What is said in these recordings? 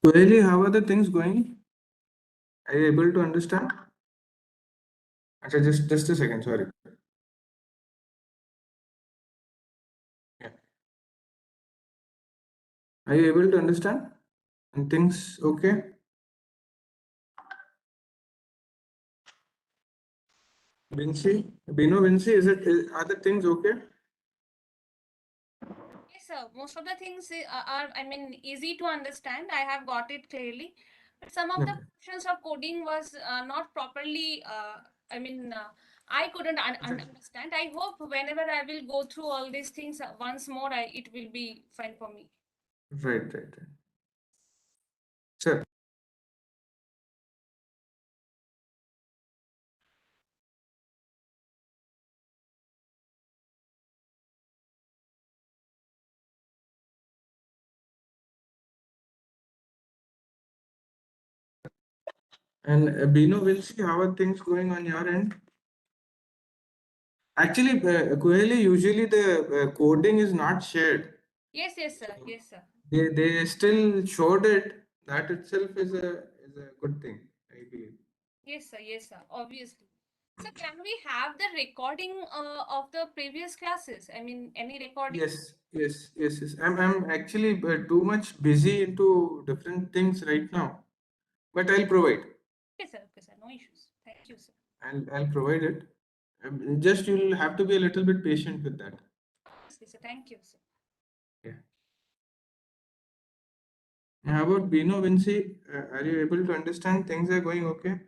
Really, how are the things going? Are you able to understand? Actually, just a second, sorry. Yeah. Are you able to understand? And things okay? Vinci, Bino, Vinci, are the things okay? Yes, sir. Most of the things are, I mean, easy to understand. I have got it clearly. But some of the Okay. portions of coding was not properly, I mean, I couldn't understand. I hope whenever I will go through all these things once more, it will be fine for me. Right. Sir, and Bino, Vinci, how are things going on your end? Actually, Kuheli, usually the coding is not shared. Yes, sir. Yes, sir. They still showed it. That itself is a good thing, I believe. Yes, sir. Obviously. So can we have the recording of the previous classes? I mean, any recording? Yes. I'm actually too much busy into different things right now, but I'll provide. Okay, sir. No issues. Thank you, sir. I'll provide it. Just you'll have to be a little bit patient with that. Obviously, sir. Thank you, sir. Yeah. How about Bino, Vinci? Are you able to understand things are going okay?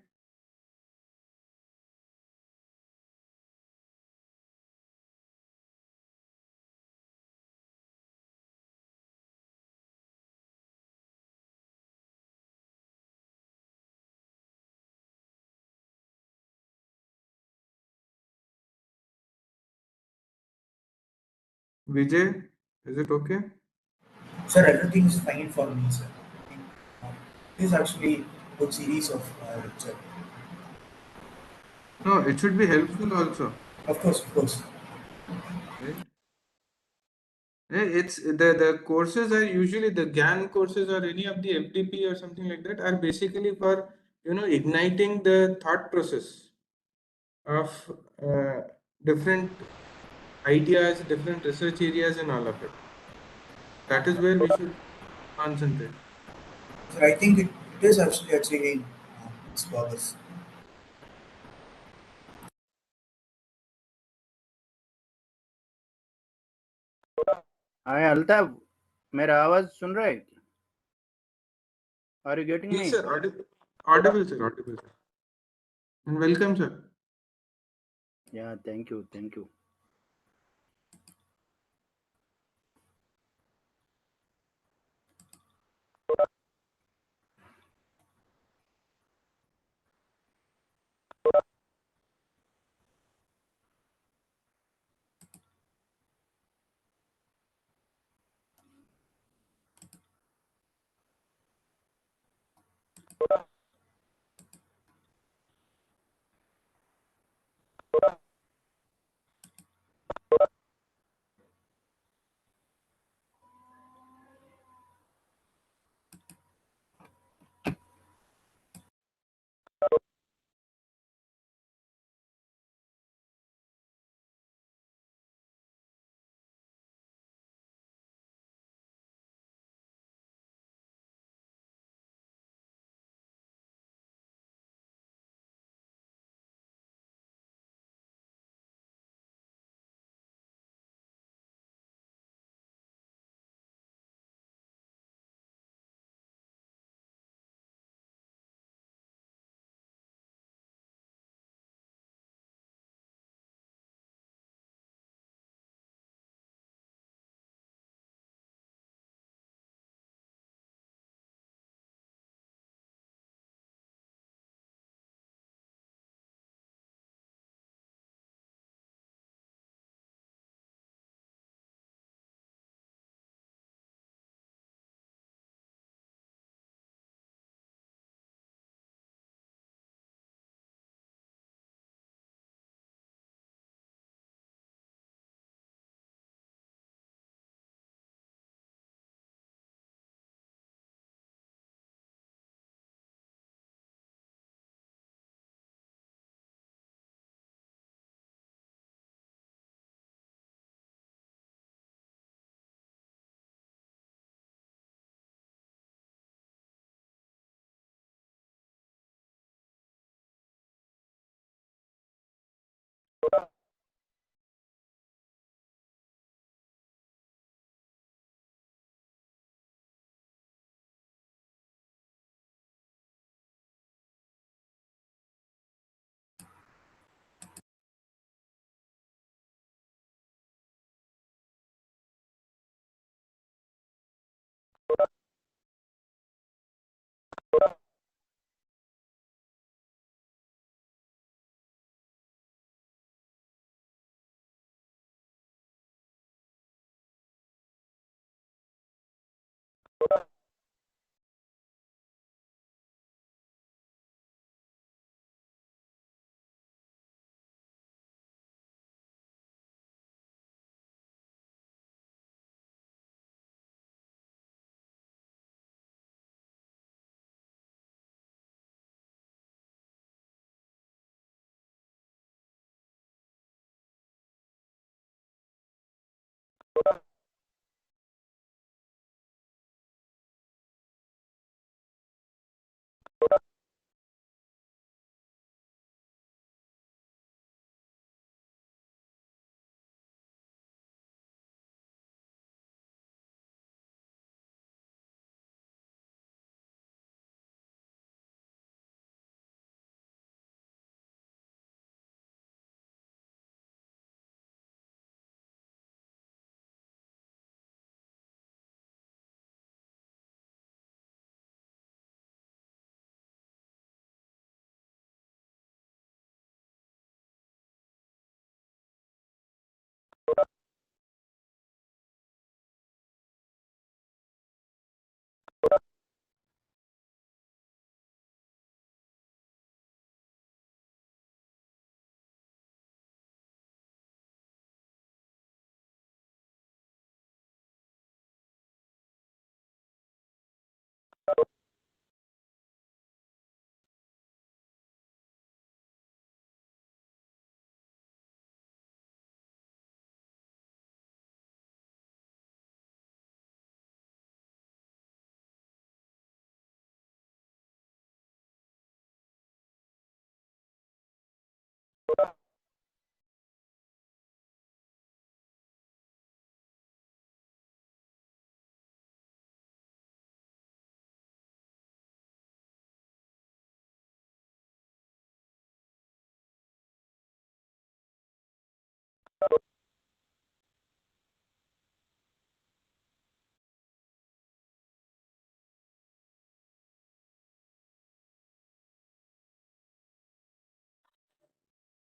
Vijay, is it okay? Sir, everything is fine for me, sir. I think, uh, this is actually good series of lecture. No, it should be helpful also, Of course. right? It's the courses are usually the GAN courses or any of the FDP or something like that are basically for igniting the thought process of uh, different ideas, different research areas, and all of it. That is where we should concentrate. Sir, I think it is actually achieving its purpose. हाय अल्ताफ मेरा आवाज सुन रहे हैं? Are you getting Yes, me? sir. Audible, sir. Audible, sir. And welcome, sir. Yeah, thank you. Thank you.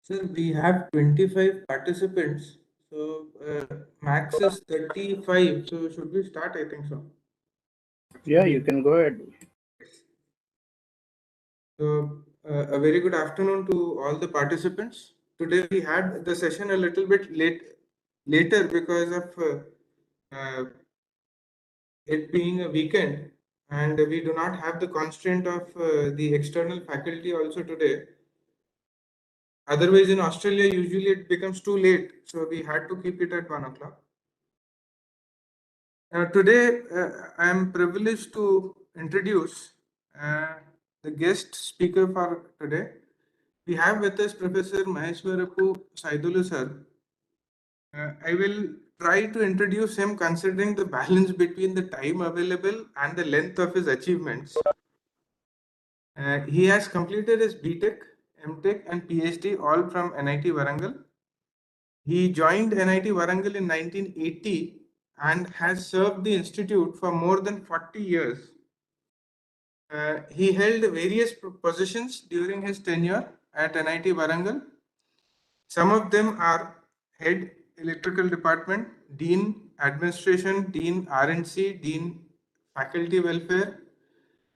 Sir, we have 25 participants, so max is 35. So should we start? I think so. Yeah, you can go ahead. So, a very good afternoon to all the participants. Today we had the session a little bit later because of it being a weekend, and we do not have the constraint of the external faculty also today. Otherwise, in Australia, usually it becomes too late, so we had to keep it at 1 o'clock. Today, I am privileged to introduce uh, the guest speaker for today. We have with us Professor Maheshwarapu Saidulu sir. I will try to introduce him considering the balance between the time available and the length of his achievements. He has completed his BTech, MTech, and PhD all from NIT Warangal. He joined NIT Warangal in 1980 and has served the institute for more than 40 years. He held various positions during his tenure at NIT Warangal. Some of them are Head Electrical Department, Dean Administration, Dean R&C, Dean Faculty Welfare.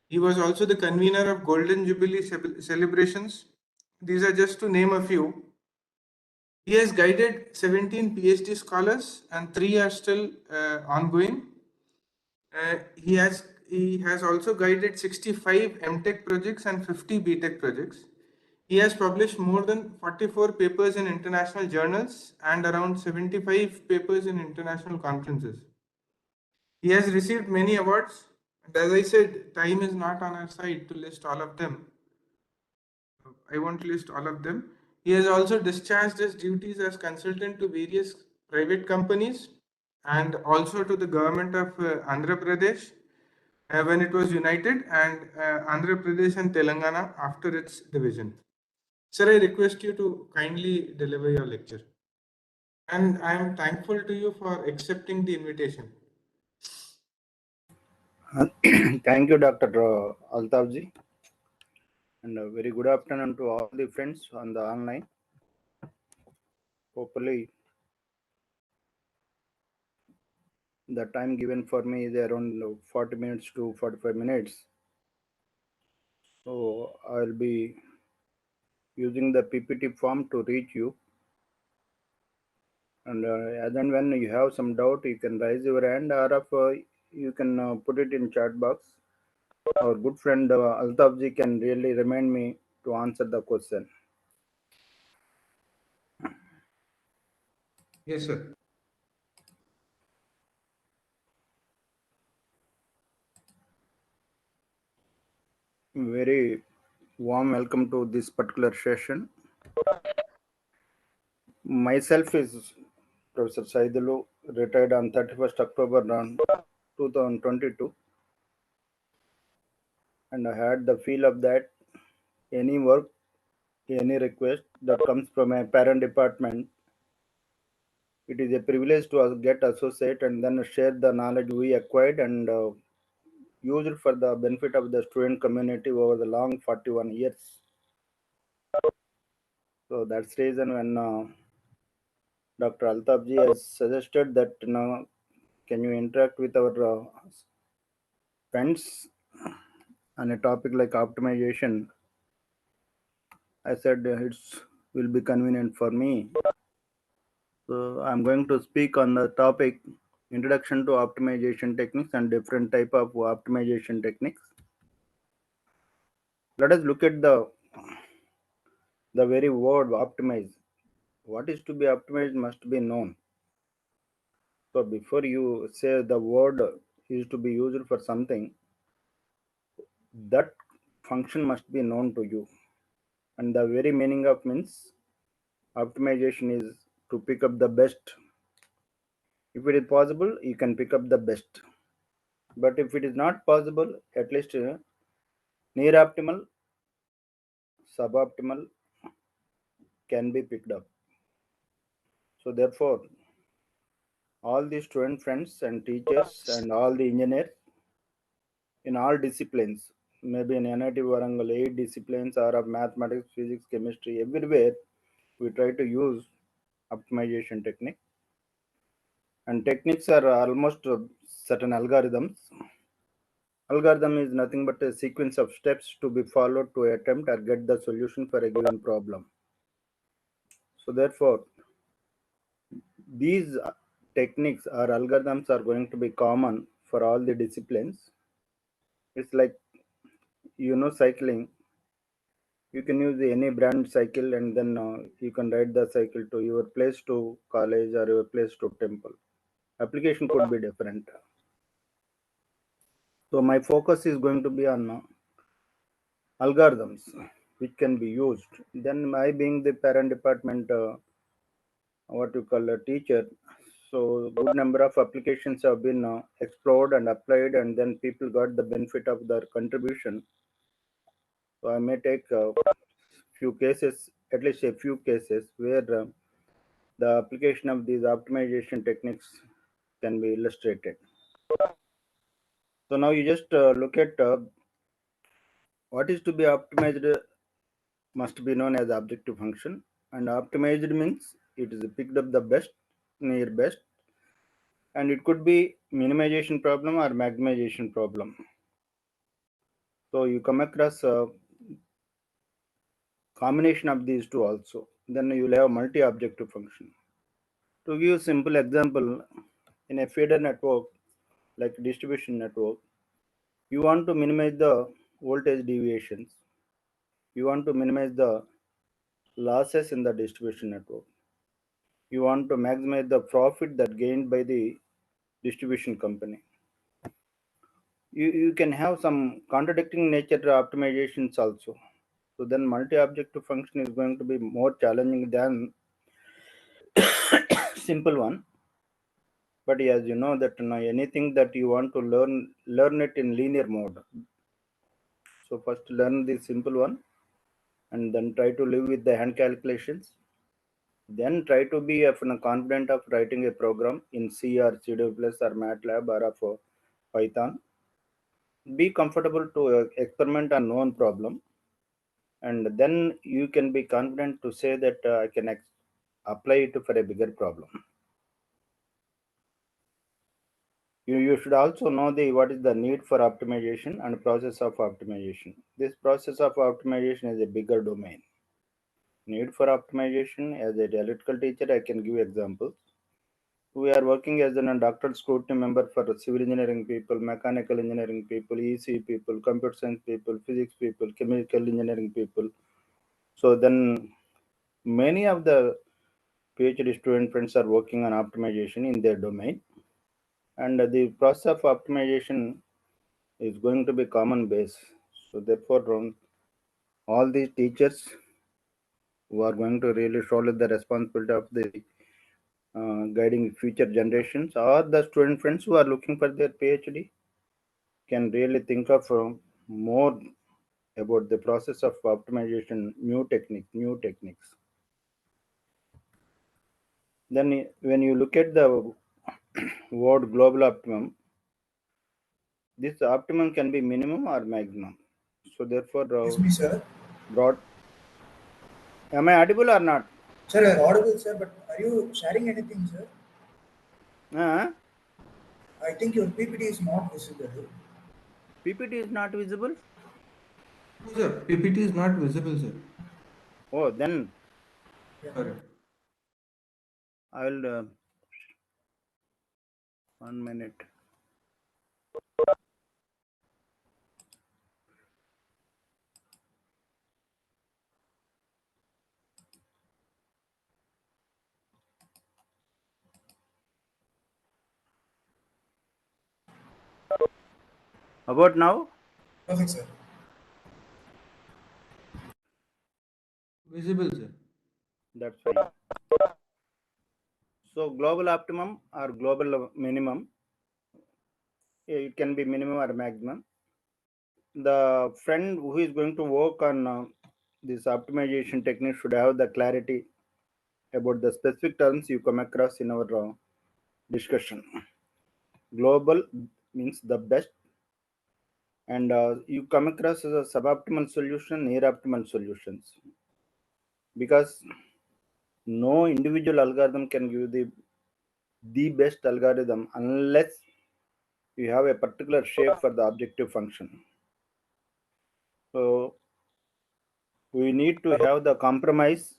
He was also the convener of Golden Jubilee celebrations. These are just to name a few. He has guided 17 PhD scholars and 3 are still ongoing. He has also guided 65 MTech projects and 50 BTech projects. He has published more than 44 papers in international journals and around 75 papers in international conferences. He has received many awards, and as I said, time is not on our side to list all of them. I won't list all of them. He has also discharged his duties as consultant to various private companies and also to the government of Andhra Pradesh when it was united, and Andhra Pradesh and Telangana after its division. Sir, I request you to kindly deliver your lecture. And I am thankful to you for accepting the invitation. Thank you, Dr. Altavji. And a very good afternoon to all the friends on the online. Hopefully, the time given for me is around 40 minutes to 45 minutes. So I'll be using the PPT form to reach you. And as and when you have some doubt, you can raise your hand, or if, you can put it in chat box. Our good friend Altafji can really remind me to answer the question. Yes, sir. Very warm welcome to this particular session. Myself is Professor Saidulu, retired on 31st October 2022, and I had the feel of that any work, any request that comes from a parent department, it is a privilege to get associate and then share the knowledge we acquired and use it for the benefit of the student community over the long 41 years. So that's the reason when Dr. Altafji has suggested that can you interact with our friends on a topic like optimization, I said it's will be convenient for me. So I'm going to speak on the topic introduction to optimization techniques and different type of optimization techniques. Let us look at the very word optimize. What is to be optimized must be known. So before you say the word is to be used for something, that function must be known to you. And the very meaning of means optimization is to pick up the best. If it is possible, you can pick up the best. But if it is not possible, at least near optimal, suboptimal can be picked up. So therefore, all the student friends and teachers and all the engineers in all disciplines, maybe in NIT Warangal 8 disciplines or of mathematics, physics, chemistry, everywhere, we try to use optimization technique. And techniques are almost certain algorithms. Algorithm is nothing but a sequence of steps to be followed to attempt or get the solution for a given problem. So therefore, these techniques or algorithms are going to be common for all the disciplines. It's like, cycling. You can use any brand cycle, and then you can ride the cycle to your place to college or your place to temple. Application could be different. So my focus is going to be on algorithms which can be used. Then I being the parent department, what you call a teacher, so good number of applications have been explored and applied, and then people got the benefit of their contribution. So I may take a few cases, at least a few cases, where the application of these optimization techniques can be illustrated. So now you just look at what is to be optimized must be known as objective function, and optimized means it is picked up the best, near best, and it could be minimization problem or maximization problem. So you come across a combination of these two also. Then you will have multi-objective function. To give a simple example, in a feeder network like distribution network, you want to minimize the voltage deviations. You want to minimize the losses in the distribution network. You want to maximize the profit that gained by the distribution company. You can have some contradicting nature optimizations also. So then multi-objective function is going to be more challenging than simple one. But as you know that anything that you want to learn it in linear mode. So first learn the simple one, and then try to live with the hand calculations. Then try to be confident of writing a program in C or C++ or MATLAB or of Python. Be comfortable to experiment on known problem, and then you can be confident to say that I can apply it for a bigger problem. You should also know what is the need for optimization and process of optimization. This process of optimization is a bigger domain. Need for optimization, as a electrical teacher, I can give examples. We are working as a doctoral scrutiny member for civil engineering people, mechanical engineering people, EC people, computer science people, physics people, chemical engineering people. So then many of the PhD student friends are working on optimization in their domain, and the process of optimization is going to be common base. So therefore, all these teachers who are going to really shoulder the responsibility of the guiding future generations, or the student friends who are looking for their PhD, can really think of more about the process of optimization, new techniques. Then when you look at the word global optimum, this optimum can be minimum or maximum. So therefore, Excuse me, sir. broad. Am I audible or not? Sir, you're audible, sir, but are you sharing anything, sir? Uh, I think your PPT is not visible. PPT is not visible. No, sir. PPT is not visible, sir. Oh, then Yeah. Correct. I will. 1 minute. About now? Perfect, sir. Visible, sir. That's fine. So global optimum or global minimum, it can be minimum or maximum. The friend who is going to work on this optimization technique should have the clarity about the specific terms you come across in our discussion. Global means the best, and you come across as a suboptimal solution, near optimal solutions, because No individual algorithm can give the best algorithm unless you have a particular shape for the objective function. So we need to have the compromise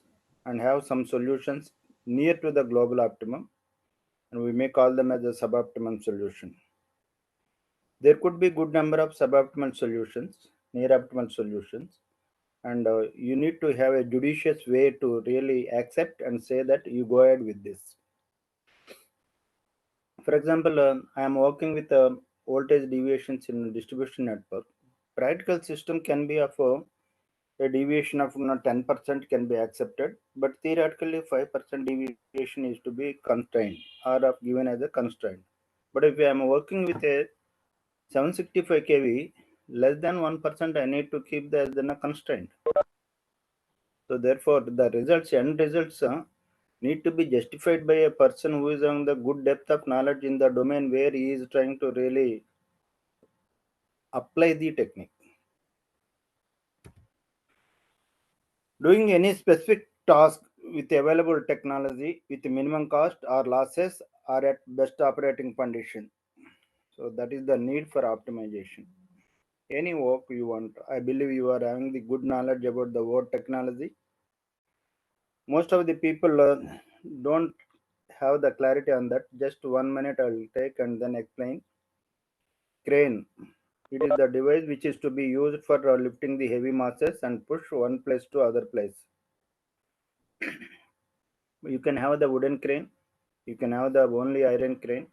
and have some solutions near to the global optimum, and we may call them as a suboptimum solution. There could be good number of suboptimal solutions, near optimal solutions, and you need to have a judicious way to really accept and say that you go ahead with this. For example, I am working with voltage deviations in distribution network. Practical system can be of a deviation of 10% can be accepted, but theoretically 5% deviation is to be constrained or of given as a constraint. But if I am working with a 765 kV, less than 1% I need to keep that as a constraint. So therefore, the end results need to be justified by a person who is on the good depth of knowledge in the domain where he is trying to really apply the technique. Doing any specific task with available technology with minimum cost or losses are at best operating condition. So that is the need for optimization. Any work you want, I believe you are having the good knowledge about the word technology. Most of the people don't have the clarity on that. Just 1 minute I will take and then explain. Crane. It is the device which is to be used for lifting the heavy masses and push one place to other place. You can have the wooden crane, you can have the only iron crane,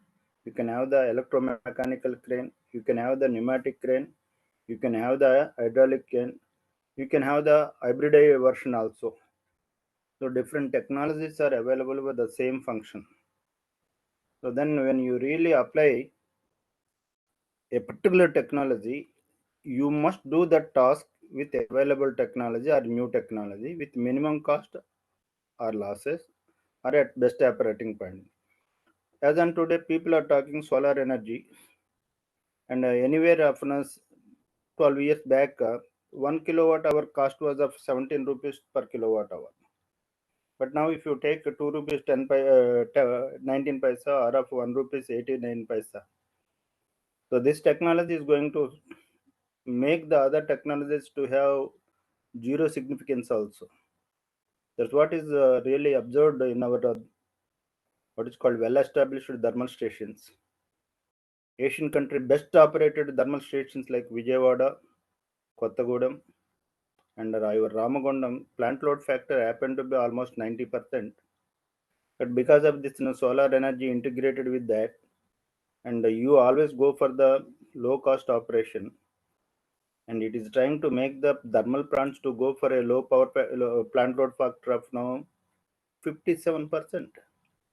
you can have the electromechanical crane, you can have the pneumatic crane, you can have the hydraulic crane, you can have the hybrid version also. So different technologies are available with the same function. So then when you really apply a particular technology, you must do that task with available technology or new technology with minimum cost or losses or at best operating point. As on today, people are talking solar energy, and anywhere of 12 years back, 1 kilowatt hour cost was of 17 rupees per kilowatt hour. But now, if you take 2 rupees 19 paisa or of 1 rupees 89 paisa, so this technology is going to make the other technologies to have zero significance also. That's what is really observed in our what is called well-established thermal stations. Asian country best operated thermal stations like Vijayawada, Kottagudem, and our Ramagondam plant load factor happened to be almost 90%. But because of this solar energy integrated with that, and you always go for the low cost operation, and it is trying to make the thermal plants to go for a low plant load factor of now 57%.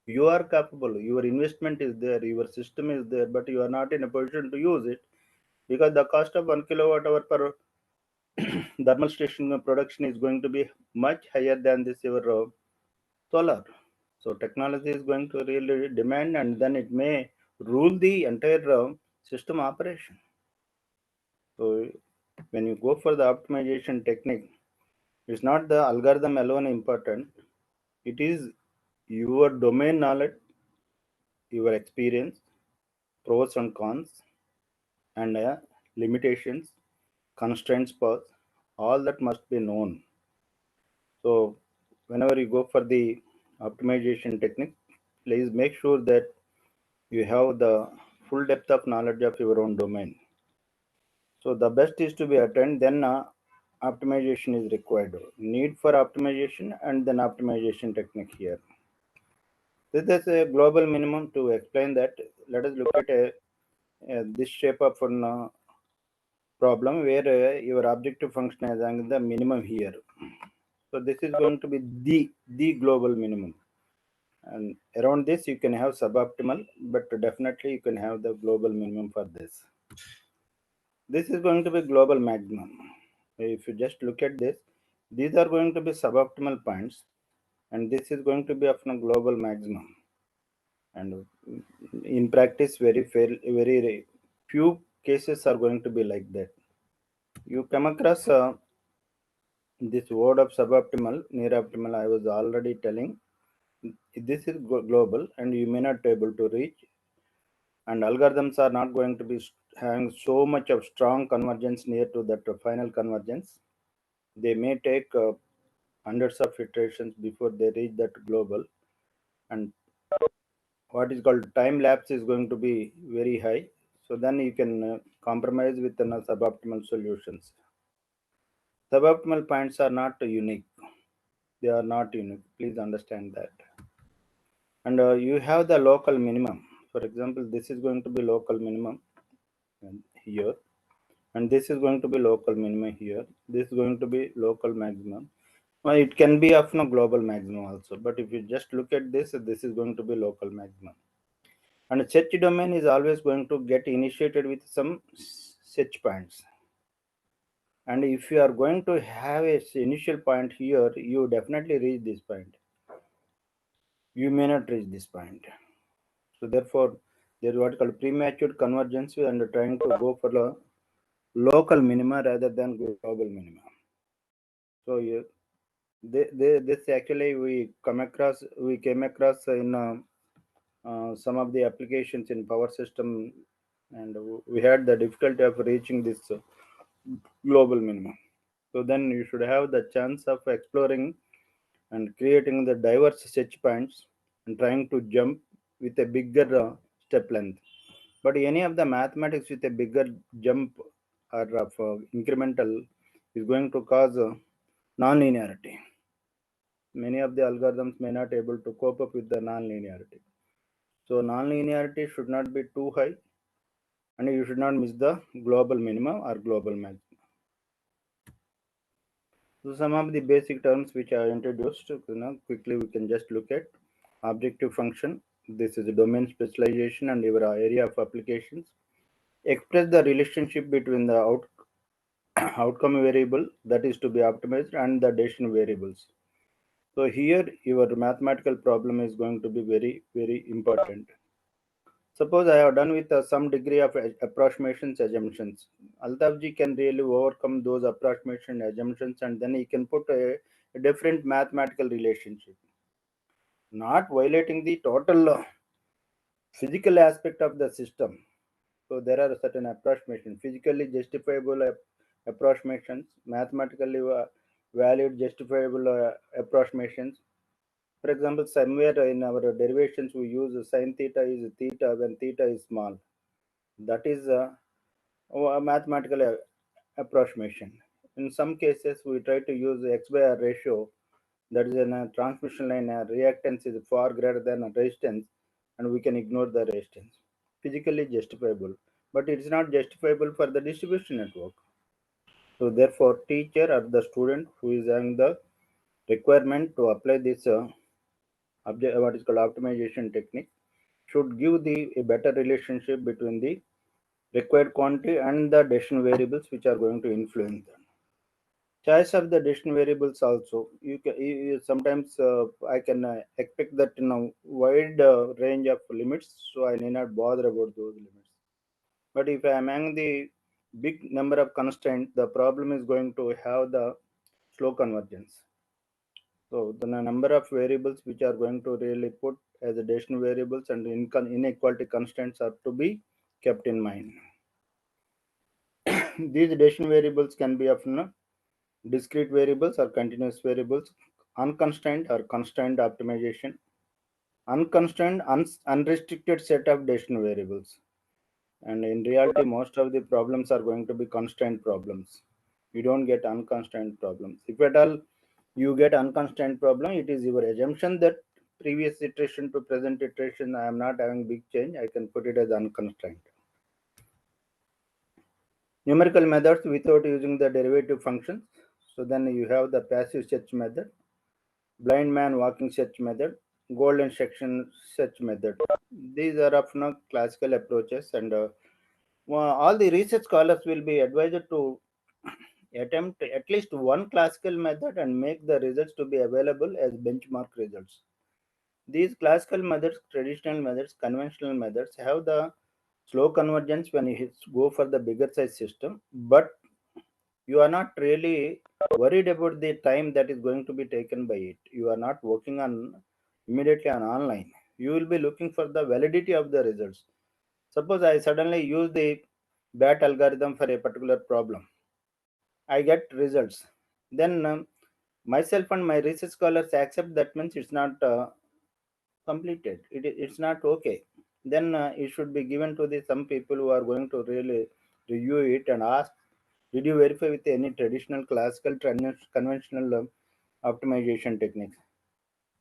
You are capable, your investment is there, your system is there, but you are not in a position to use it because the cost of 1 kilowatt hour per thermal station production is going to be much higher than this your solar. So technology is going to really demand, and then it may rule the entire system operation. So when you go for the optimization technique, it's not the algorithm alone important. It is your domain knowledge, your experience, pros and cons, and limitations, constraints path, all that must be known. So whenever you go for the optimization technique, please make sure that you have the full depth of knowledge of your own domain. So the best is to be attained, then optimization is required. Need for optimization and then optimization technique here. This is a global minimum to explain that. Let us look at this shape of an problem where your objective function is having the minimum here. So this is going to be the global minimum, and around this you can have suboptimal, but definitely you can have the global minimum for this. This is going to be global maximum. If you just look at this, these are going to be suboptimal points, and this is going to be of a global maximum. And in practice, very few cases are going to be like that. You come across this word of suboptimal, near optimal. I was already telling. This is global, and you may not be able to reach. And algorithms are not going to be having so much of strong convergence near to that final convergence. They may take hundreds of iterations before they reach that global, and what is called time lapse is going to be very high. So then you can compromise with the suboptimal solutions. Suboptimal points are not unique. They are not unique. Please understand that. And you have the local minimum. For example, this is going to be local minimum here, and this is going to be local minimum here. This is going to be local maximum. Well, it can be of no global maximum also, but if you just look at this, this is going to be local maximum. And a search domain is always going to get initiated with some search points. And if you are going to have a initial point here, you definitely reach this point. You may not reach this point. So therefore, there is what is called premature convergence and trying to go for the local minima rather than global minima. So this actually we came across in some of the applications in power system, and we had the difficulty of reaching this global minimum. So then you should have the chance of exploring and creating the diverse search points and trying to jump with a bigger step length. But any of the mathematics with a bigger jump or of incremental is going to cause non-linearity. Many of the algorithms may not able to cope up with the non-linearity. So non-linearity should not be too high, and you should not miss the global minimum or global maximum. So some of the basic terms which I introduced, quickly we can just look at objective function. This is a domain specialization and your area of applications. Express the relationship between the outcome variable that is to be optimized and the decision variables. So here your mathematical problem is going to be very, very important. Suppose I have done with some degree of approximations assumptions. Altavji can really overcome those approximation assumptions, and then he can put a different mathematical relationship, not violating the total physical aspect of the system. So there are certain approximations, physically justifiable approximations, mathematically valid justifiable approximations. For example, somewhere in our derivations we use sine theta is theta when theta is small. That is a mathematical approximation. In some cases, we try to use x by r ratio. That is in a transmission line, reactance is far greater than a resistance, and we can ignore the resistance. Physically justifiable, but it is not justifiable for the distribution network. So therefore, teacher or the student who is having the requirement to apply this what is called optimization technique should give a better relationship between the required quantity and the decision variables which are going to influence them. Choice of the decision variables also. Sometimes I can expect that wide range of limits, so I need not bother about those limits. But if I am among the big number of constraints, the problem is going to have the slow convergence. So the number of variables which are going to really put as a decision variables and inequality constraints are to be kept in mind. These decision variables can be of discrete variables or continuous variables, unconstrained or constrained optimization, unconstrained, unrestricted set of decision variables. And in reality, most of the problems are going to be constrained problems. You don't get unconstrained problems. If at all you get unconstrained problem, it is your assumption that previous iteration to present iteration, I am not having big change. I can put it as unconstrained. Numerical methods without using the derivative functions. So then you have the passive search method, blind man walking search method, golden section search method. These are of classical approaches, and all the research scholars will be advised to attempt at least one classical method and make the results to be available as benchmark results. These classical methods, traditional methods, conventional methods have the slow convergence when you go for the bigger size system, but you are not really worried about the time that is going to be taken by it. You are not working on immediately on online, you will be looking for the validity of the results. Suppose I suddenly use the BAT algorithm for a particular problem, I get results. Then myself and my research scholars accept that means it's not completed. It's not okay. Then it should be given to the some people who are going to really review it and ask, did you verify with any traditional classical conventional optimization techniques?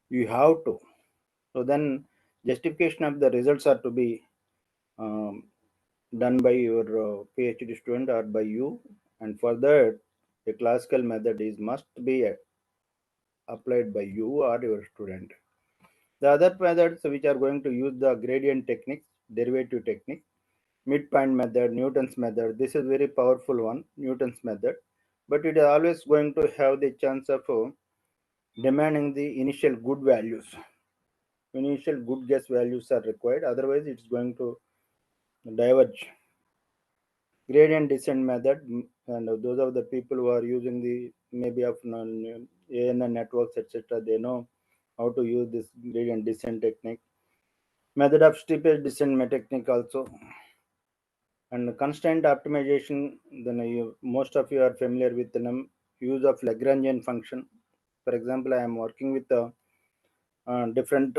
You have to. So then justification of the results are to be um, done by your PhD student or by you, and for that a classical method is must be applied by you or your student. The other methods which are going to use the gradient techniques, derivative technique, midpoint method, Newton's method. This is very powerful one, Newton's method, but it is always going to have the chance of demanding the initial good values. Initial good guess values are required, otherwise it's going to diverge. Gradient descent method, and those are the people who are using the maybe of ANN networks, etc. They know how to use this gradient descent technique. Method of steepest descent technique also, and constraint optimization. Then most of you are familiar with the use of Lagrangian function. For example, I am working with different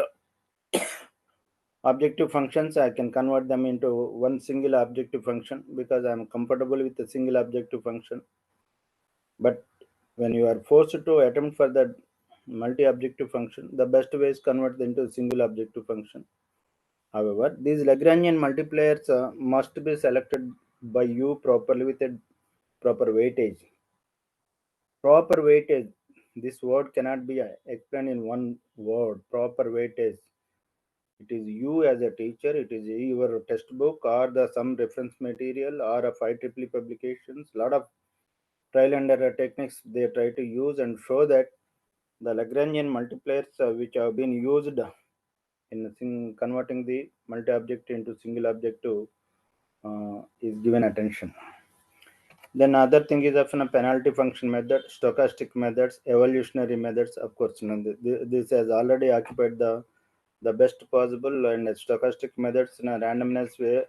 objective functions. I can convert them into one single objective function because I am comfortable with a single objective function. But when you are forced to attempt for the multi-objective function, the best way is convert into a single objective function. However, these Lagrangian multipliers must be selected by you properly with a proper weightage. Proper weightage. This word cannot be explained in one word. Proper weightage. It is you as a teacher. It is your textbook or the some reference material or a 5 publications. Lot of trial and error techniques they try to use and show that the Lagrangian multipliers which have been used in converting the multi-object into single objective is given attention. Then other thing is often a penalty function method, stochastic methods, evolutionary methods. Of course, this has already occupied the best possible and stochastic methods in a randomness way.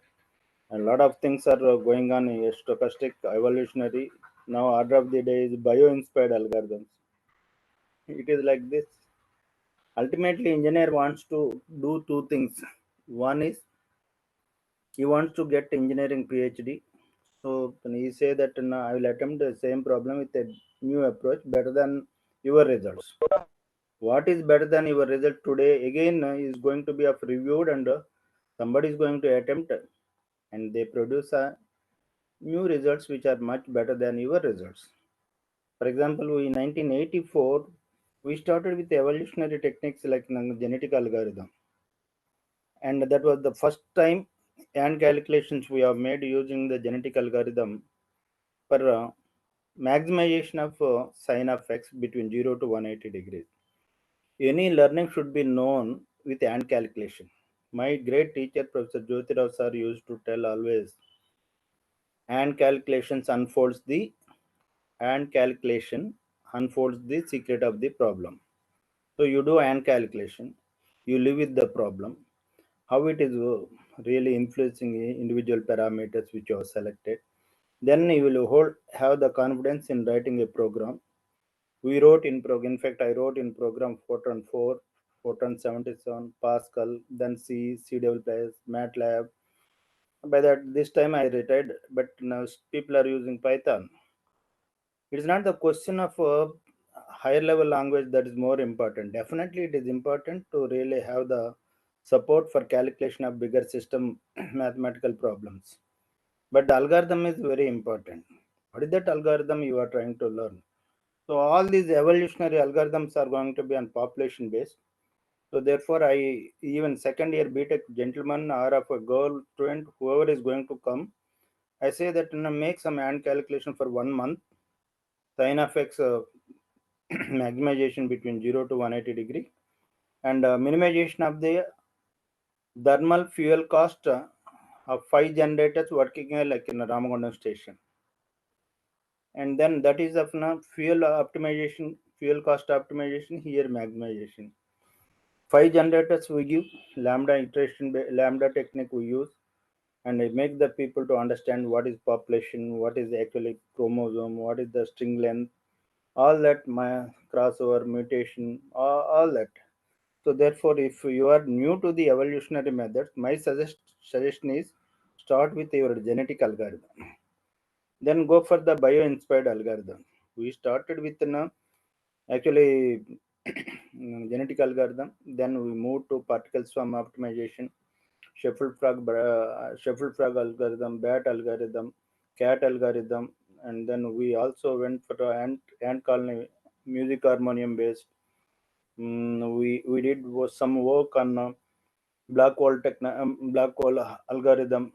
A lot of things are going on in stochastic, evolutionary. Now, order of the day is bio-inspired algorithms. It is like this. Ultimately, engineer wants to do two things. One is he wants to get engineering PhD. So when he say that I will attempt the same problem with a new approach better than your results. What is better than your result today? Again, is going to be of reviewed and somebody is going to attempt and they produce new results which are much better than your results. For example, in 1984, we started with evolutionary techniques like genetic algorithm, and that was the first time and calculations we have made using the genetic algorithm for maximization of sin of x between 0 to 180 degrees. Any learning should be known with hand calculation. My great teacher, Professor Jyotirao sir, used to tell always, hand calculations unfolds the hand calculation unfolds the secret of the problem. So you do hand calculation, you live with the problem, how it is really influencing individual parameters which you have selected. Then you will have the confidence in writing a program. We wrote in program. In fact, I wrote in program Fortran 4, Fortran 77, Pascal, then C, C++, MATLAB. By that this time I retired, but now people are using Python. It's not the question of a higher level language that is more important. Definitely, it is important to really have the support for calculation of bigger system mathematical problems. But the algorithm is very important. What is that algorithm you are trying to learn? So all these evolutionary algorithms are going to be on population based. So therefore, I even second year BTech gentleman or of a girl student, whoever is going to come, I say that make some hand calculation for 1 month, sin of x maximization between 0 to 180 degree, and minimization of the thermal fuel cost of 5 generators working like in a Ramagundam station. And then that is of fuel optimization, fuel cost optimization, here maximization. 5 generators we give, lambda iteration, lambda technique we use, and it make the people to understand what is population, what is actually chromosome, what is the string length, all that, my crossover mutation, all that. So therefore, if you are new to the evolutionary methods, my suggestion is start with your genetic algorithm, then go for the bio-inspired algorithm. We started with actually genetic algorithm, then we moved to particle swarm optimization, shuffle frog algorithm, bat algorithm, cat algorithm, and then we also went for the ant colony music harmonium based. We did some work on black hole algorithm,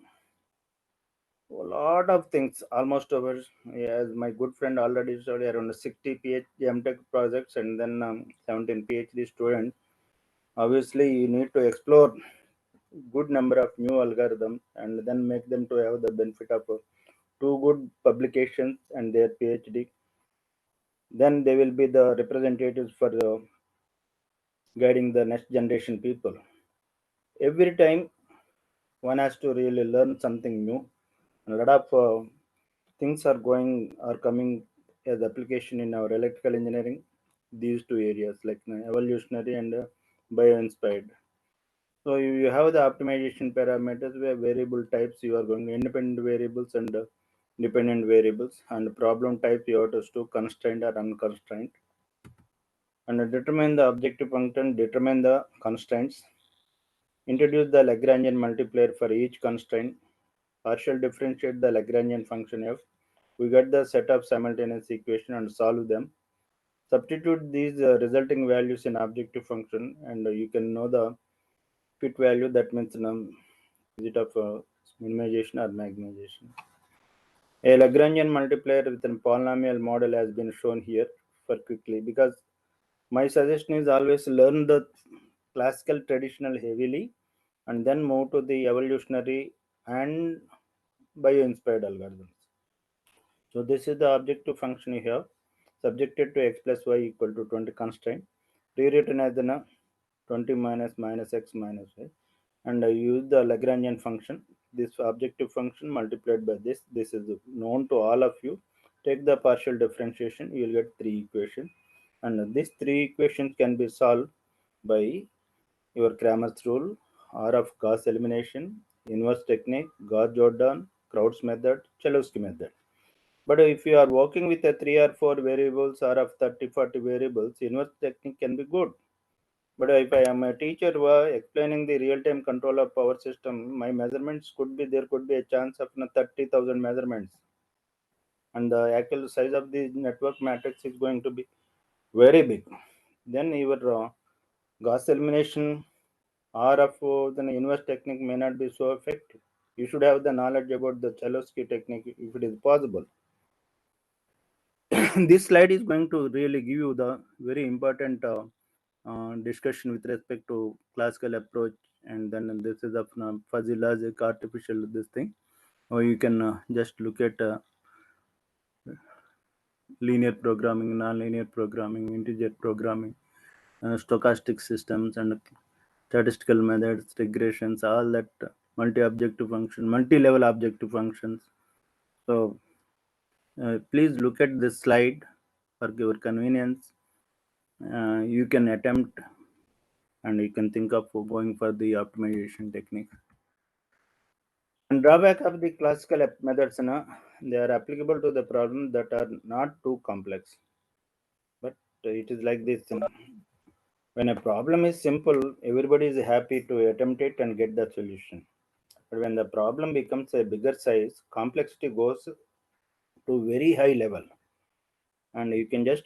a lot of things, almost over, as my good friend already showed, around 60 PhD MTech projects and then 17 PhD students. Obviously, you need to explore good number of new algorithms and then make them to have the benefit of two good publications and their PhD. Then they will be the representatives for guiding the next generation people. Every time one has to really learn something new. A lot of things are coming as application in our electrical engineering. These two areas like evolutionary and bio-inspired. So you have the optimization parameters where variable types you are going independent variables and dependent variables, and problem type you have to do constrained or unconstrained, and determine the objective function, determine the constraints, introduce the Lagrangian multiplier for each constraint, partial differentiate the Lagrangian function f. We get the set of simultaneous equation and solve them. Substitute these resulting values in objective function, and you can know the fit value. That means is it of minimization or maximization. A Lagrangian multiplier with a polynomial model has been shown here for quickly, because my suggestion is always learn the classical traditional heavily and then move to the evolutionary and bio-inspired algorithms. So this is the objective function you have, subjected to x plus y equal to 20 constraint, rewritten as the 20 minus x minus y, and I use the Lagrangian function. This objective function multiplied by this. This is known to all of you. Take the partial differentiation, you will get three equations, and these three equations can be solved by your Cramer's rule, R of Gauss elimination, inverse technique, Gauss-Jordan, Crowd's method, Cholesky method. But if you are working with a 3 or 4 variables or of 30, 40 variables, inverse technique can be good. But if I am a teacher who are explaining the real-time control of power system, my measurements could be, there could be a chance of 30,000 measurements. And the actual size of the network matrix is going to be very big. Then your Gauss elimination or of the inverse technique may not be so effective. You should have the knowledge about the Cholesky technique if it is possible. This slide is going to really give you the very important discussion with respect to classical approach, and then this is of fuzzy logic, artificial this thing, or you can just look at linear programming, non-linear programming, integer programming, stochastic systems, and statistical methods, regressions, all that multi-objective function, multi-level objective functions. So please look at this slide for your convenience. You can attempt and you can think of going for the optimization technique. And drawback of the classical methods, they are applicable to the problems that are not too complex. But it is like this. When a problem is simple, everybody is happy to attempt it and get the solution. But when the problem becomes a bigger size, complexity goes to very high level. And you can just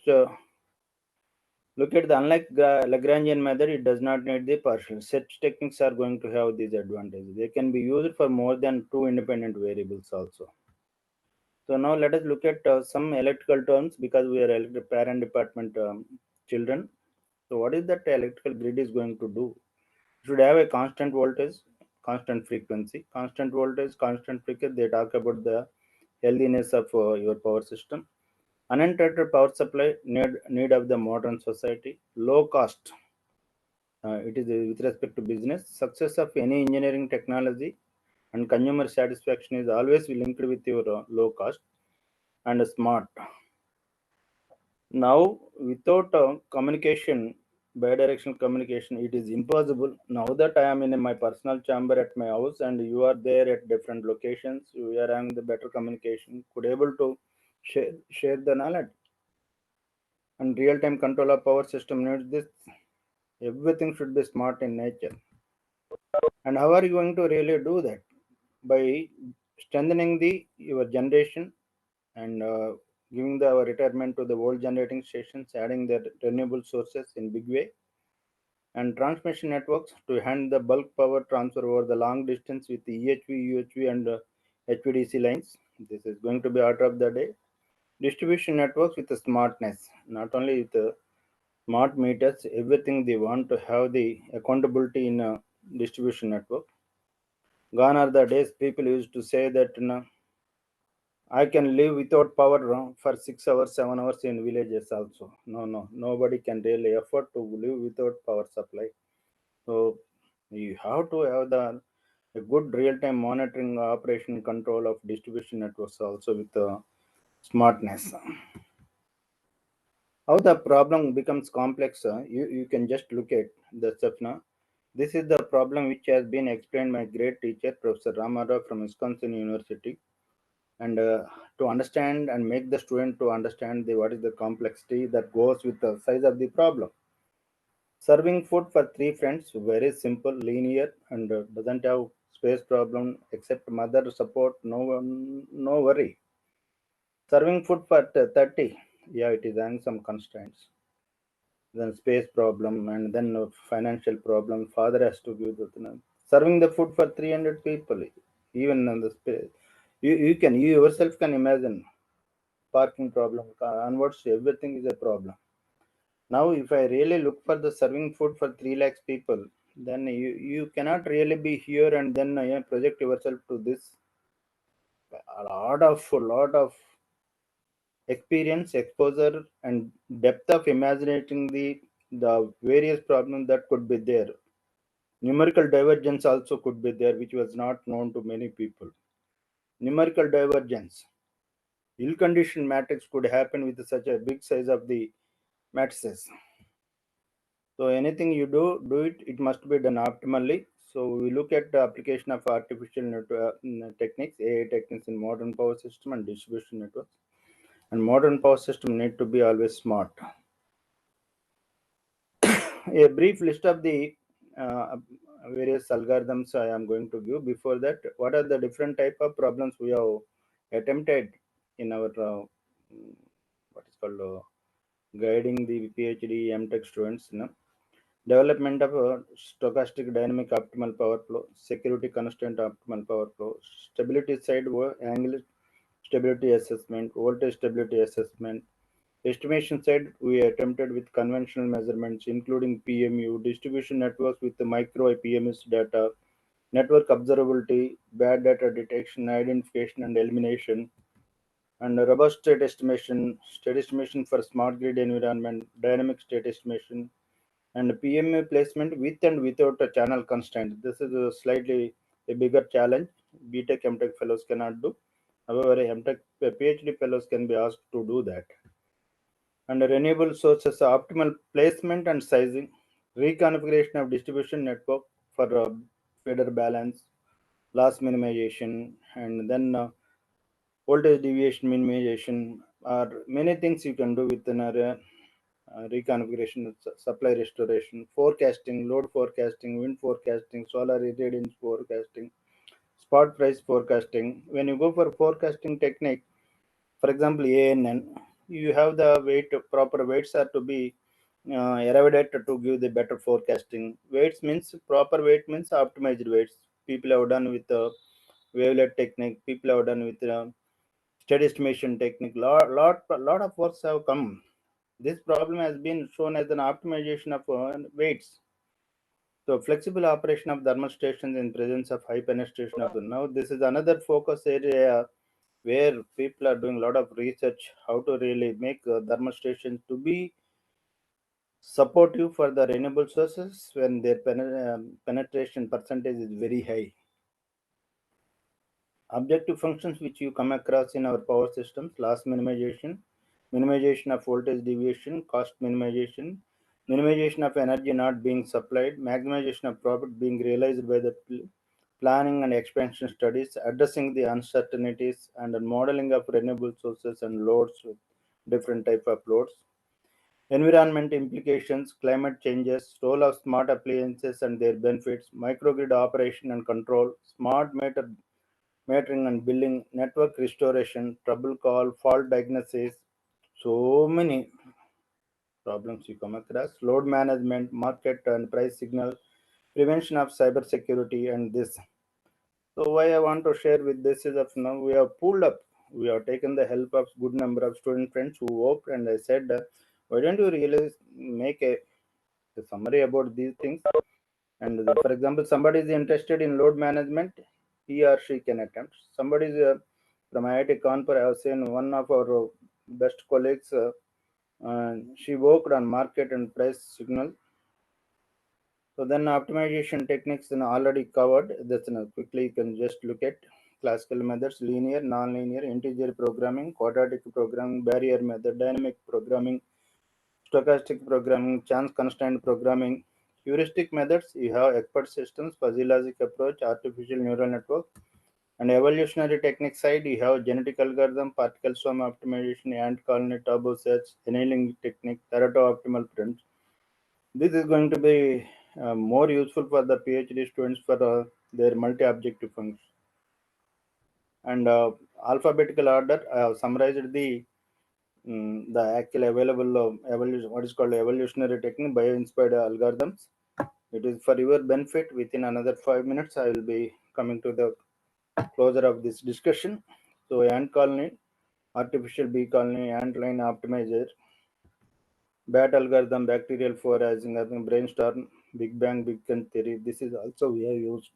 look at the unlike Lagrangian method, it does not need the partial. Such techniques are going to have these advantages. They can be used for more than two independent variables also. So now let us look at some electrical terms, because we are parent department children. So what is that electrical grid is going to do? You should have a constant voltage, constant frequency. Constant voltage, constant frequency, they talk about the healthiness of your power system. Uninterrupted power supply, need of the modern society. Low cost, It is with respect to business. Success of any engineering technology and consumer satisfaction is always linked with your low cost and smart. Now, without communication, bidirectional communication, it is impossible. Now that I am in my personal chamber at my house and you are there at different locations, we are having the better communication, could able to share the knowledge. And real-time control of power system needs this. Everything should be smart in nature. And how are you going to really do that? By strengthening the your generation and giving the retirement to the old generating stations, adding the renewable sources in big way, and transmission networks to handle the bulk power transfer over the long distance with the EHV, UHV, and HVDC lines. This is going to be order of the day. Distribution networks with the smartness, not only with the smart meters, everything they want to have the accountability in a distribution network. Gone are the days people used to say that I can live without power for 6 hours, 7 hours in villages also. No, no, nobody can really afford to live without power supply. So you have to have the a good real-time monitoring, operation, control of distribution networks also with smartness. How the problem becomes complex, you can just look at the Safna. This is the problem which has been explained by great teacher Professor Ramarao from Wisconsin University, and to understand and make the student to understand what is the complexity that goes with the size of the problem. Serving food for three friends, very simple, linear, and doesn't have space problem except mother support. No one, no worry. Serving food for 30, yeah, it is having some constraints. Then space problem, and then financial problem. Father has to give serving the food for 300 people, even on the space. You yourself can imagine parking problem onwards. Everything is a problem. Now, if I really look for the serving food for 3 lakhs people, then you cannot really be here and then project yourself to this. A lot of experience, exposure, and depth of imagining the various problems that could be there. Numerical divergence also could be there, which was not known to many people. Numerical divergence. Ill-conditioned matrix could happen with such a big size of the matrices. So anything you do it, it must be done optimally. So we look at the application of artificial techniques, AI techniques in modern power system and distribution networks. And modern power system need to be always smart. A brief list of the uh, various algorithms I am going to give. Before that, what are the different type of problems we have attempted in our what is called guiding the PhD MTech students? Development of a stochastic dynamic optimal power flow, security constraint optimal power flow, stability side angle stability assessment, voltage stability assessment. Estimation side, we attempted with conventional measurements, including PMU, distribution networks with the micro IPMS data, network observability, bad data detection, identification, and elimination, and robust state estimation for smart grid environment, dynamic state estimation, and PMA placement with and without a channel constraint. This is a slightly a bigger challenge. BTech, MTech fellows cannot do. However, MTech PhD fellows can be asked to do that. And renewable sources optimal placement and sizing, reconfiguration of distribution network for feeder balance, loss minimization, and then voltage deviation minimization are many things you can do within a reconfiguration, supply restoration, forecasting, load forecasting, wind forecasting, solar irradiance forecasting, spot price forecasting. When you go for forecasting technique, for example, ANN, you have the weight, proper weights are to be arrived at to give the better forecasting. Weights means proper weight means optimized weights. People have done with the wavelet technique. People have done with state estimation technique. Lot of works have come. This problem has been shown as an optimization of weights. So flexible operation of thermal stations in presence of high penetration of the now this is another focus area where people are doing a lot of research how to really make thermal stations to be supportive for the renewable sources when their penetration percentage is very high. Objective functions which you come across in our power systems: loss minimization, minimization of voltage deviation, cost minimization, minimization of energy not being supplied, maximization of profit being realized by the planning and expansion studies, addressing the uncertainties and modeling of renewable sources and loads with different type of loads, environment implications, climate changes, role of smart appliances and their benefits, microgrid operation and control, smart metering and billing, network restoration, trouble call, fault diagnosis, so many problems you come across, load management, market and price signal, prevention of cyber security, and this. So why I want to share with this is that now we have pulled up, we have taken the help of good number of student friends who worked, and I said, why don't you really make a summary about these things? And for example, somebody is interested in load management, he or she can attempt. Somebody is from IIT Kanpur. I have seen one of our best colleagues. She worked on market and price signal. So then optimization techniques already covered. That's quickly you can just look at classical methods: linear, non-linear, integer programming, quadratic programming, barrier method, dynamic programming, stochastic programming, chance constraint programming. Heuristic methods, you have expert systems, fuzzy logic approach, artificial neural network. And evolutionary technique side, you have genetic algorithm, particle swarm optimization, ant colony, turbo search, annealing technique, Pareto optimal print. This is going to be more useful for the PhD students for their multi-objective functions. And alphabetical order, I have summarized the actual available evolution, what is called evolutionary technique, bio-inspired algorithms. It is for your benefit. Within another 5 minutes, I will be coming to the closure of this discussion. So, ant colony, artificial bee colony, ant line optimizer, bat algorithm, bacterial foraging, brainstorm, Big Bang, Big Bang theory. This is also we have used.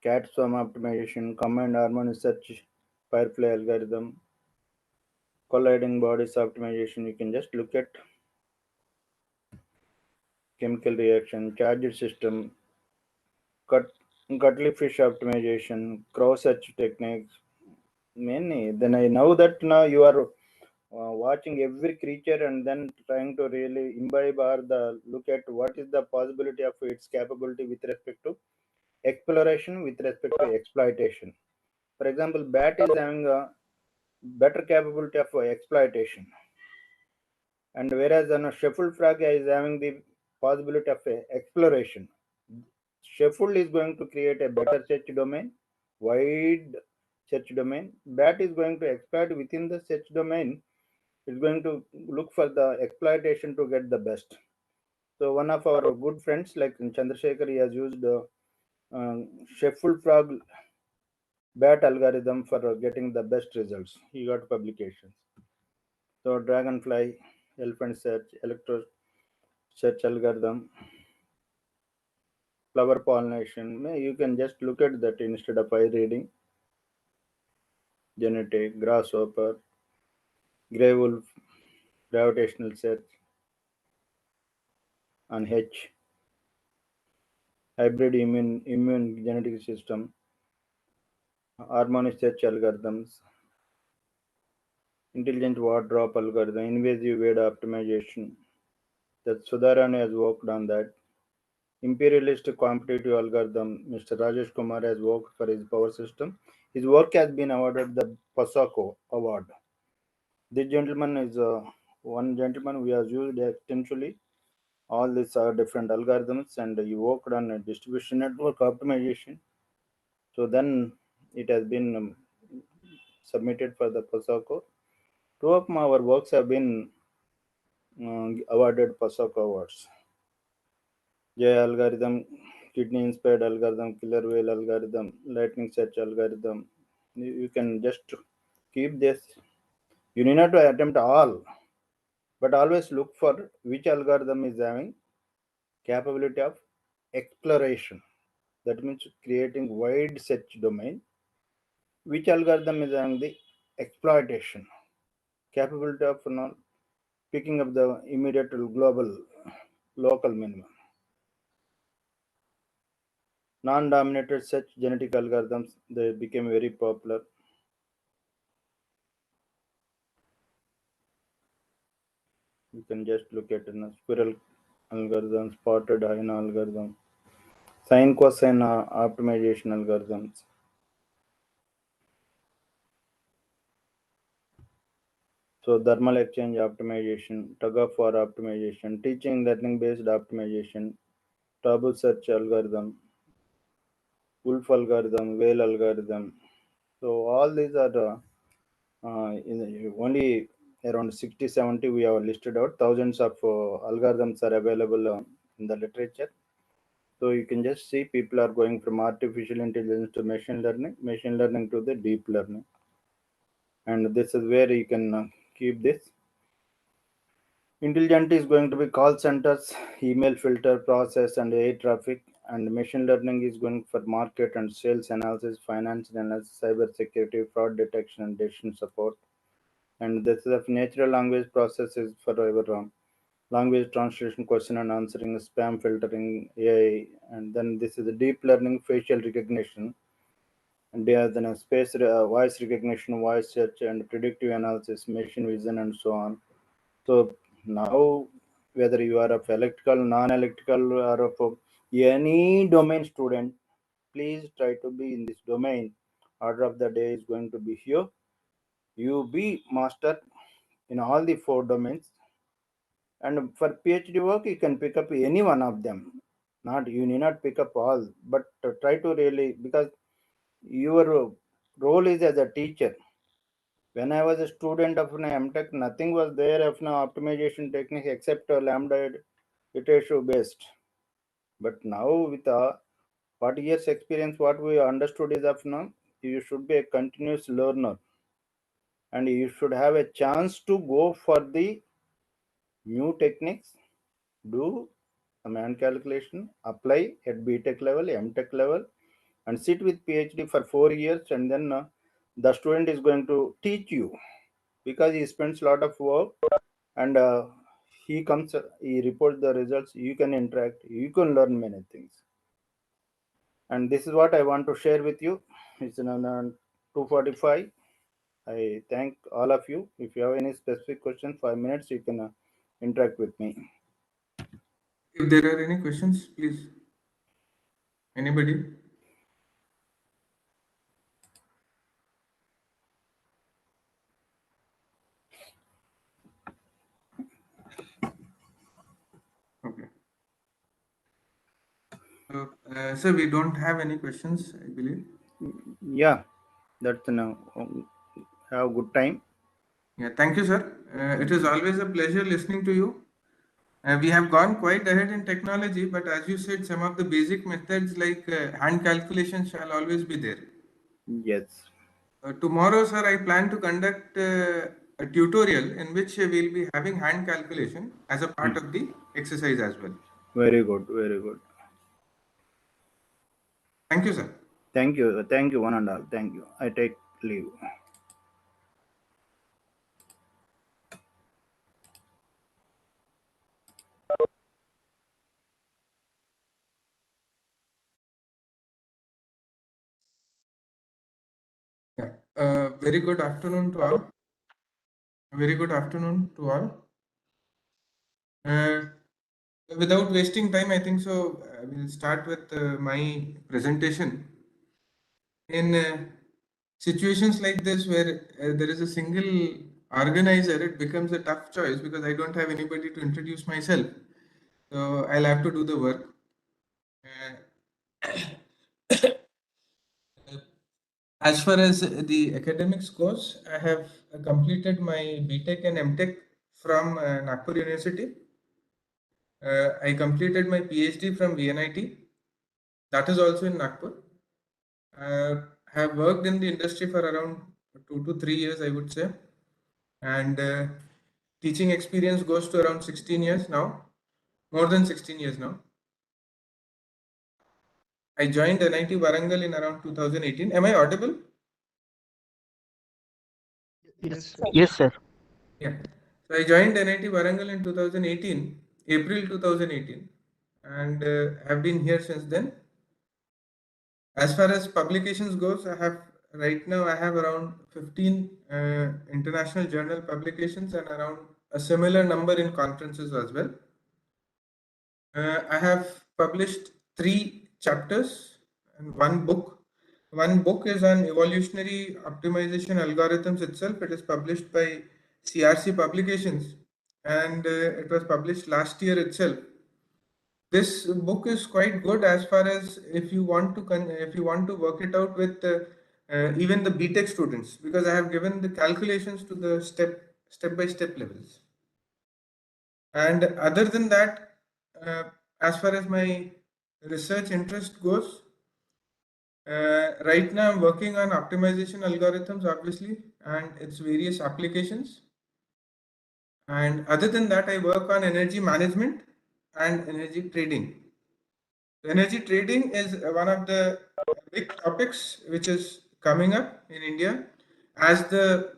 Cat swarm optimization, command harmony search, Firefly algorithm, colliding bodies optimization. You can just look at chemical reaction, charged system, cut, cuttlefish optimization, cross search techniques, many. Then I know that now you are watching every creature and then trying to really imbibe or the look at what is the possibility of its capability with respect to exploration, with respect to exploitation. For example, bat is having a better capability of exploitation, and whereas a shuffled frog is having the possibility of exploration. Shuffled is going to create a better search domain, wide search domain. Bat is going to exploit within the search domain. It's going to look for the exploitation to get the best. So one of our good friends like Chandrasekhar, he has used shuffled frog bat algorithm for getting the best results. He got publications. So dragonfly, elephant search, electro search algorithm, flower pollination. You can just look at that instead of eye reading. Genetic, grasshopper, grey wolf, gravitational search, and H, hybrid immune genetic system, harmonic search algorithms, intelligent wardrobe algorithm, invasive weed optimization. That Sudharan has worked on that. Imperialist competitive algorithm, Mr. Rajesh Kumar has worked for his power system. His work has been awarded the PASACO award. This gentleman is one gentleman who has used extensively all these different algorithms, and he worked on a distribution network optimization. So then it has been submitted for the PASACO. Two of our works have been awarded PASACO awards. J algorithm, kidney inspired algorithm, killer whale algorithm, lightning search algorithm. You can just keep this. You need not to attempt all, but always look for which algorithm is having capability of exploration. That means creating wide search domain. Which algorithm is having the exploitation? capability of picking up the immediate global local minimum. Non-dominated such genetic algorithms, they became very popular. You can just look at squirrel algorithms, spotted hyena algorithm, sine cosine optimization algorithms. So thermal exchange optimization, tug of war optimization, teaching learning based optimization, tabu search algorithm, wolf algorithm, whale algorithm. So all these are only around 60, 70 we have listed out. Thousands of algorithms are available in the literature. So you can just see people are going from artificial intelligence to machine learning to the deep learning. And this is where you can keep this. Intelligent is going to be call centers, email filter, process, and air traffic. And machine learning is going for market and sales analysis, financial analysis, cyber security, fraud detection, and decision support. And this is of natural language processes for our language translation, question and answering, spam filtering, AI. And then this is a deep learning, facial recognition, and then a space voice recognition, voice search, and predictive analysis, machine vision, and so on. So now, whether you are of electrical, non-electrical, or of any domain student, please try to be in this domain. Order of the day is going to be here. You be master in all the four domains, and for PhD work, you can pick up any one of them. Not you need not pick up all, but try to really, because your role is as a teacher. When I was a student of an MTech, nothing was there of an optimization technique except lambda iteration based. But now with 40 years experience, what we understood is of now you should be a continuous learner, and you should have a chance to go for the new techniques, do command calculation, apply at BTech level, MTech level, and sit with PhD for 4 years, and then the student is going to teach you, because he spends a lot of work, and he comes, he reports the results. You can interact, you can learn many things, and this is what I want to share with you. It's around 2:45. I thank all of you. If you have any specific question, 5 minutes you can interact with me. If there are any questions, please. Anybody? Okay. So, sir, we don't have any questions, I believe. Yeah, that's now. Have a good time. Yeah, thank you, sir. It is always a pleasure listening to you. We have gone quite ahead in technology, but as you said, some of the basic methods like hand calculation shall always be there. Yes. Tomorrow, sir, I plan to conduct a tutorial in which we'll be having hand calculation as a part of the exercise as well. Very good. Very good. Thank you, sir. Thank you. Thank you, one and all. Thank you. I take leave. Yeah. Very good afternoon to all. Very good afternoon to all. Without wasting time, I think so. We'll start with my presentation. In situations like this, where there is a single organizer, it becomes a tough choice because I don't have anybody to introduce myself. So I'll have to do the work. As far as the academics goes, I have completed my BTech and MTech from Nagpur University. I completed my PhD from VNIT. That is also in Nagpur. Have worked in the industry for around 2 to 3 years, I would say, and teaching experience goes to around 16 years now, more than 16 years now. I joined NIT Warangal in around 2018. Am I audible? Yes, sir. Yeah. So I joined NIT Warangal in 2018, April 2018, and have been here since then. As far as publications goes, right now I have around 15 international journal publications and around a similar number in conferences as well. I have published 3 chapters and one book. One book is on evolutionary optimization algorithms itself. It is published by CRC Publications, and it was published last year itself. This book is quite good as far as if you want to if you want to work it out with even the BTech students, because I have given the calculations to the step by step levels. And other than that, as far as my research interest goes, right now I'm working on optimization algorithms, obviously, and its various applications. And other than that, I work on energy management and energy trading. Energy trading is one of the big topics which is coming up in India as the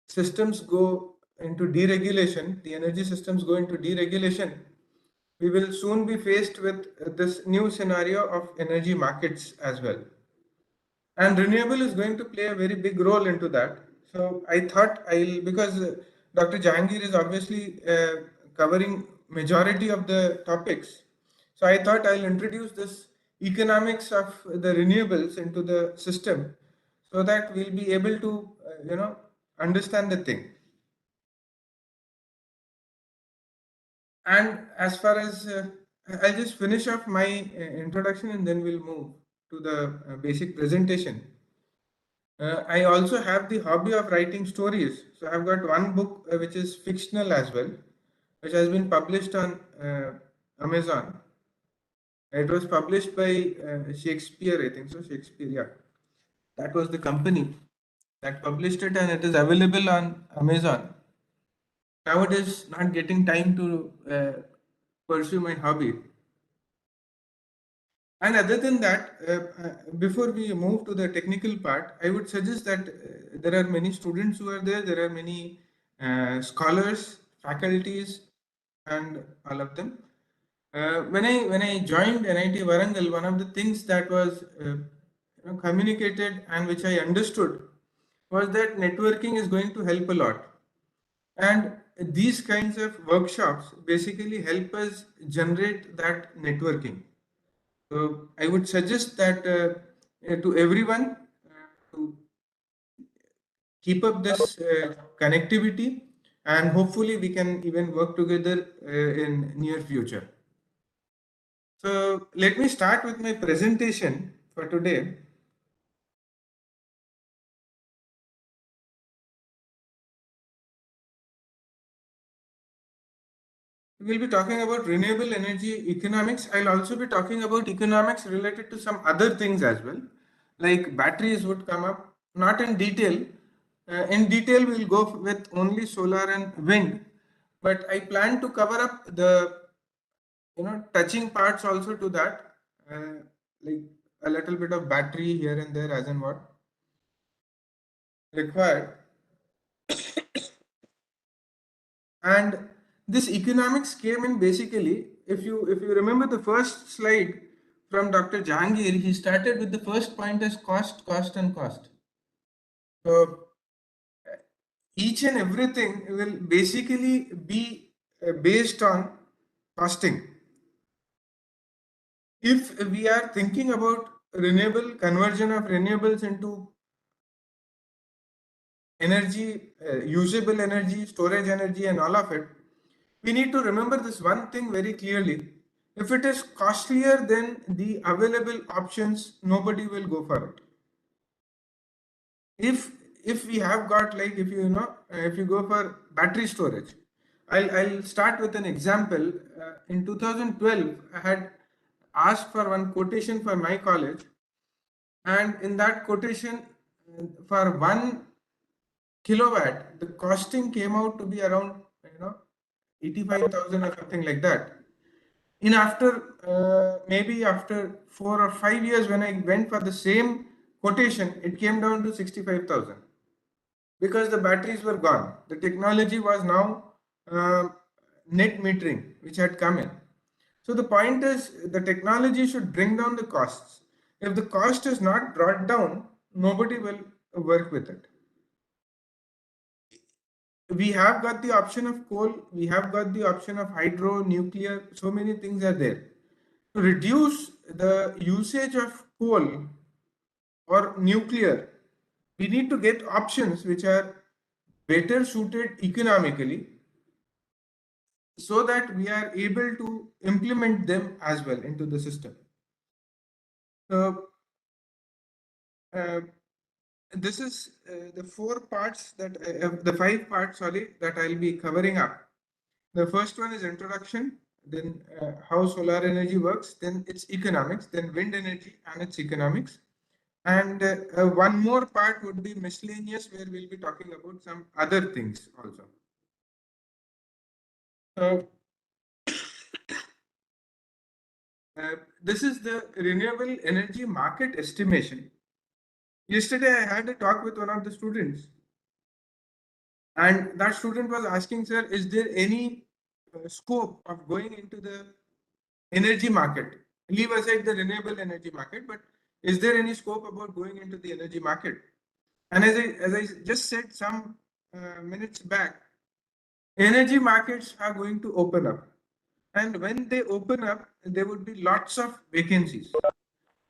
systems go into deregulation, the energy systems go into deregulation. We will soon be faced with this new scenario of energy markets as well. And renewable is going to play a very big role into that. So I thought I'll, because Dr. Jahangir is obviously covering majority of the topics. So I thought I'll introduce this economics of the renewables into the system so that we'll be able to, understand the thing. And as far as I'll just finish off my introduction and then we'll move to the basic presentation. I also have the hobby of writing stories. So I've got one book which is fictional as well, which has been published on Amazon. It was published by Shakespeare, I think so. Shakespeare, yeah. That was the company that published it, and it is available on Amazon. Now it is not getting time to pursue my hobby. And other than that, before we move to the technical part, I would suggest that there are many students who are there, there are many scholars, faculties, and all of them. When I joined NIT Warangal, one of the things that was communicated and which I understood was that networking is going to help a lot. And these kinds of workshops basically help us generate that networking. So I would suggest that to everyone to keep up this connectivity, and hopefully we can even work together in near future. So let me start with my presentation for today. We'll be talking about renewable energy economics. I'll also be talking about economics related to some other things as well, like batteries would come up, not in detail. In detail, we'll go with only solar and wind, but I plan to cover up the touching parts also to that, like a little bit of battery here and there as and what required. And this economics came in basically, if you remember the first slide from Dr. Jahangir, he started with the first point as cost, cost, and cost. So each and everything will basically be based on costing. If we are thinking about renewable conversion of renewables into energy, usable energy, storage energy, and all of it, we need to remember this one thing very clearly. If it is costlier than the available options, nobody will go for it. If we have got, like, if you go for battery storage, I'll start with an example. In 2012, I had asked for one quotation for my college, and in that quotation, for 1 kilowatt, the costing came out to be around 85,000 or something like that. In after maybe after 4 or 5 years, when I went for the same quotation, it came down to 65,000. because the batteries were gone. The technology was now net metering, which had come in. So the point is, the technology should bring down the costs. If the cost is not brought down, nobody will work with it. We have got the option of coal, we have got the option of hydro, nuclear, so many things are there. To reduce the usage of coal or nuclear, we need to get options which are better suited economically so that we are able to implement them as well into the system. So, uh, this is the four parts that the five parts, sorry, that I'll be covering up. The first one is introduction, then how solar energy works, then its economics, then wind energy and its economics. And one more part would be miscellaneous, where we'll be talking about some other things also. Uh, this is the renewable energy market estimation. Yesterday, I had a talk with one of the students, and that student was asking, sir, is there any scope of going into the energy market? Leave aside the renewable energy market, but is there any scope about going into the energy market? And as I just said some minutes back, energy markets are going to open up. And when they open up, there would be lots of vacancies.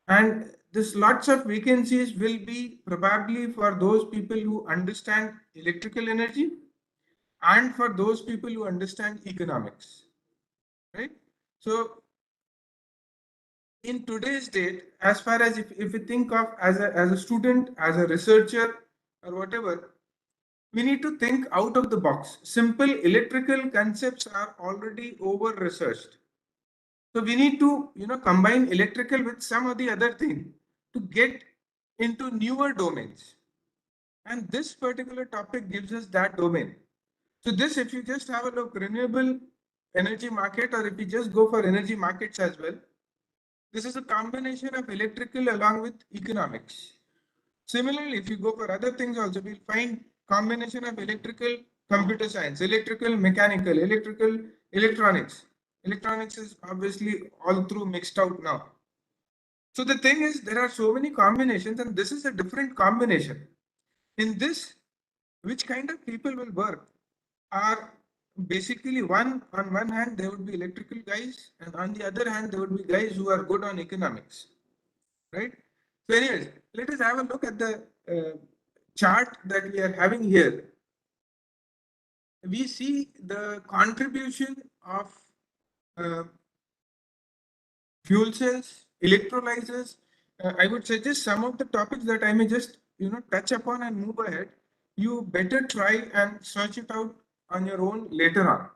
And this lots of vacancies will be probably for those people who understand electrical energy and for those people who understand economics, right? So in today's date, as far as if we think of as a student, as a researcher or whatever, we need to think out of the box. Simple electrical concepts are already over researched. So we need to, combine electrical with some of the other thing to get into newer domains. And this particular topic gives us that domain. So this, if you just have a look, renewable energy market, or if you just go for energy markets as well, this is a combination of electrical along with economics. Similarly, if you go for other things also, we'll find combination of electrical, computer science, electrical, mechanical, electrical, electronics. Electronics is obviously all through mixed out now. So the thing is, there are so many combinations, and this is a different combination. In this, which kind of people will work are basically on one hand, there would be electrical guys, and on the other hand, there would be guys who are good on economics, right? So, anyways, let us have a look at the chart that we are having here. We see the contribution of uh, fuel cells, electrolyzers. I would suggest some of the topics that I may just touch upon and move ahead. You better try and search it out on your own later on.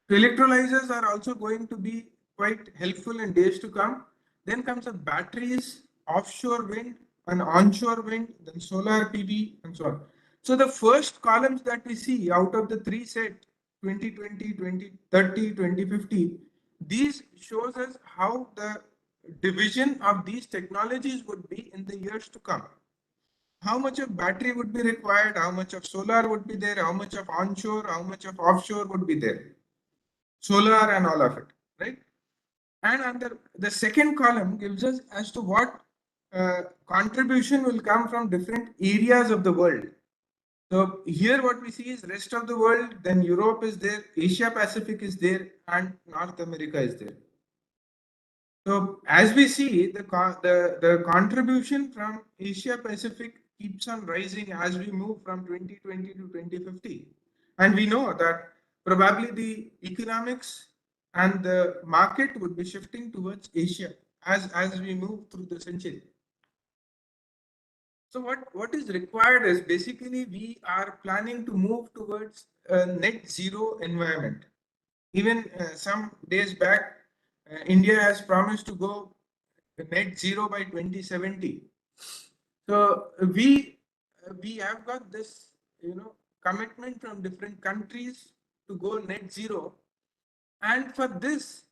So electrolyzers are also going to be quite helpful in days to come. Then comes the batteries, offshore wind and onshore wind, then solar PV and so on. So the first columns that we see out of the three set, 2020, 2030, 2050, these shows us how the division of these technologies would be in the years to come. How much of battery would be required, how much of solar would be there, how much of onshore, how much of offshore would be there, solar and all of it, right? And under the second column gives us as to what contribution will come from different areas of the world. So here what we see is rest of the world, then Europe is there, Asia Pacific is there, and North America is there. So as we see, the contribution from Asia Pacific keeps on rising as we move from 2020 to 2050. And we know that probably the economics and the market would be shifting towards Asia as we move through the century. So what is required is basically we are planning to move towards a net zero environment. Even some days back, India has promised to go net zero by 2070. So we have got this commitment from different countries to go net zero, and for this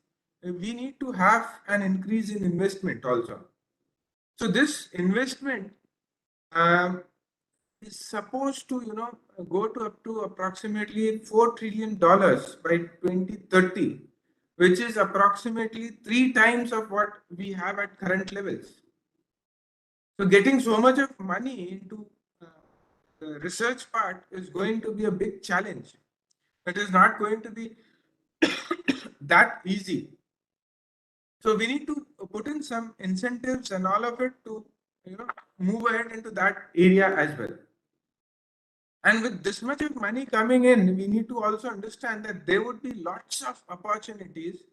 we need to have an increase in investment also. So this investment um, is supposed to, go to up to approximately $4 trillion by 2030, which is approximately 3 times of what we have at current levels. So getting so much of money into uh, the research part is going to be a big challenge. It is not going to be that easy. So we need to put in some incentives and all of it to, move ahead into that area as well. And with this much of money coming in, we need to also understand that there would be lots of opportunities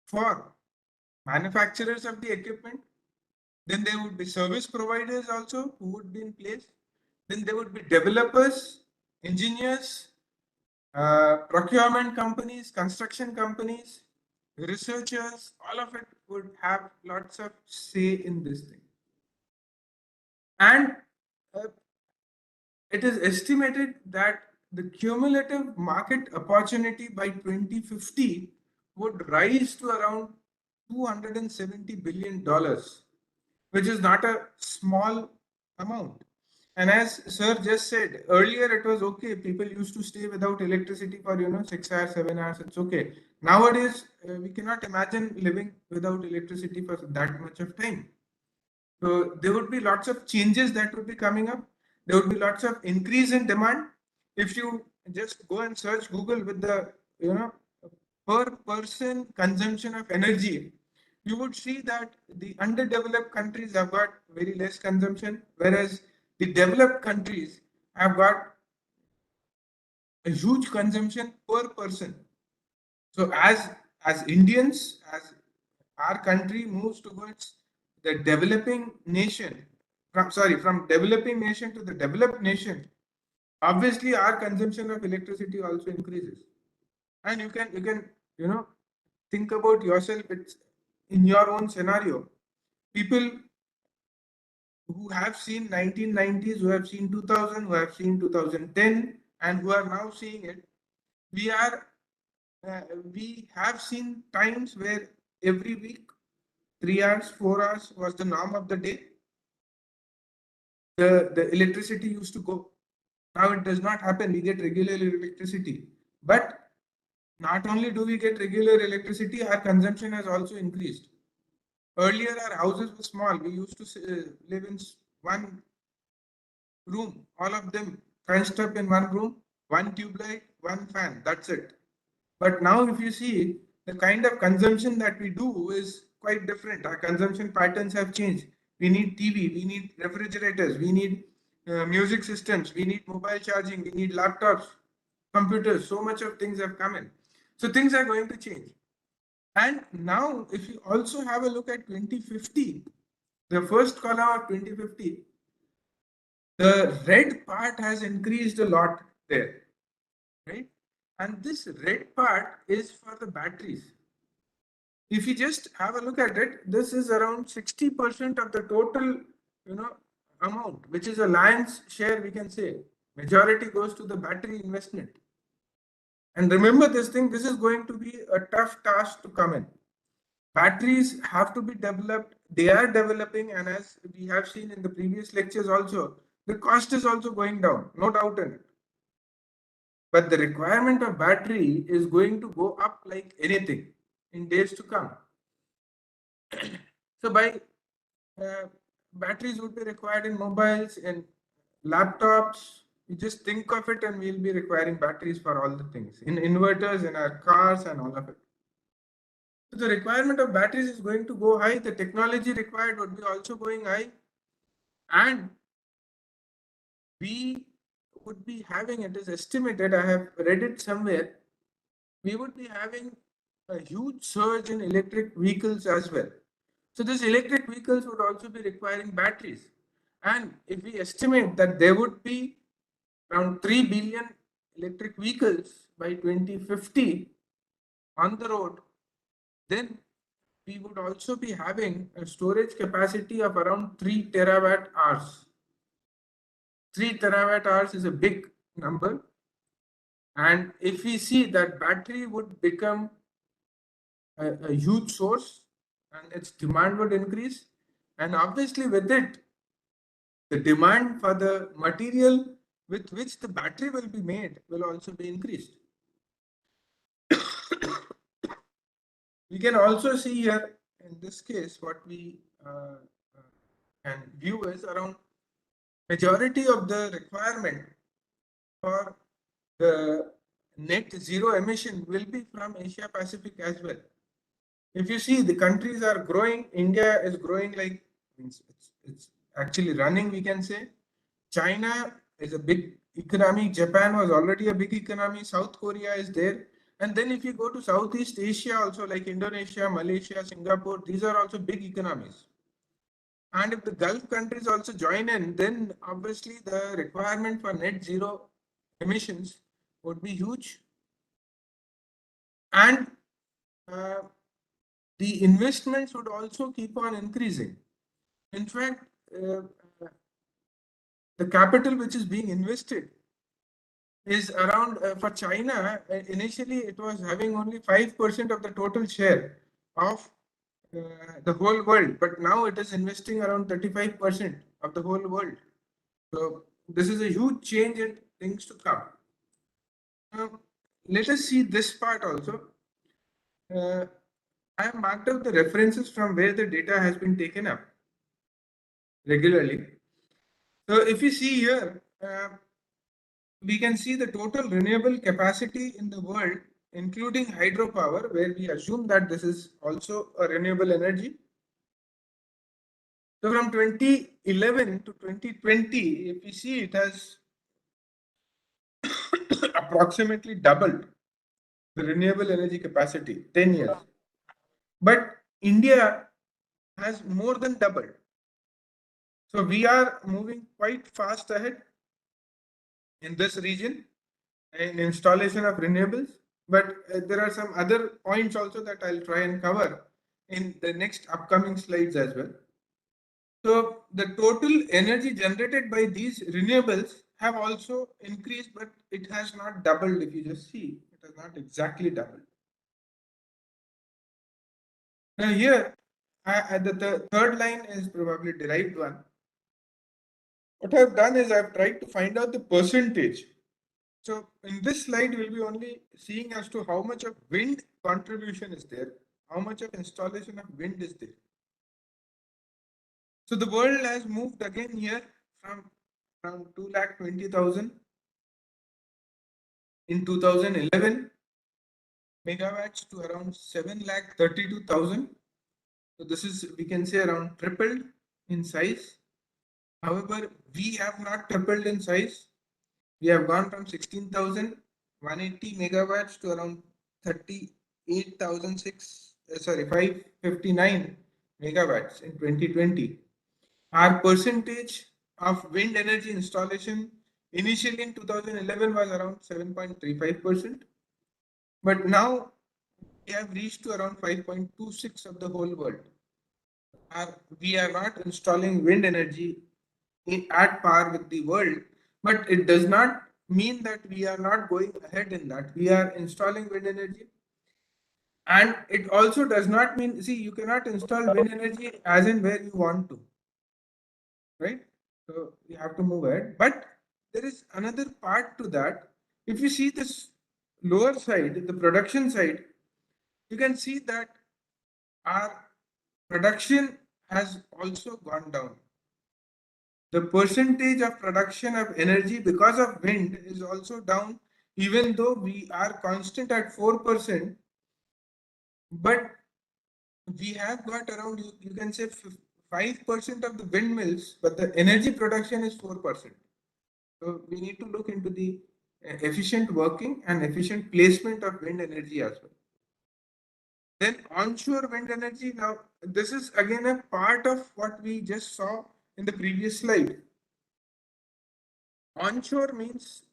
for manufacturers of the equipment. Then there would be service providers also who would be in place. Then there would be developers, engineers, procurement companies, construction companies, researchers, all of it would have lots of say in this thing. And uh, it is estimated that the cumulative market opportunity by 2050 would rise to around $270 billion, which is not a small amount. And as sir just said earlier, it was okay. People used to stay without electricity for 6 hours, 7 hours. It's okay. Nowadays, we cannot imagine living without electricity for that much of time. So there would be lots of changes that would be coming up. There would be lots of increase in demand. If you just go and search Google with the per person consumption of energy, you would see that the underdeveloped countries have got very less consumption, whereas the developed countries have got a huge consumption per person. So as Indians, as our country moves towards the developing nation, from developing nation to the developed nation, obviously our consumption of electricity also increases. And you can think about yourself. It's in your own scenario. People who have seen 1990s, who have seen 2000, who have seen 2010, and who are now seeing it, we are uh, we have seen times where every week 3 hours, 4 hours was the norm of the day. The electricity used to go. Now it does not happen. We get regular electricity. But not only do we get regular electricity, our consumption has also increased. Earlier, our houses were small. We used to live in one room, all of them crunched up in one room, one tube light, one fan. That's it. But now, if you see, the kind of consumption that we do is quite different. Our consumption patterns have changed. We need TV, we need refrigerators, we need music systems, we need mobile charging, we need laptops, computers. So much of things have come in. So things are going to change. And now, if you also have a look at 2050, the first column of 2050, the red part has increased a lot there, right? And this red part is for the batteries. If you just have a look at it, this is around 60% of the total, amount, which is a lion's share, we can say. Majority goes to the battery investment. And remember this thing, this is going to be a tough task to come in. Batteries have to be developed. They are developing, and as we have seen in the previous lectures also, the cost is also going down, no doubt in it. But the requirement of battery is going to go up like anything in days to come. So by batteries would be required in mobiles and laptops. You just think of it, and we'll be requiring batteries for all the things in inverters in our cars and all of it. So the requirement of batteries is going to go high. The technology required would be also going high, and we would be having, it is estimated, I have read it somewhere, we would be having a huge surge in electric vehicles as well. So these electric vehicles would also be requiring batteries. And if we estimate that there would be around 3 billion electric vehicles by 2050 on the road, then we would also be having a storage capacity of around 3 terawatt hours. 3 terawatt hours is a big number. And if we see that battery would become a huge source and its demand would increase, and obviously with it, the demand for the material with which the battery will be made will also be increased. We can also see here in this case what we can view is around majority of the requirement for the net zero emission will be from Asia Pacific as well. If you see, the countries are growing, India is growing like it's actually running, we can say. China is a big economy. Japan was already a big economy. South Korea is there. And then if you go to Southeast Asia also, like Indonesia, Malaysia, Singapore, these are also big economies. And if the Gulf countries also join in, then obviously the requirement for net zero emissions would be huge. And uh, the investments would also keep on increasing. In fact, the capital which is being invested is around for China. Initially, it was having only 5% of the total share of the whole world, but now it is investing around 35% of the whole world. So this is a huge change in things to come. Now, let us see this part also. I have marked out the references from where the data has been taken up regularly. So if you see here, we can see the total renewable capacity in the world, including hydropower, where we assume that this is also a renewable energy. So from 2011 to 2020, if we see, it has approximately doubled the renewable energy capacity, 10 years. But India has more than doubled. So we are moving quite fast ahead in this region in installation of renewables. But there are some other points also that I'll try and cover in the next upcoming slides as well. So the total energy generated by these renewables have also increased, but it has not doubled. If you just see, it has not exactly doubled. Now here, the third line is probably derived one. What I've done is I've tried to find out the percentage. So in this slide, we'll be only seeing as to how much of wind contribution is there, how much of installation of wind is there. So the world has moved again here from around 2,20,000 in 2011 megawatts to around 7,32,000. So this is, we can say, around tripled in size. However, we have not tripled in size. We have gone from 16,180 megawatts to around 559 megawatts in 2020. Our percentage of wind energy installation initially in 2011 was around 7.35%, but now we have reached to around 5.26 of the whole world. We are not installing wind energy at par with the world, but it does not mean that we are not going ahead in that. We are installing wind energy, and it also does not mean, see, you cannot install wind energy as and where you want to, right? So you have to move ahead. But there is another part to that. If you see this lower side, the production side, you can see that our production has also gone down. The percentage of production of energy because of wind is also down, even though we are constant at 4%, but we have got around, you can say 5% of the windmills, but the energy production is 4%. So we need to look into the efficient working and efficient placement of wind energy as well. Then onshore wind energy. Now, this is again a part of what we just saw in the previous slide. Onshore means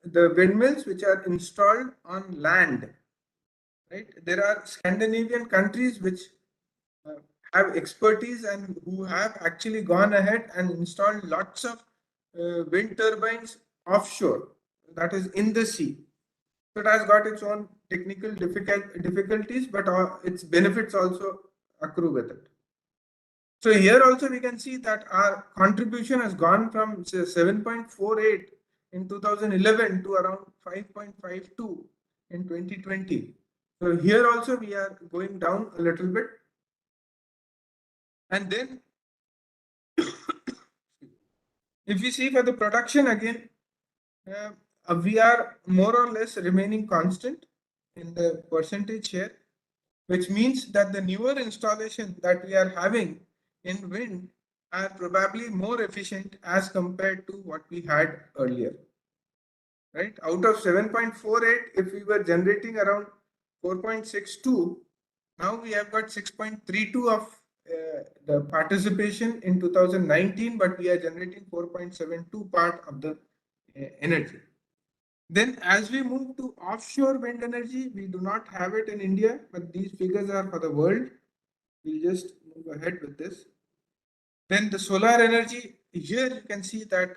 the windmills which are installed on land, right? There are Scandinavian countries which have expertise and who have actually gone ahead and installed lots of wind turbines offshore, that is in the sea. So it has got its own technical difficulties, but its benefits also accrue with it. So here also we can see that our contribution has gone from say 7.48 in 2011 to around 5.52 in 2020. So here also we are going down a little bit. And then if we see for the production again, we are more or less remaining constant in the percentage share, which means that the newer installation that we are having in wind are probably more efficient as compared to what we had earlier. Right? Out of 7.48, if we were generating around 4.62, now we have got 6.32 of the participation in 2019, but we are generating 4.72 part of the energy. Then as we move to offshore wind energy, we do not have it in India, but these figures are for the world. We'll just move ahead with this. Then the solar energy, here you can see that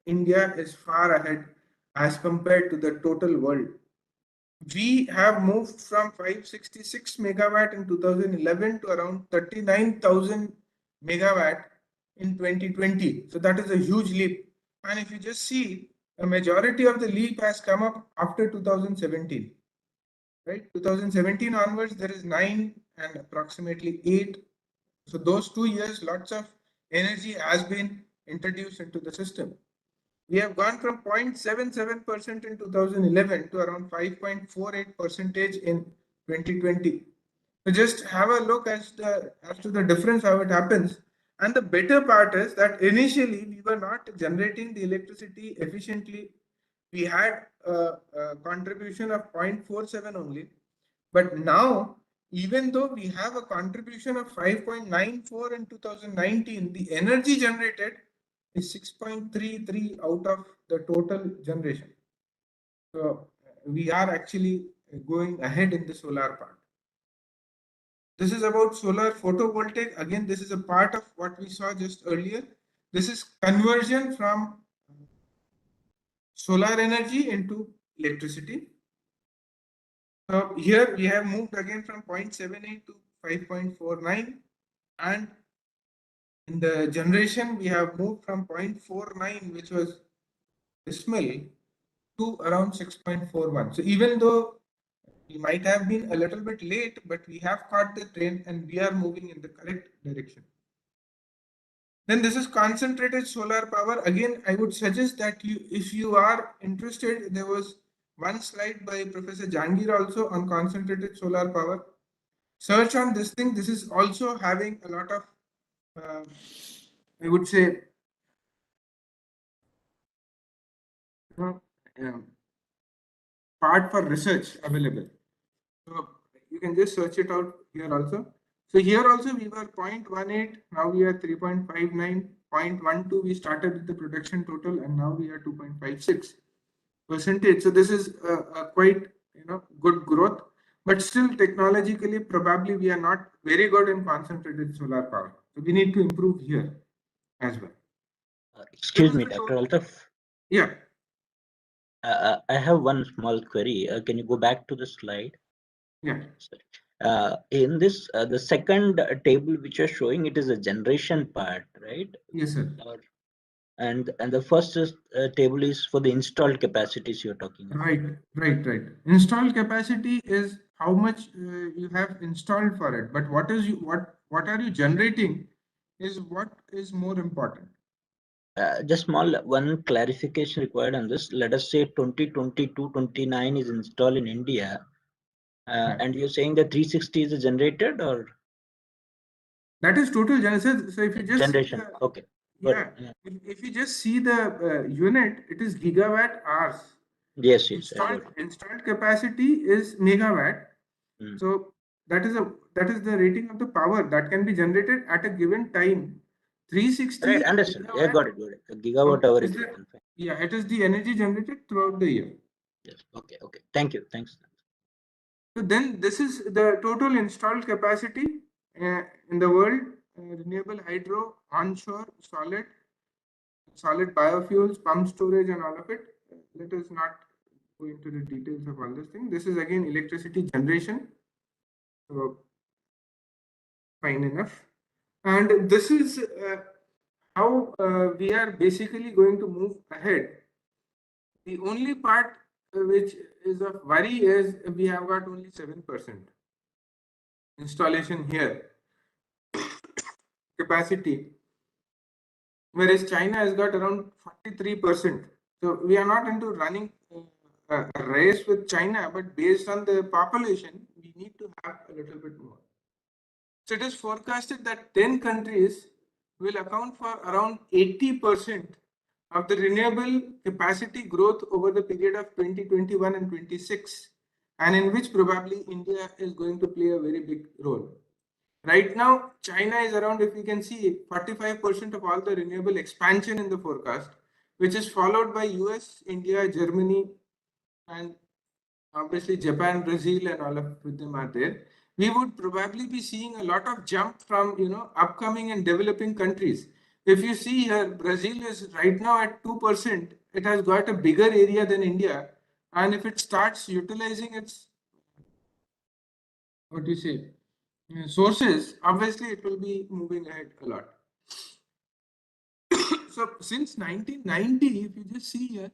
India is far ahead as compared to the total world. We have moved from 566 megawatt in 2011 to around 39,000 megawatt in 2020. So that is a huge leap. And if you just see, a majority of the leap has come up after 2017. Right? 2017 onwards, there is 9 and approximately 8. So those 2 years, lots of energy has been introduced into the system. We have gone from 0.77% in 2011 to around 5.48% in 2020. So just have a look as to the difference, how it happens. And the better part is that initially we were not generating the electricity efficiently. We had a contribution of 0.47 only. But now, even though we have a contribution of 5.94 in 2019, the energy generated is 6.33 out of the total generation. So we are actually going ahead in the solar part. This is about solar photovoltaic. Again, this is a part of what we saw just earlier. This is conversion from solar energy into electricity. So here we have moved again from 0.78 to 5.49, and in the generation we have moved from 0.49, which was decimal, to around 6.41. So even though we might have been a little bit late, but we have caught the train and we are moving in the correct direction. Then this is concentrated solar power. Again, I would suggest that if you are interested, there was one slide by Professor Jangir also on concentrated solar power. Search on this thing. This is also having a lot of, I would say, part for research available. So you can just search it out here also. So here also we were 0.18, now we are 3.59, 0.12 we started with the production total, and now we are 2.56%. So this is a quite good growth, but still technologically probably we are not very good in concentrated solar power. So we need to improve here as well. Excuse me, Dr. Altaf. Yeah. I have one small query. Can you go back to the slide? Yeah. In this, the second table which you're showing, it is a generation part, right? Yes, sir. And the first table is for the installed capacities you're talking about. Right. Installed capacity is how much you have installed for it, but what are you generating is what is more important. Just small one clarification required on this. Let us say 2022-29 is installed in India, and you're saying that 360 is generated, or that is total generation. So if you just generation, okay. Yeah. If you just see the unit, it is gigawatt hours. Yes. Installed capacity is megawatt. So that is the rating of the power that can be generated at a given time. 360. Right, understand. Yeah, got it. A gigawatt hour is fine. Yeah, it is the energy generated throughout the year. Yes. Okay. Thank you. Thanks. So then this is the total installed capacity in the world: renewable hydro, onshore, solid biofuels, pump storage, and all of it. Let us not go into the details of all this thing. This is again electricity generation. So fine enough. And this is how we are basically going to move ahead. The only part which is of worry is we have got only 7% installation here capacity, whereas China has got around 43%. So we are not into running a race with China, but based on the population, we need to have a little bit more. So it is forecasted that 10 countries will account for around 80% of the renewable capacity growth over the period of 2021 and 26, and in which probably India is going to play a very big role. Right now, China is around, if you can see, 45% of all the renewable expansion in the forecast, which is followed by US, India, Germany, and obviously Japan, Brazil, and all of them are there. We would probably be seeing a lot of jump from upcoming and developing countries. If you see here, Brazil is right now at 2%. It has got a bigger area than India, and if it starts utilizing its, what do you say, sources, obviously it will be moving ahead a lot. So since 1990, if you just see here,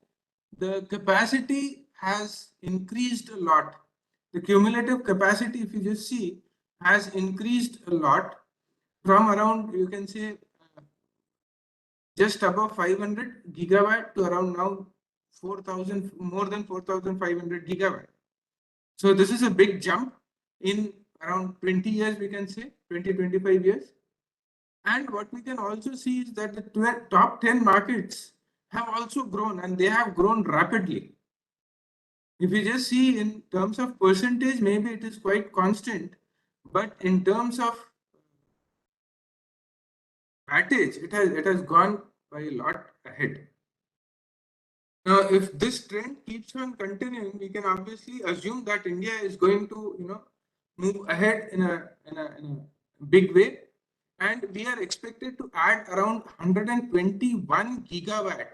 the capacity has increased a lot. The cumulative capacity, if you just see, has increased a lot from around, you can say, just above 500 gigawatt to around now 4,000, more than 4,500 gigawatt. So this is a big jump in around 20 years, we can say, 20, 25 years. And what we can also see is that the top 10 markets have also grown, and they have grown rapidly. If you just see in terms of percentage, maybe it is quite constant, but in terms of wattage, it has gone by a lot ahead. Now, if this trend keeps on continuing, we can obviously assume that India is going to, move ahead in a big way, and we are expected to add around 121 gigawatt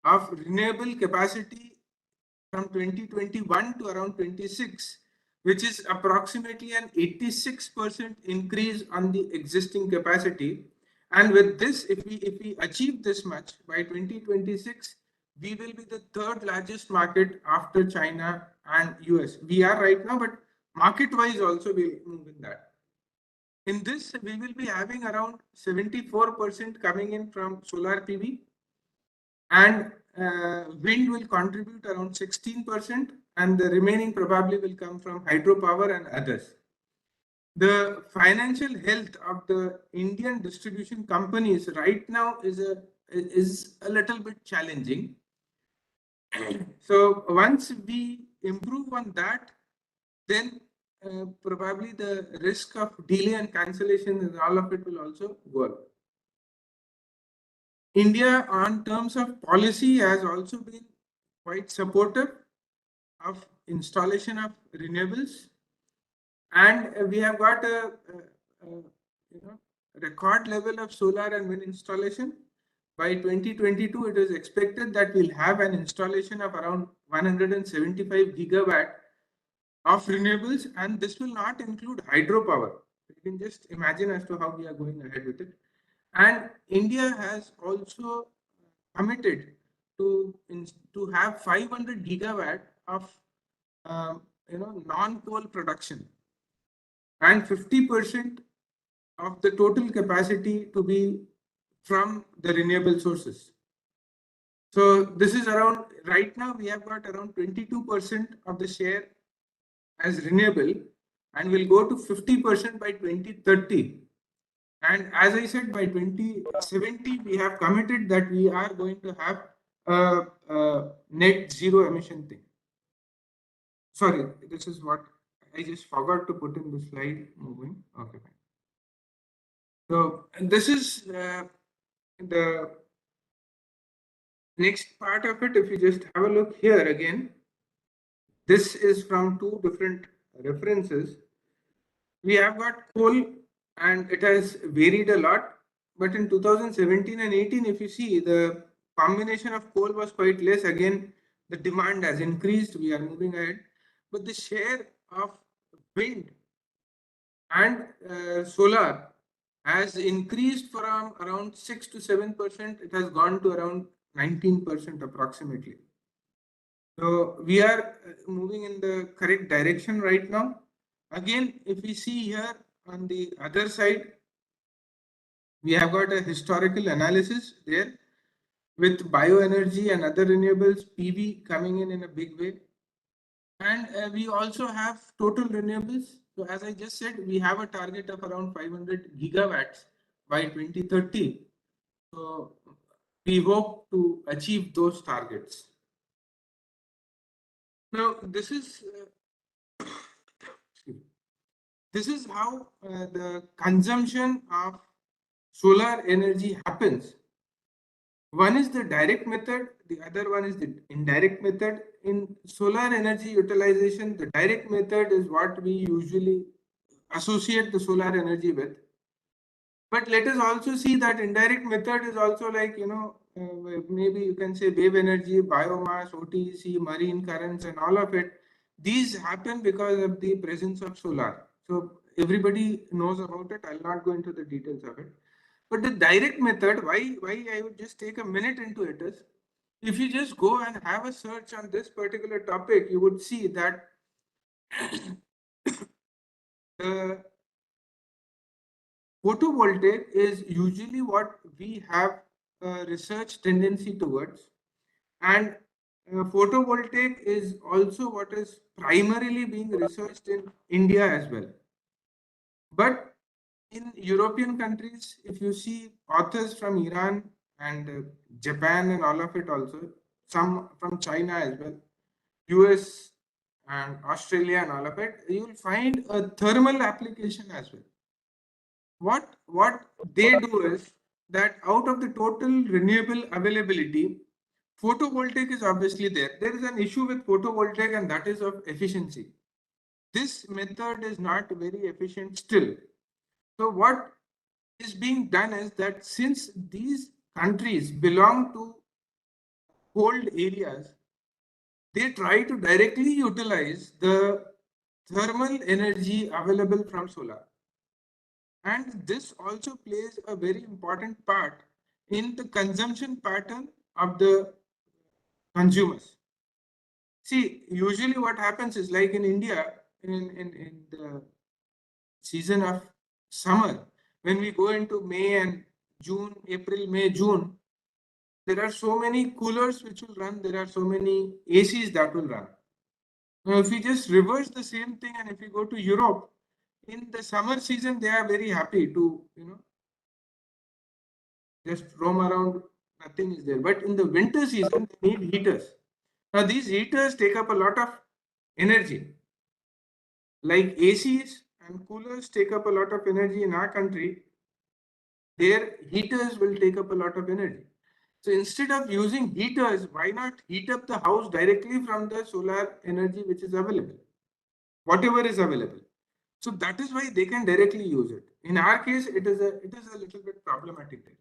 of renewable capacity from 2021 to around 26, which is approximately an 86% increase on the existing capacity. And with this, if we achieve this much by 2026, we will be the third largest market after China and US. We are right now, but market wise also we'll move in that. In this, we will be having around 74% coming in from solar PV, and wind will contribute around 16%, and the remaining probably will come from hydropower and others. The financial health of the Indian distribution companies right now is a little bit challenging. So once we improve on that, then probably the risk of delay and cancellation and all of it will also go up. India, on terms of policy, has also been quite supportive of installation of renewables, and we have got a record level of solar and wind installation. By 2022, it is expected that we'll have an installation of around 175 gigawatt of renewables, and this will not include hydropower. You can just imagine as to how we are going ahead with it. And India has also committed to have 500 gigawatt of non-coal production, and 50% of the total capacity to be from the renewable sources. So this is around, right now we have got around 22% of the share as renewable, and will go to 50% by 2030. And as I said, by 2070, we have committed that we are going to have a net zero emission thing. Sorry, this is what I just forgot to put in the slide moving. Okay, fine. So this is the next part of it. If you just have a look here again, this is from two different references. We have got coal, and it has varied a lot. But in 2017 and 18, if you see, the combination of coal was quite less. Again, the demand has increased. We are moving ahead. But the share of wind and solar has increased from around 6 to 7%. It has gone to around 19% approximately. So we are moving in the correct direction right now. Again, if we see here on the other side, we have got a historical analysis there with bioenergy and other renewables, PV coming in a big way. And we also have total renewables. So as I just said, we have a target of around 500 gigawatts by 2030. So we hope to achieve those targets. Now, this is how the consumption of solar energy happens. One is the direct method, the other one is the indirect method. In solar energy utilization, the direct method is what we usually associate the solar energy with. But let us also see that indirect method is also like, maybe you can say wave energy, biomass, OTC, marine currents, and all of it. These happen because of the presence of solar. So everybody knows about it. I'll not go into the details of it. But the direct method, why I would just take a minute into it is, if you just go and have a search on this particular topic, you would see that the photovoltaic is usually what we have a research tendency towards, and photovoltaic is also what is primarily being researched in India as well. But in European countries, if you see authors from Iran and Japan and all of it also, some from China as well, US and Australia and all of it, you will find a thermal application as well. What they do is that out of the total renewable availability, photovoltaic is obviously there. There is an issue with photovoltaic, and that is of efficiency. This method is not very efficient still. So what is being done is that since these countries belong to cold areas, they try to directly utilize the thermal energy available from solar. And this also plays a very important part in the consumption pattern of the consumers. See, usually what happens is like in India, in the season of summer, when we go into May and June, April, May, June, there are so many coolers which will run, there are so many ACs that will run. Now, if we just reverse the same thing and if we go to Europe, in the summer season, they are very happy to, just roam around, nothing is there. But in the winter season, they need heaters. Now, these heaters take up a lot of energy. Like ACs and coolers take up a lot of energy in our country, their heaters will take up a lot of energy. So instead of using heaters, why not heat up the house directly from the solar energy which is available, whatever is available. So that is why they can directly use it. In our case, it is a little bit problematic there.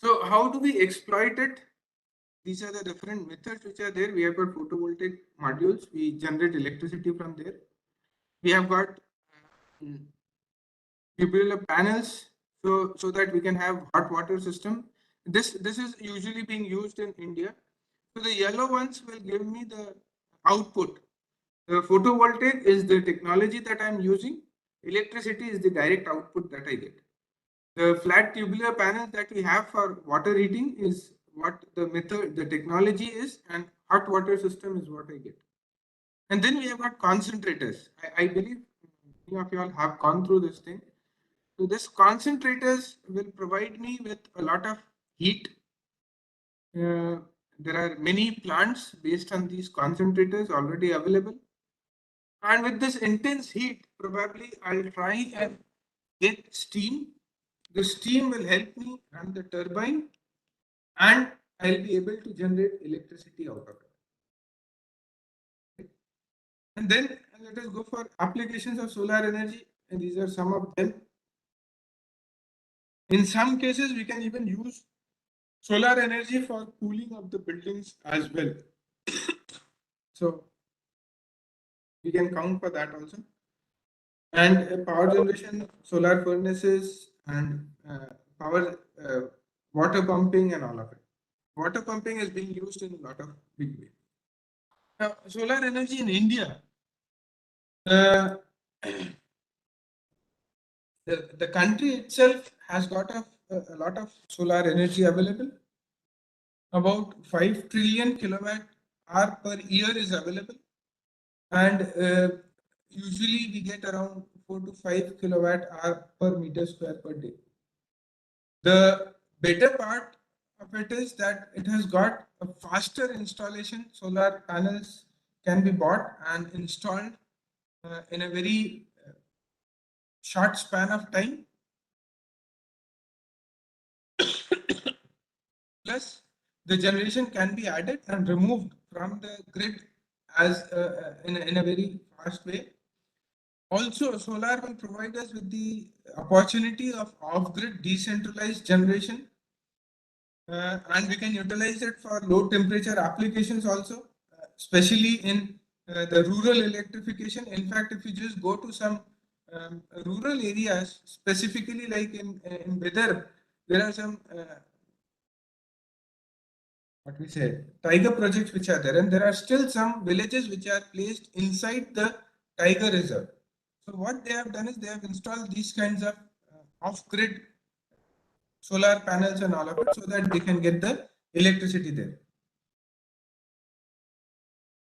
So how do we exploit it? These are the different methods which are there. We have got photovoltaic modules. We generate electricity from there. We have got tubular panels, so that we can have hot water system. This is usually being used in India. So the yellow ones will give me the output. The photovoltaic is the technology that I'm using. Electricity is the direct output that I get. The flat tubular panel that we have for water heating is what the method, the technology is, and hot water system is what I get. And then we have got concentrators. I believe many of you all have gone through this thing. So this concentrators will provide me with a lot of heat. There are many plants based on these concentrators already available. And with this intense heat, probably I'll try and get steam. The steam will help me run the turbine, and I'll be able to generate electricity out of it. And then let us go for applications of solar energy, and these are some of them. In some cases, we can even use solar energy for cooling of the buildings as well. So we can count for that also. And power generation, solar furnaces, and power water pumping, and all of it. Water pumping is being used in a lot of big way. Now, solar energy in India, uh, the country itself has got a lot of solar energy available. About 5 trillion kilowatt hour per year is available, and usually we get around 4 to 5 kilowatt hour per meter square per day. The better part of it is that it has got a faster installation. Solar panels can be bought and installed in a very short span of time. Plus, the generation can be added and removed from the grid as in a very fast way. Also, solar will provide us with the opportunity of off-grid decentralized generation, and we can utilize it for low temperature applications also, especially in the rural electrification. In fact, if you just go to some rural areas, specifically like in Bidar, there are some what we say tiger projects which are there, and there are still some villages which are placed inside the tiger reserve. So what they have done is they have installed these kinds of off-grid solar panels and all of it, so that they can get the electricity there.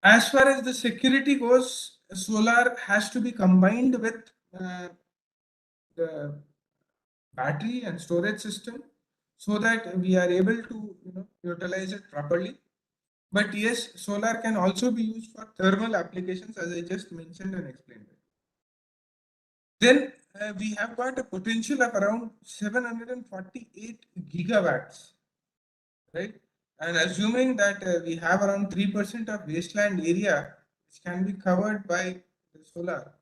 As far as the security goes, solar has to be combined with the battery and storage system, so that we are able to utilize it properly. But yes, solar can also be used for thermal applications, as I just mentioned and explained. Then we have got a potential of around 748 gigawatts, right? And assuming that we have around 3% of wasteland area which can be covered by the solar.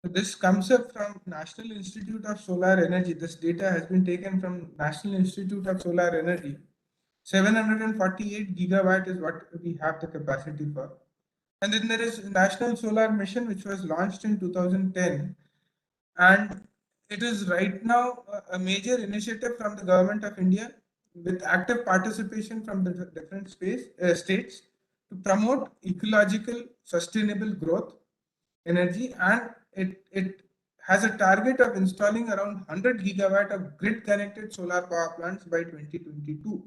So this comes up from National Institute of Solar Energy. This data has been taken from National Institute of Solar Energy. 748 gigawatt is what we have the capacity for. And then there is National Solar Mission, which was launched in 2010. And it is right now a major initiative from the government of India, with active participation from the different states, to promote ecological sustainable growth energy, and it has a target of installing around 100 gigawatt of grid connected solar power plants by 2022.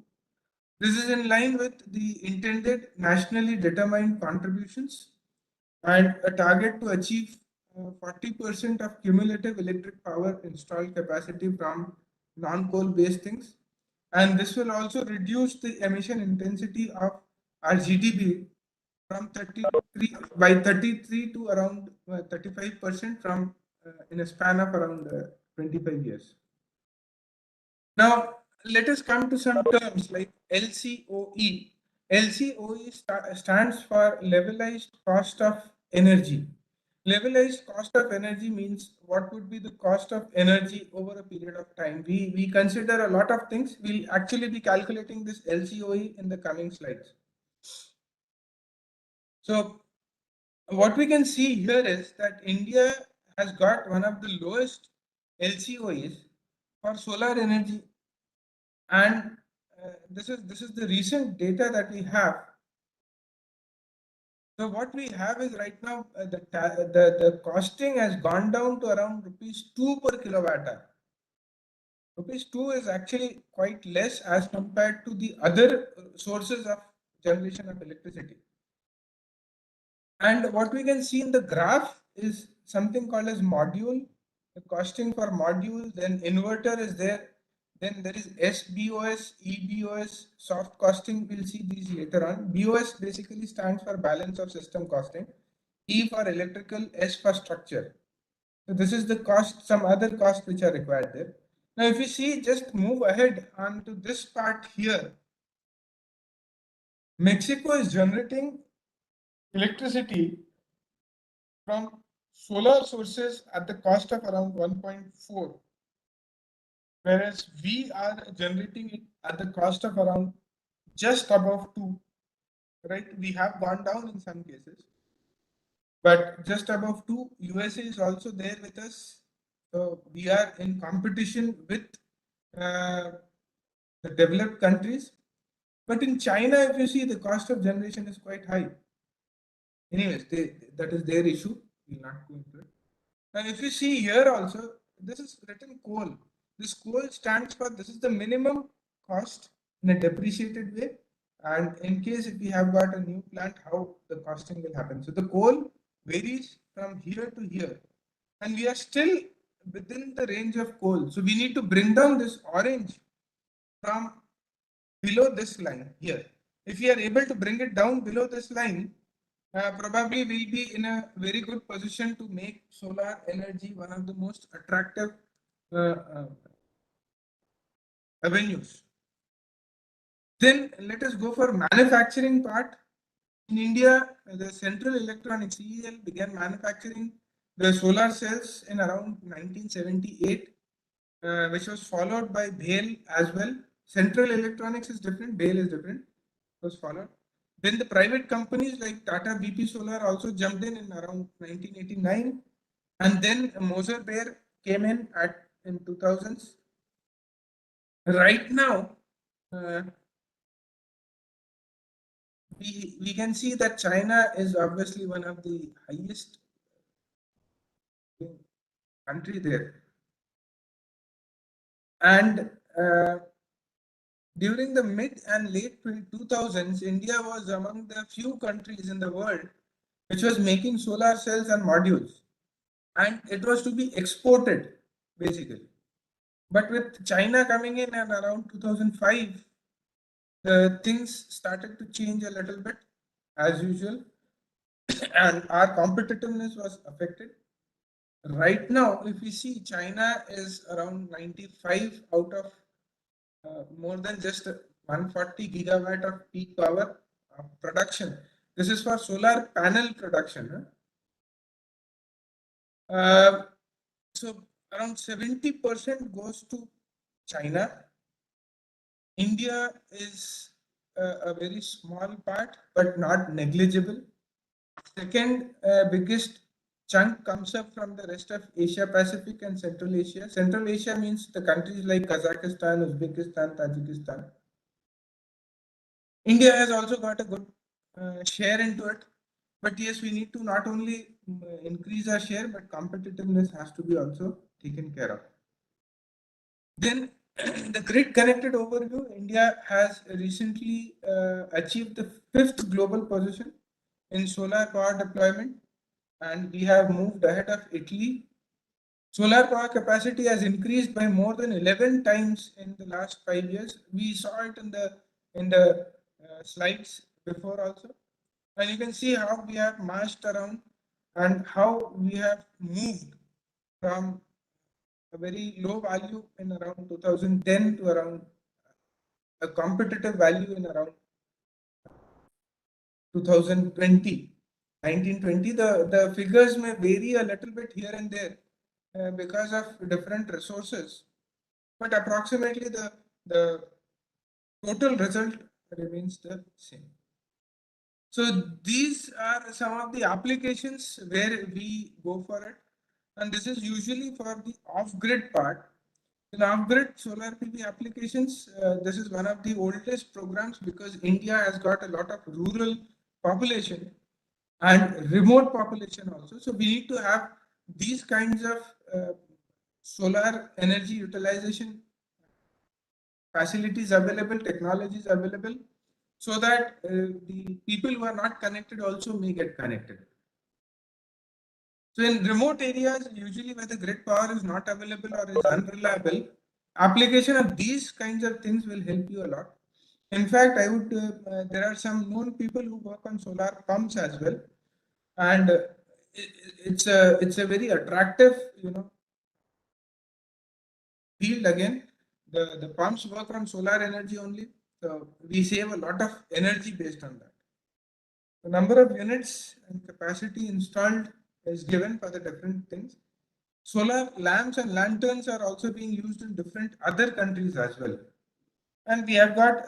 This is in line with the intended nationally determined contributions and a target to achieve 40% of cumulative electric power installed capacity from non-coal based things. And this will also reduce the emission intensity of our GDP from 33 by 33 to around 35% from in a span of around 25 years. Now, let us come to some terms like LCOE. LCOE stands for levelized cost of energy. Levelized cost of energy means what would be the cost of energy over a period of time. We consider a lot of things. We'll actually be calculating this LCOE in the coming slides. So what we can see here is that India has got one of the lowest LCOEs for solar energy, and this is the recent data that we have. So what we have is right now the costing has gone down to around rupees 2 per kilowatt hour. Rupees 2 is actually quite less as compared to the other sources of generation of electricity. And what we can see in the graph is something called as module, the costing for module, then inverter is there, then there is SBOS, EBOS, soft costing. We'll see these later on. BOS basically stands for balance of system costing, E for electrical, S for structure. So this is the cost, some other costs which are required there. Now, if you see, just move ahead onto this part here. Mexico is generating electricity from solar sources at the cost of around 1.4, whereas we are generating it at the cost of around just above 2, right? We have gone down in some cases. But just above 2, USA is also there with us. So we are in competition with uh, the developed countries. But in China, if you see, the cost of generation is quite high. Anyways, that is their issue. We'll not go into it. Now, if you see here also, this is written coal. This coal stands for, this is the minimum cost in a depreciated way. And in case if we have got a new plant, how the costing will happen. So the coal varies from here to here. And we are still within the range of coal. So we need to bring down this orange from below this line here. If we are able to bring it down below this line, probably we'll be in a very good position to make solar energy one of the most attractive avenues. Then let us go for manufacturing part. In India, the Central Electronics (CEL) began manufacturing the solar cells in around 1978, which was followed by BHEL as well. Central Electronics is different, BHEL is different. Was followed. Then the private companies like Tata BP Solar also jumped in around 1989, and then Moser Bear came in 2000s. Right now, uh, we can see that China is obviously one of the highest country there, and during the mid and late 2000s, India was among the few countries in the world which was making solar cells and modules, and it was to be exported basically. But with China coming in and around 2005, the things started to change a little bit as usual, and our competitiveness was affected. Right now, if we see, China is around 95 out of more than just 140 gigawatt of peak power production. This is for solar panel production. So around 70% goes to China. India is a very small part, but not negligible. Second biggest chunk comes up from the rest of Asia Pacific and Central Asia. Central Asia means the countries like Kazakhstan, Uzbekistan, Tajikistan. India has also got a good share into it. But yes, we need to not only increase our share, but competitiveness has to be also taken care of. Then the grid connected overview, India has recently achieved the 5th global position in solar power deployment, and we have moved ahead of Italy. Solar power capacity has increased by more than 11 times in the last 5 years. We saw it in the slides before also, and you can see how we have marched around and how we have moved from a very low value in around 2010 to around a competitive value in around 2020. 1920, the figures may vary a little bit here and there because of different resources, but approximately the total result remains the same. So these are some of the applications where we go for it, and this is usually for the off-grid part. In off-grid solar PV applications, this is one of the oldest programs because India has got a lot of rural population and remote population also. So we need to have these kinds of solar energy utilization facilities available, technologies available, so that the people who are not connected also may get connected. So in remote areas, usually where the grid power is not available or is unreliable, application of these kinds of things will help you a lot. In fact, there are some known people who work on solar pumps as well, and it's a very attractive, field again. The pumps work on solar energy only, so we save a lot of energy based on that. The number of units and capacity installed is given for the different things. Solar lamps and lanterns are also being used in different other countries as well, and we have got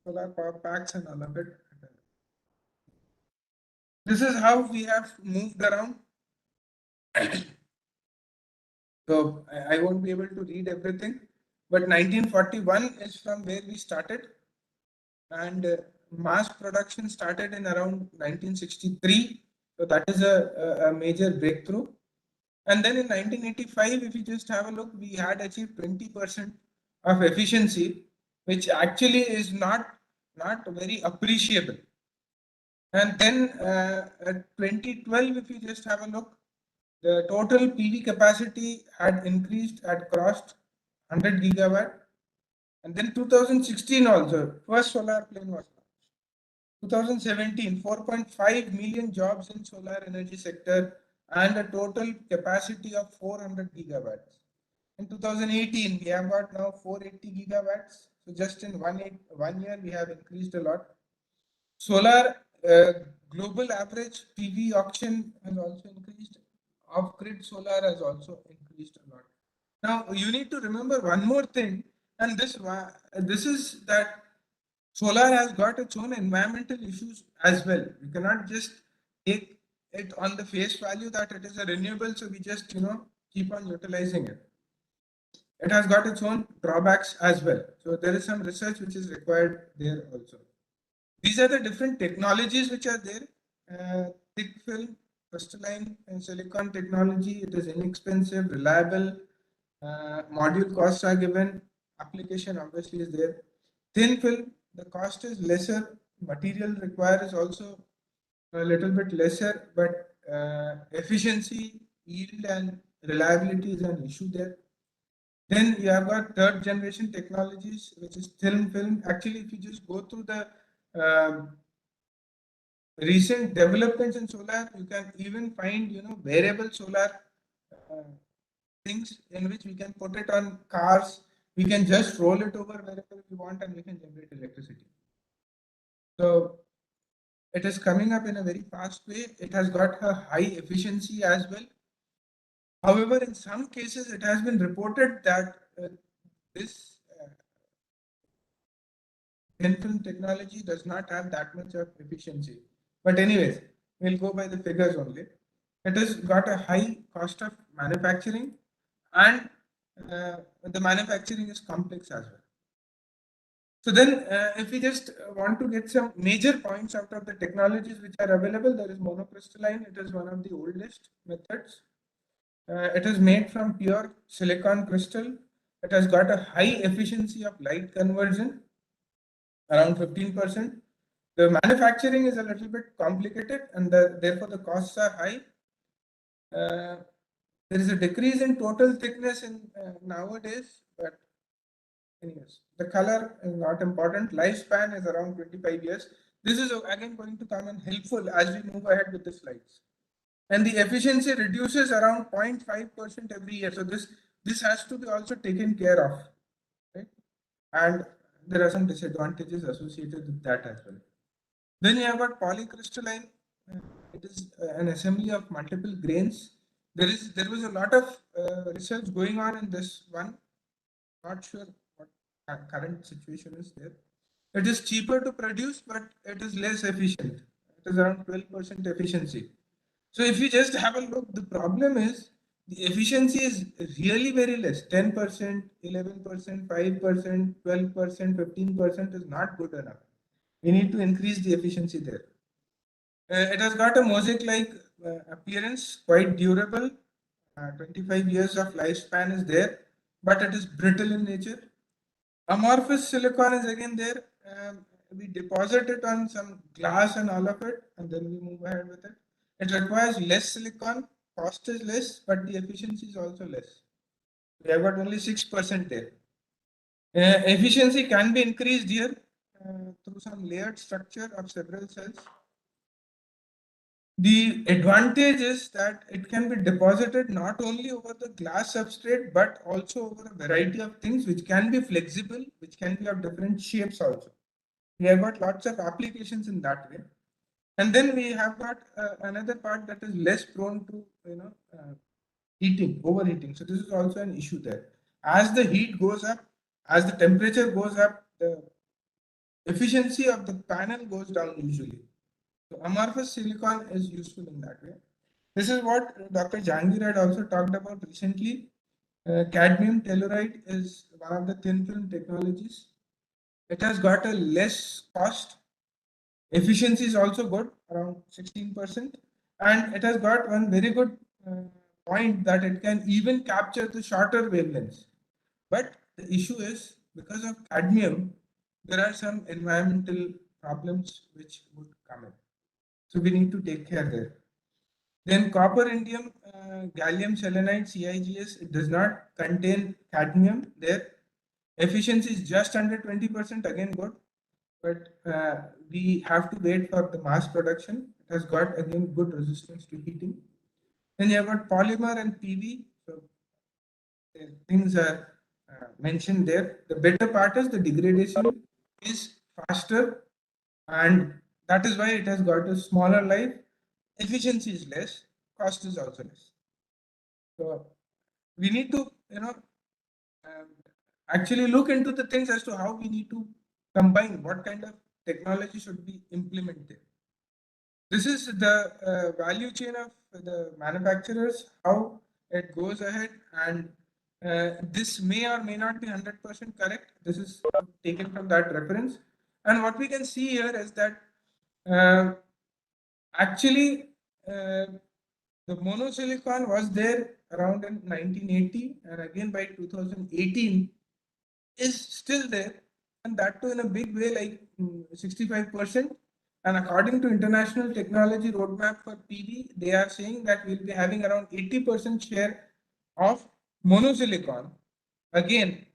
solar power packs and all of it. This is how we have moved around. So I won't be able to read everything, but 1941 is from where we started, and mass production started in around 1963. So that is a major breakthrough. And then in 1985, if you just have a look, we had achieved 20% of efficiency, which actually is not very appreciable. And then at 2012, if you just have a look, the total PV capacity had increased, had crossed 100 gigawatt. And then 2016 also, first solar plane was launched. 2017, 4.5 million jobs in solar energy sector and a total capacity of 400 gigawatts. In 2018, we have got now 480 gigawatts. So just in 1 year, we have increased a lot. Solar global average PV auction has also increased. Off-grid solar has also increased a lot. Now you need to remember one more thing, and this is that solar has got its own environmental issues as well. We cannot just take it on the face value that it is a renewable, so we just keep on utilizing it. It has got its own drawbacks as well. So there is some research which is required there also. These are the different technologies which are there. Thick film, crystalline and silicon technology. It is inexpensive, reliable. Module costs are given. Application obviously is there. Thin film, the cost is lesser. Material required is also a little bit lesser, but efficiency, yield, and reliability is an issue there. Then you have got third generation technologies, which is thin film. Actually, if you just go through the recent developments in solar, you can even find variable solar uh, things in which we can put it on cars. We can just roll it over wherever we want, and we can generate electricity. So it is coming up in a very fast way. It has got a high efficiency as well. However, in some cases, it has been reported that this thin film technology does not have that much of efficiency. But anyways, we'll go by the figures only. It has got a high cost of manufacturing, and the manufacturing is complex as well. So then, if we just want to get some major points out of the technologies which are available, there is monocrystalline. It is one of the oldest methods. It is made from pure silicon crystal. It has got a high efficiency of light conversion, around 15%. The manufacturing is a little bit complicated, and therefore the costs are high. There is a decrease in total thickness in nowadays, but anyways, the color is not important. Lifespan is around 25 years. This is again going to come in helpful as we move ahead with the slides. And the efficiency reduces around 0.5% every year. So this has to be also taken care of, right? And there are some disadvantages associated with that as well. Then you have got polycrystalline. It is an assembly of multiple grains. There was a lot of research going on in this one. Not sure what current situation is there. It is cheaper to produce, but it is less efficient. It is around 12% efficiency. So if you just have a look, the problem is the efficiency is really very less. 10%, 11%, 5%, 12%, 15% is not good enough. We need to increase the efficiency there. It has got a mosaic-like appearance, quite durable. 25 years of lifespan is there, but it is brittle in nature. Amorphous silicon is again there. We deposit it on some glass and all of it, and then we move ahead with it. It requires less silicon, cost is less, but the efficiency is also less. We have got only 6% there. Efficiency can be increased here through some layered structure of several cells. The advantage is that it can be deposited not only over the glass substrate, but also over a variety of things which can be flexible, which can be of different shapes also. We have got lots of applications in that way. And then we have got another part that is less prone to heating, overheating. So this is also an issue there. As the heat goes up, as the temperature goes up, the efficiency of the panel goes down usually. So amorphous silicon is useful in that way. This is what Dr. Jahangir had also talked about recently. Cadmium telluride is one of the thin film technologies. It has got a less cost. Efficiency is also good, around 16%. And it has got one very good point that it can even capture the shorter wavelengths. But the issue is because of cadmium, there are some environmental problems which would come in. So we need to take care there. Then copper, indium, gallium selenide, CIGS, it does not contain cadmium there. Efficiency is just under 20%, again good, but we have to wait for the mass production. It has got again good resistance to heating. Then you have got polymer and PV. So things are mentioned there. The better part is the degradation is faster, and that is why it has got a smaller life. Efficiency is less, cost is also less. So we need to, um, actually look into the things as to how we need to combine what kind of technology should be implemented. This is the value chain of the manufacturers, how it goes ahead, and this may or may not be 100% correct. This is taken from that reference. And what we can see here is that uh, actually the monosilicon was there around in 1980, and again by 2018 is still there, and that too in a big way, like 65%. And according to International Technology Roadmap for PV, they are saying that we'll be having around 80% share of monosilicon again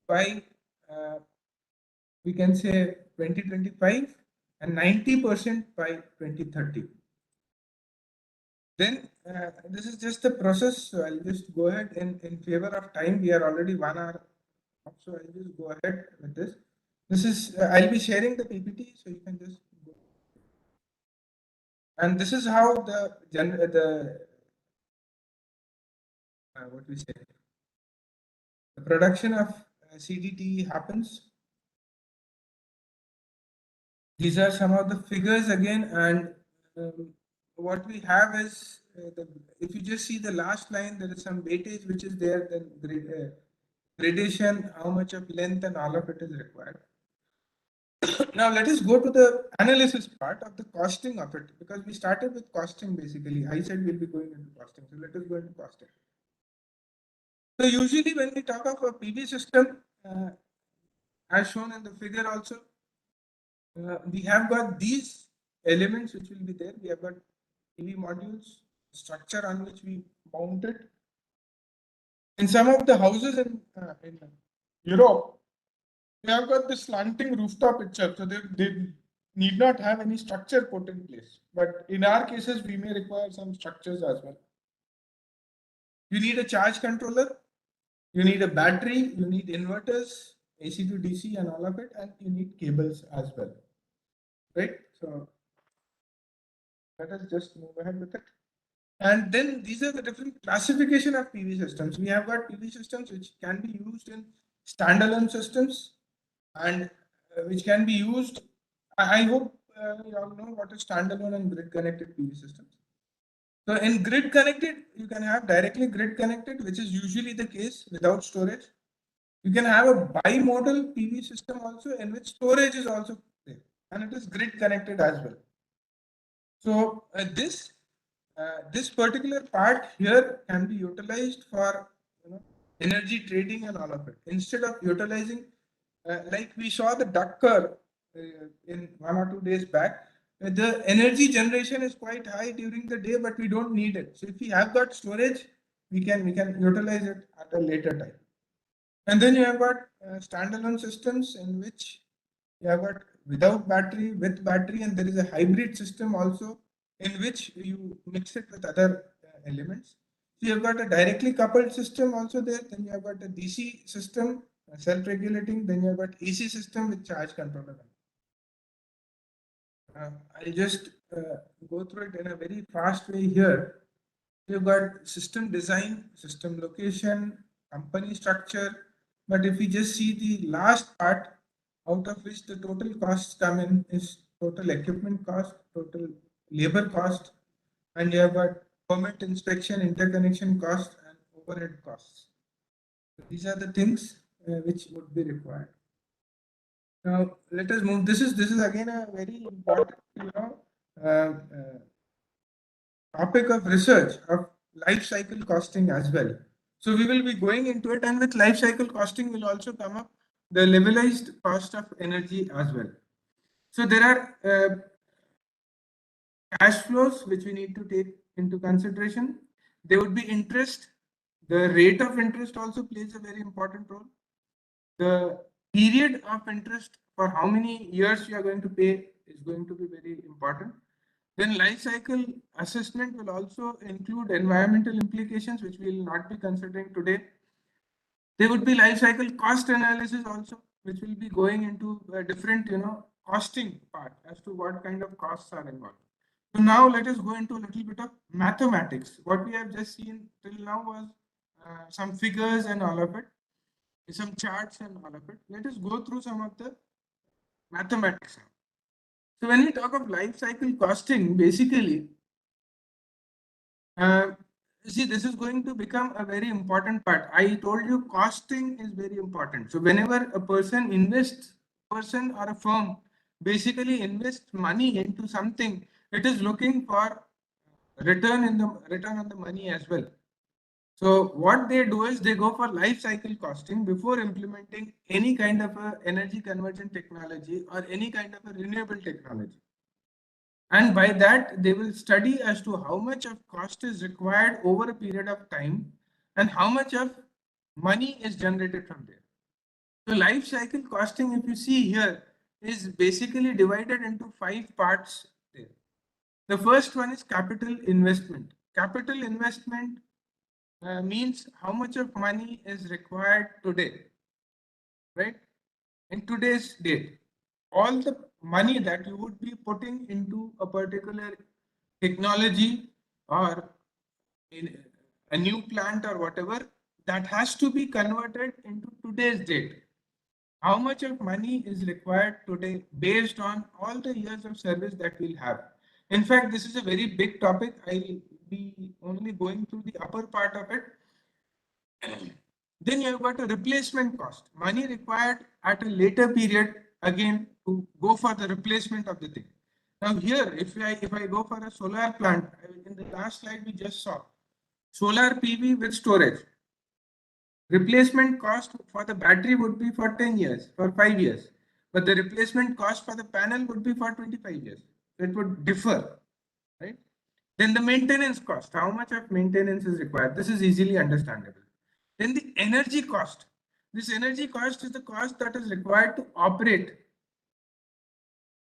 by we can say 2025 and 90% by 2030. Then this is just the process. So I'll just go ahead in favor of time. We are already 1 hour up, so I'll just go ahead with this. This is I'll be sharing the PPT, so you can just go. And this is how the what we say the production of CDT happens. These are some of the figures again, and what we have is if you just see the last line, there is some weightage which is there, then gradation, how much of length, and all of it is required. Now let us go to the analysis part of the costing of it, because we started with costing basically. I said we'll be going into costing, so let us go into costing. So usually when we talk of a PV system, as shown in the figure also, we have got these elements which will be there. We have got PV modules, structure on which we mount it. In some of the houses in Europe, they have got this slanting rooftop itself, so they need not have any structure put in place. But in our cases, we may require some structures as well. You need a charge controller, you need a battery, you need inverters, AC to DC and all of it, and you need cables as well. Right? So let us just move ahead with it. And then these are the different classification of PV systems. We have got PV systems which can be used in standalone systems, and which can be used. I hope you all know what is standalone and grid connected PV systems. So in grid connected, you can have directly grid connected, which is usually the case without storage. You can have a bimodal PV system also, in which storage is also there, and it is grid connected as well. So this particular part here can be utilized for energy trading and all of it, instead of utilizing like we saw the duck curve in 1 or 2 days back. The energy generation is quite high during the day, but we don't need it. So if we have got storage, we can utilize it at a later time. And then you have got standalone systems in which you have got without battery, with battery, and there is a hybrid system also in which you mix it with other elements. So you have got a directly coupled system also there. Then you have got a DC system, self-regulating. Then you have got AC system with charge controller. I'll just go through it in a very fast way here. You've got system design, system location, company structure. But if we just see the last part, out of which the total costs come in is total equipment cost, total labor cost, and you have got permit inspection, interconnection cost, and overhead costs. So these are the things which would be required. Now let us move. This is again a very important, uh, uh, topic of research of life cycle costing as well. So we will be going into it, and with life cycle costing will also come up the levelized cost of energy as well. So there are cash flows which we need to take into consideration. There would be interest. The rate of interest also plays a very important role. The period of interest for how many years you are going to pay is going to be very important. Then life cycle assessment will also include environmental implications, which we will not be considering today. There would be life cycle cost analysis also, which will be going into a different, costing part as to what kind of costs are involved. So now let us go into a little bit of mathematics. What we have just seen till now was some figures and all of it, some charts and all of it. Let us go through some of the mathematics now. So when we talk of life cycle costing, basically, Uh, see, this is going to become a very important part. I told you costing is very important. So whenever a person invests, person or a firm basically invests money into something, it is looking for return on the money as well. So what they do is they go for life cycle costing before implementing any kind of a energy conversion technology or any kind of a renewable technology. And by that, they will study as to how much of cost is required over a period of time and how much of money is generated from there. So life cycle costing, if you see here, is basically divided into 5 parts there. The first one is capital investment. Capital investment means how much of money is required today, right? In today's date, all the money that you would be putting into a particular technology or in a new plant or whatever, that has to be converted into today's date. How much of money is required today based on all the years of service that we'll have? In fact, this is a very big topic. I'll be only going through the upper part of it. Then you've got a replacement cost, money required at a later period again to go for the replacement of the thing. Now here, if I go for a solar plant, in the last slide we just saw solar PV with storage. Replacement cost for the battery would be for 10 years, for 5 years, but the replacement cost for the panel would be for 25 years. So it would differ, right? Then the maintenance cost, how much of maintenance is required? This is easily understandable. Then the energy cost. This energy cost is the cost that is required to operate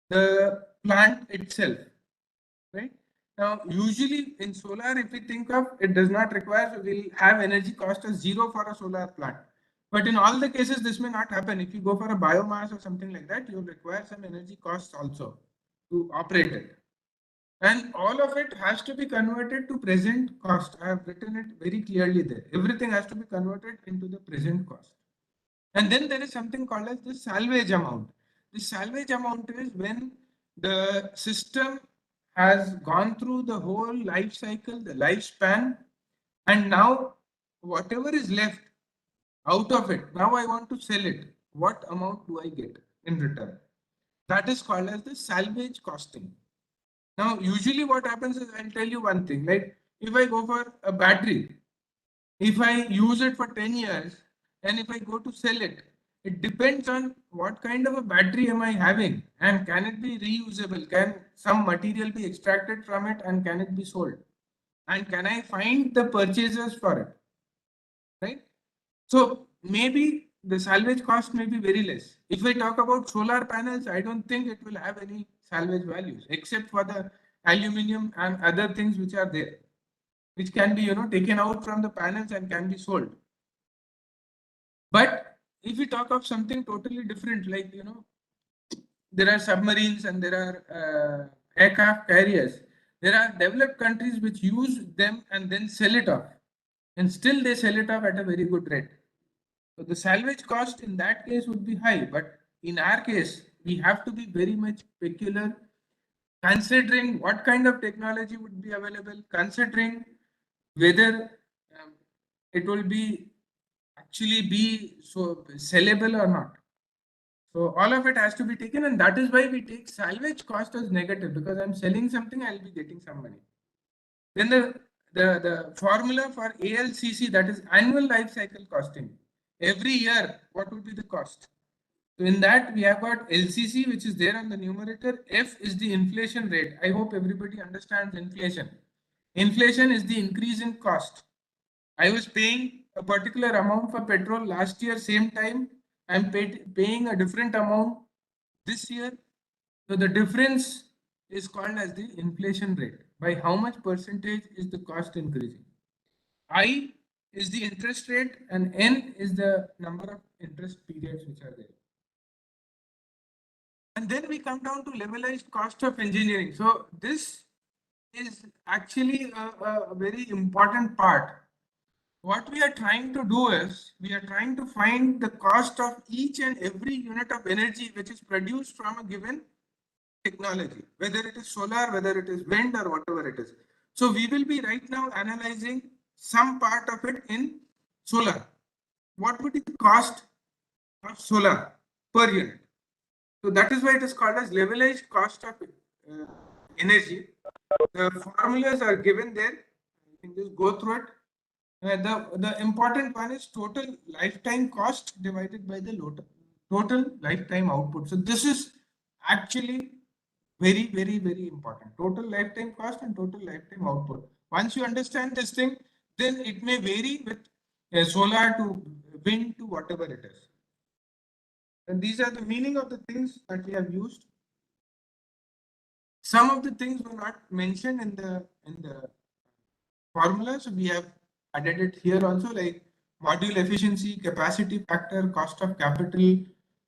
the plant itself, right? Now, usually in solar, if we think of it, does not require, so we'll have energy cost as zero for a solar plant. But in all the cases, this may not happen. If you go for a biomass or something like that, you'll require some energy costs also to operate it. And all of it has to be converted to present cost. I have written it very clearly there. Everything has to be converted into the present cost. And then there is something called as the salvage amount. The salvage amount is when the system has gone through the whole life cycle, the lifespan, and now whatever is left out of it, now I want to sell it. What amount do I get in return? That is called as the salvage costing. Now, usually what happens is, I'll tell you one thing, like if I go for a battery, if I use it for 10 years and if I go to sell it, it depends on what kind of a battery am I having and can it be reusable? Can some material be extracted from it and can it be sold? And can I find the purchasers for it? Right? So maybe the salvage cost may be very less. If I talk about solar panels, I don't think it will have any salvage values except for the aluminum and other things which are there, which can be taken out from the panels and can be sold. But if we talk of something totally different, like there are submarines and there are aircraft carriers, there are developed countries which use them and then sell it off, and still they sell it off at a very good rate. So the salvage cost in that case would be high, but in our case, we have to be very much peculiar considering what kind of technology would be available, considering whether it will be actually be so sellable or not. So all of it has to be taken, and that is why we take salvage cost as negative, because I'm selling something, I'll be getting some money. Then the formula for ALCC, that is annual life cycle costing. Every year, what would be the cost? So in that we have got LCC, which is there on the numerator. F is the inflation rate. I hope everybody understands inflation. Inflation is the increase in cost. I was paying a particular amount for petrol last year, same time. I'm paying a different amount this year. So the difference is called as the inflation rate. By how much percentage is the cost increasing? I is the interest rate and N is the number of interest periods which are there. And then we come down to levelized cost of engineering. So this is actually a very important part. What we are trying to do is we are trying to find the cost of each and every unit of energy which is produced from a given technology, whether it is solar, whether it is wind, or whatever it is. So we will be right now analyzing some part of it in solar. What would be the cost of solar per unit? So that is why it is called as levelized cost of energy. The formulas are given there. You can just go through it. The important one is total lifetime cost divided by the total lifetime output. So this is actually very important. Total lifetime cost and total lifetime output. Once you understand this thing, then it may vary with solar to wind to whatever it is. And these are the meaning of the things that we have used. Some of the things were not mentioned in the formula, so we have added it here also, like module efficiency, capacity factor, cost of capital,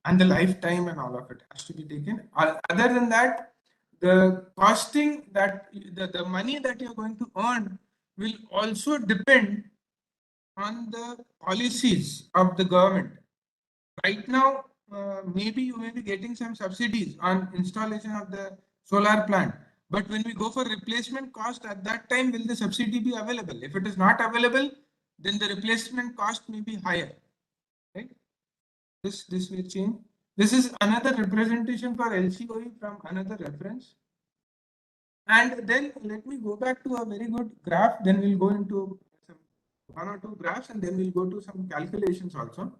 and the lifetime, and all of it has to be taken. Other than that, the costing that the money that you're going to earn will also depend on the policies of the government. Right now, maybe you may be getting some subsidies on installation of the solar plant. But when we go for replacement cost, at that time, will the subsidy be available? If it is not available, then the replacement cost may be higher. Right? This will change. This is another representation for LCOE from another reference. And then let me go back to a very good graph. Then we'll go into some one or two graphs, and then we'll go to some calculations also.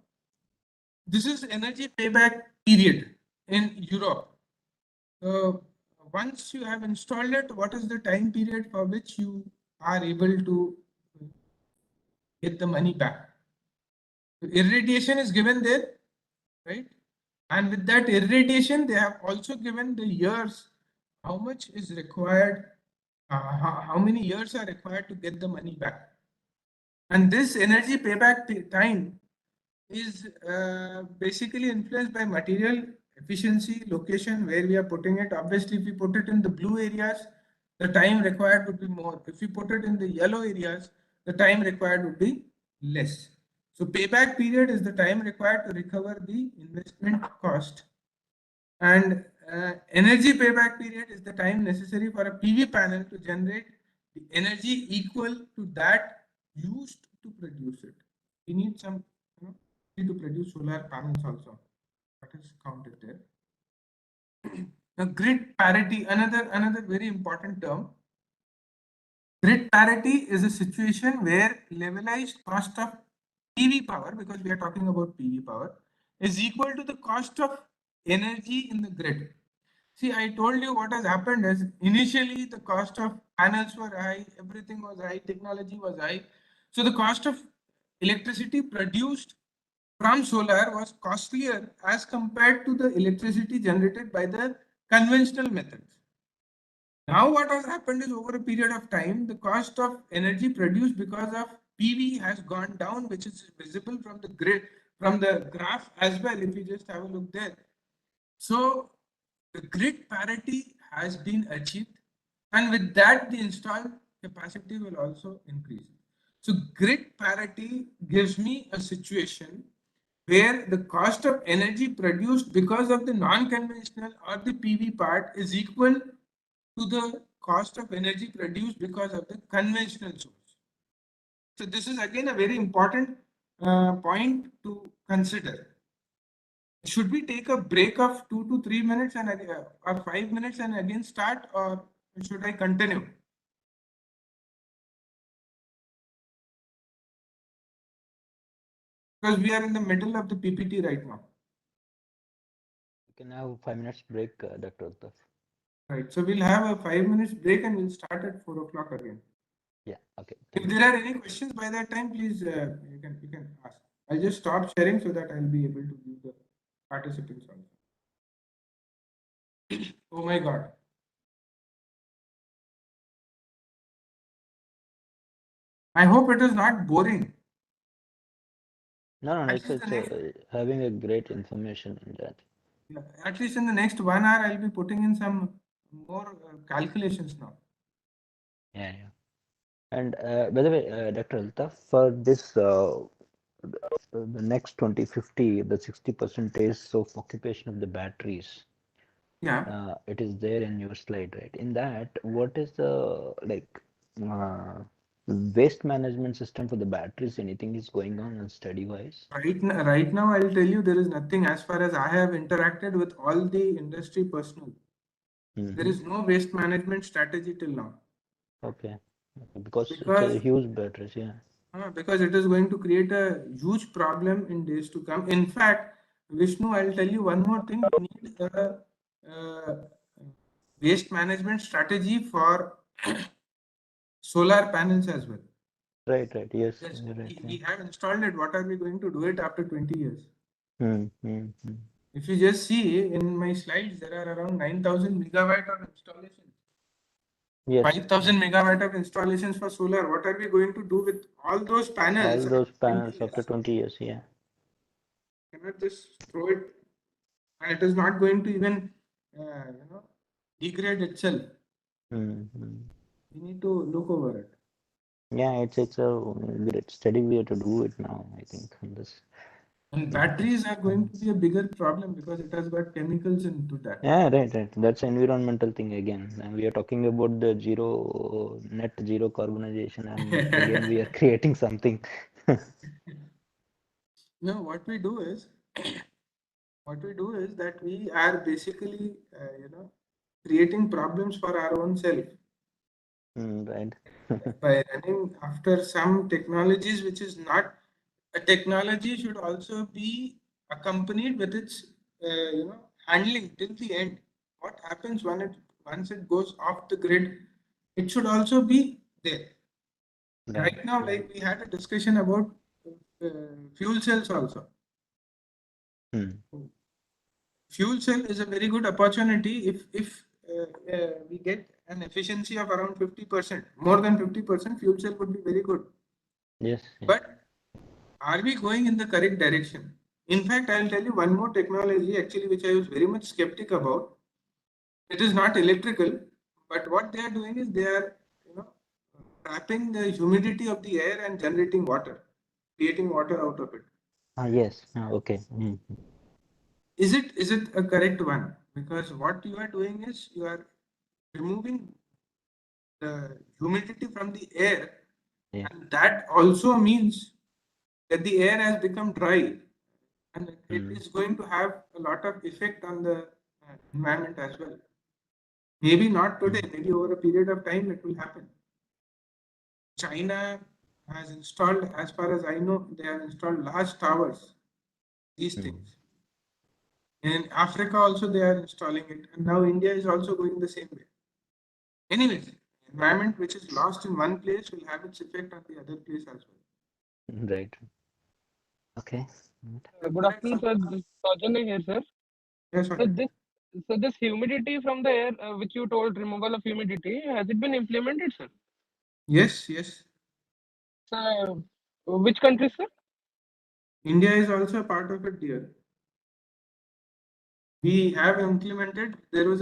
This is energy payback period in Europe. Once you have installed it, what is the time period for which you are able to get the money back? So irradiation is given there, right? And with that irradiation, they have also given the years, how much is required, how many years are required to get the money back. And this energy payback time is basically influenced by material efficiency, location, where we are putting it. Obviously, if we put it in the blue areas, the time required would be more. If we put it in the yellow areas, the time required would be less. So payback period is the time required to recover the investment cost. And energy payback period is the time necessary for a PV panel to generate the energy equal to that used to produce it. We need some, to produce solar panels also. That is counted there. Now, grid parity, another very important term. Grid parity is a situation where levelized cost of PV power, because we are talking about PV power, is equal to the cost of energy in the grid. See, I told you what has happened is initially the cost of panels were high, everything was high, technology was high. So the cost of electricity produced from solar was costlier as compared to the electricity generated by the conventional methods. Now what has happened is over a period of time, the cost of energy produced because of PV has gone down, which is visible from the grid, from the graph as well, if you just have a look there. So the grid parity has been achieved, and with that the installed capacity will also increase. So grid parity gives me a situation where the cost of energy produced because of the non-conventional or the PV part is equal to the cost of energy produced because of the conventional source. So this is again a very important point to consider. Should we take a break of 2 to 3 minutes and or 5 minutes and again start, or should I continue? Because we are in the middle of the PPT right now. You can have 5 minutes break, Dr. Altaf. Right. So we'll have a 5 minutes break and we'll start at 4 o'clock again. Yeah, okay. If Thank you. there are any questions by that time, please you can ask. I'll just stop sharing so that I'll be able to view the participants also. Oh my God. I hope it is not boring. No, At it's least the next, having a great information in that. at least in the next 1 hour, I'll be putting in some more calculations now. Yeah, yeah. And by the way, Dr. Altaf, for this the next 2050, the 60% of occupation of the batteries, Yeah. it is there in your slide, right? In that, what is the uh, waste management system for the batteries? Anything is going on study wise? Right now, I'll tell you there is nothing as far as I have interacted with all the industry personnel. There is no waste management strategy till now. Okay, because it's a Because huge batteries, yeah. because it is going to create a huge problem in days to come. In fact, Vishnu, I'll tell you one more thing. We need a waste management strategy for solar panels as well. Right, yes, Yes, you're right. we have installed it. What are we going to do it after 20 years? If you just see in my slides, there are around 9,000 megawatt of installations. Yes. 5,000 megawatt of installations for solar. What are we going to do with all those panels? All those after 20 panels after years? 20 years, yeah. Cannot just throw it, and it is not going to even degrade itself. We need to look over it. Yeah, it's a great study we have to do it now, I think, on this. And batteries are going to be a bigger problem because it has got chemicals into that. Yeah, right. That's an environmental thing again. And we are talking about the net zero carbonization, and again we are creating something. No, what we do is that we are basically creating problems for our own self. Right. By running after some technologies which is not a technology should also be accompanied with its handling till the end. What happens when it once it goes off the grid, it should also be there. Right now, like we had a discussion about fuel cells also. Fuel cell is a very good opportunity if we get an efficiency of around 50%, more than 50%, fuel cell would be very good. Yes. But are we going in the correct direction? In fact, I'll tell you one more technology actually which I was very much skeptic about. It is not electrical, but what they are doing is they are trapping the humidity of the air and generating water, creating water out of it. Yes. Okay. Is it a correct one? Because what you are doing is you are removing the humidity from the air, and that also means that the air has become dry, and it is going to have a lot of effect on the environment as well. Maybe not today, maybe over a period of time it will happen. China has installed, as far as I know, they have installed large towers, these things. In Africa also they are installing it, and now India is also going the same way. Anyways, environment which is lost in one place will have its effect on the other place as well. Right. Okay. Good afternoon, sir. This is Sajjan here, sir. Yes, So okay. this humidity from the air, which you told removal of humidity, has it been implemented, sir? Yes. So, which country, sir? India is also a part of it, dear. We have implemented. There was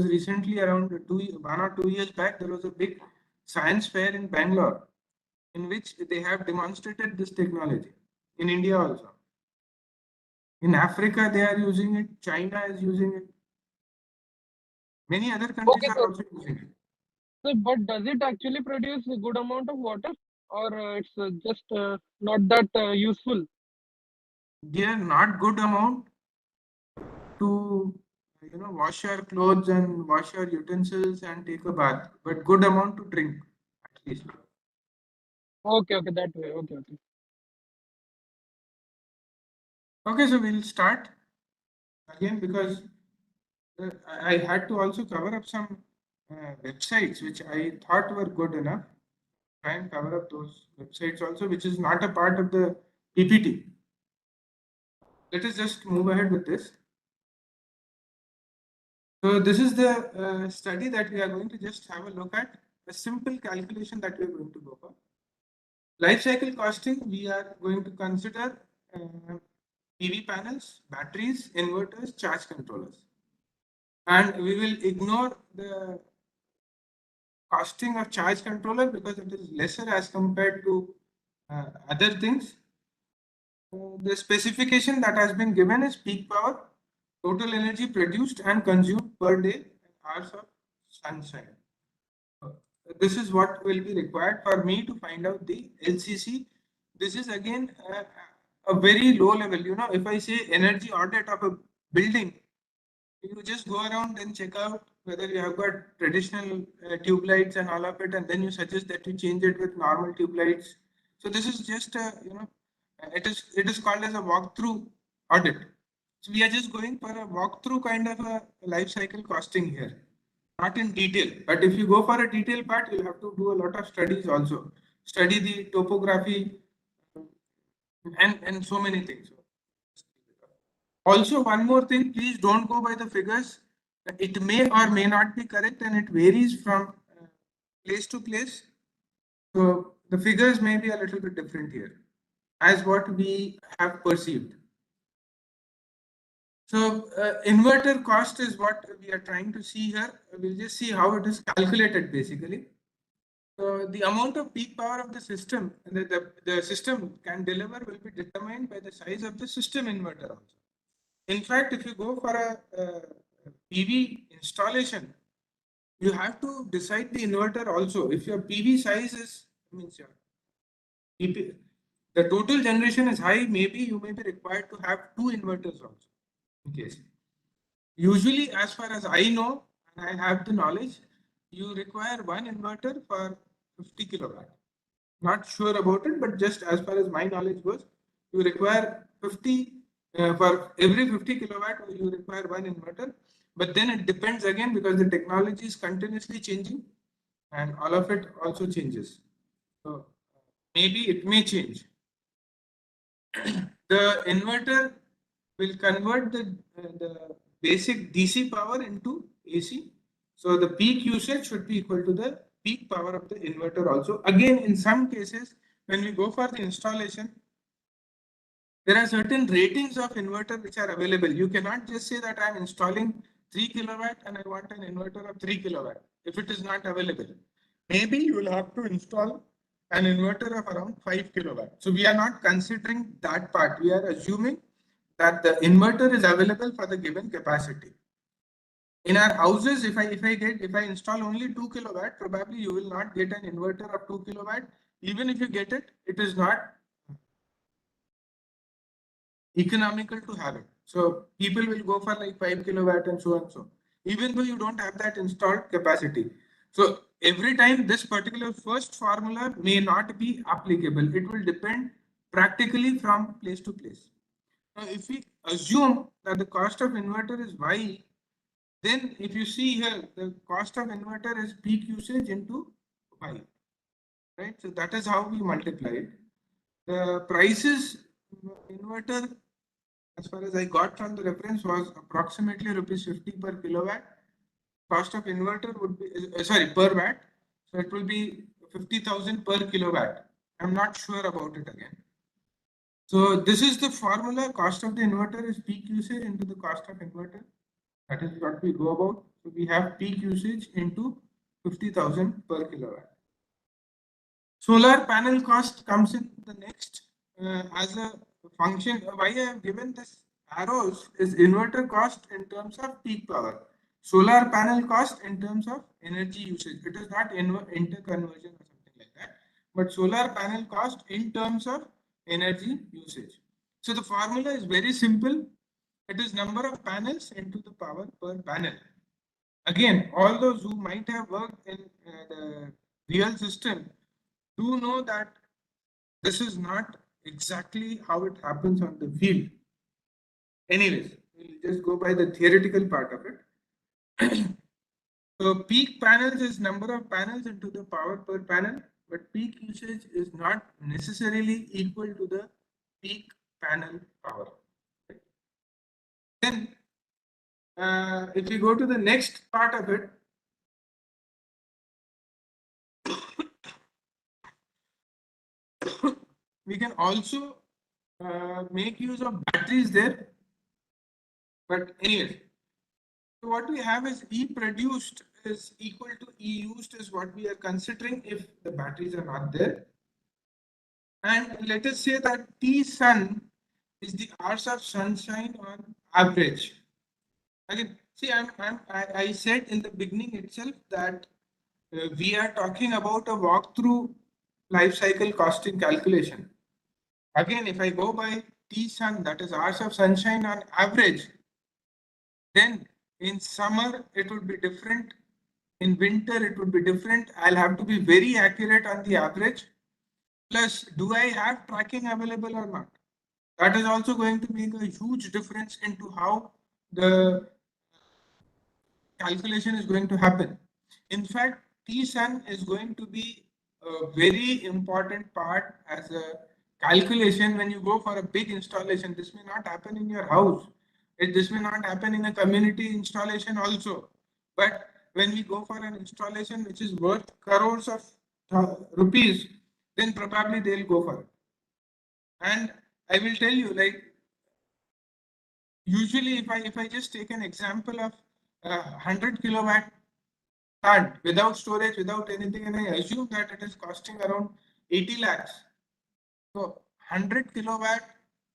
recently around 1 or 2 years back. There was a big science fair in Bangalore, in which they have demonstrated this technology. In India also. In Africa, they are using it. China is using it. Many other countries Okay, are sir. also using it. So, but does it actually produce a good amount of water, or it's just not that useful? They are not good amount to wash your clothes and wash your utensils and take a bath, but good amount to drink at least. Okay, okay, that way. Okay, okay. Okay, so we'll start again because I had to also cover up some websites which I thought were good enough. Try and cover up those websites also, which is not a part of the PPT. Let us just move ahead with this. So this is the study that we are going to just have a look at, a simple calculation that we are going to go for. Life cycle costing, we are going to consider PV panels, batteries, inverters, charge controllers. And we will ignore the costing of charge controller because it is lesser as compared to other things. The specification that has been given is peak power, total energy produced and consumed per day, and hours of sunshine. This is what will be required for me to find out the LCC. This is again a very low level. If I say energy audit of a building, you just go around and check out whether you have got traditional tube lights and all of it, and then you suggest that you change it with normal tube lights. So this is just a, it is called as a walkthrough audit. So we are just going for a walkthrough kind of a life cycle costing here, not in detail. But if you go for a detail part, you'll have to do a lot of studies also. Study the topography and so many things. Also, one more thing, please don't go by the figures. It may or may not be correct, and it varies from place to place. So the figures may be a little bit different here, as what we have perceived. So inverter cost is what we are trying to see here. We'll just see how it is calculated basically. So the amount of peak power of the system the system can deliver will be determined by the size of the system inverter also. In fact, if you go for a PV installation, you have to decide the inverter also. If your PV size is, means your PP, the total generation is high, maybe you may be required to have two inverters also in case. Usually, as far as I know, and I have the knowledge, you require one inverter for 50 kilowatt. Not sure about it, but just as far as my knowledge goes, you require 50 for every 50 kilowatt, you require one inverter. But then it depends again because the technology is continuously changing and all of it also changes. So maybe it may change. The inverter will convert the basic DC power into AC. So the peak usage should be equal to the peak power of the inverter also. Again, in some cases, when we go for the installation, there are certain ratings of inverter which are available. You cannot just say that I'm installing 3 kilowatt and I want an inverter of 3 kilowatt if it is not available. Maybe you will have to install an inverter of around 5 kilowatt. So we are not considering that part. We are assuming that the inverter is available for the given capacity. In our houses, if I install only 2 kilowatt, probably you will not get an inverter of 2 kilowatt. Even if you get it, it is not economical to have it. So people will go for like 5 kilowatt and so and so, even though you don't have that installed capacity. So every time this particular first formula may not be applicable. It will depend practically from place to place. Now, if we assume that the cost of inverter is Y, then if you see here, the cost of inverter is peak usage into Y, right? So that is how we multiply it. The prices inverter, as far as I got from the reference, was approximately rupees 50 per kilowatt. Cost of inverter would be, sorry, per watt. So it will be 50,000 per kilowatt. I'm not sure about it again. So this is the formula. Cost of the inverter is peak usage into the cost of inverter. That is what we go about. So we have peak usage into 50,000 per kilowatt. Solar panel cost comes in the next as a function. Why I have given this arrows is inverter cost in terms of peak power. solar panel cost in terms of energy usage. It is not interconversion or something like that, but solar panel cost in terms of energy usage. So the formula is very simple. It is number of panels into the power per panel. Again, all those who might have worked in the real system do know that this is not exactly how it happens on the field. Anyways, we'll just go by the theoretical part of it. So peak panels is number of panels into the power per panel, but peak usage is not necessarily equal to the peak panel power. Then, if we go to the next part of it, we can also make use of batteries there. But anyways, so what we have is E produced is equal to E used is what we are considering if the batteries are not there. And let us say that T sun is the hours of sunshine on average. Again, see, I said in the beginning itself that we are talking about a walkthrough life cycle costing calculation. Again, if I go by T sun, that is hours of sunshine on average, then in summer it would be different. In winter it would be different. I'll have to be very accurate on the average. Plus, do I have tracking available or not? That is also going to make a huge difference into how the calculation is going to happen. In fact, T-sun is going to be a very important part as a calculation when you go for a big installation. This may not happen in your house. This may not happen in a community installation also. But when we go for an installation which is worth crores of rupees, then probably they'll go for it. And I will tell you, like, usually if I just take an example of 100 kilowatt plant without storage, without anything, and I assume that it is costing around 80 lakhs. So 100 kilowatt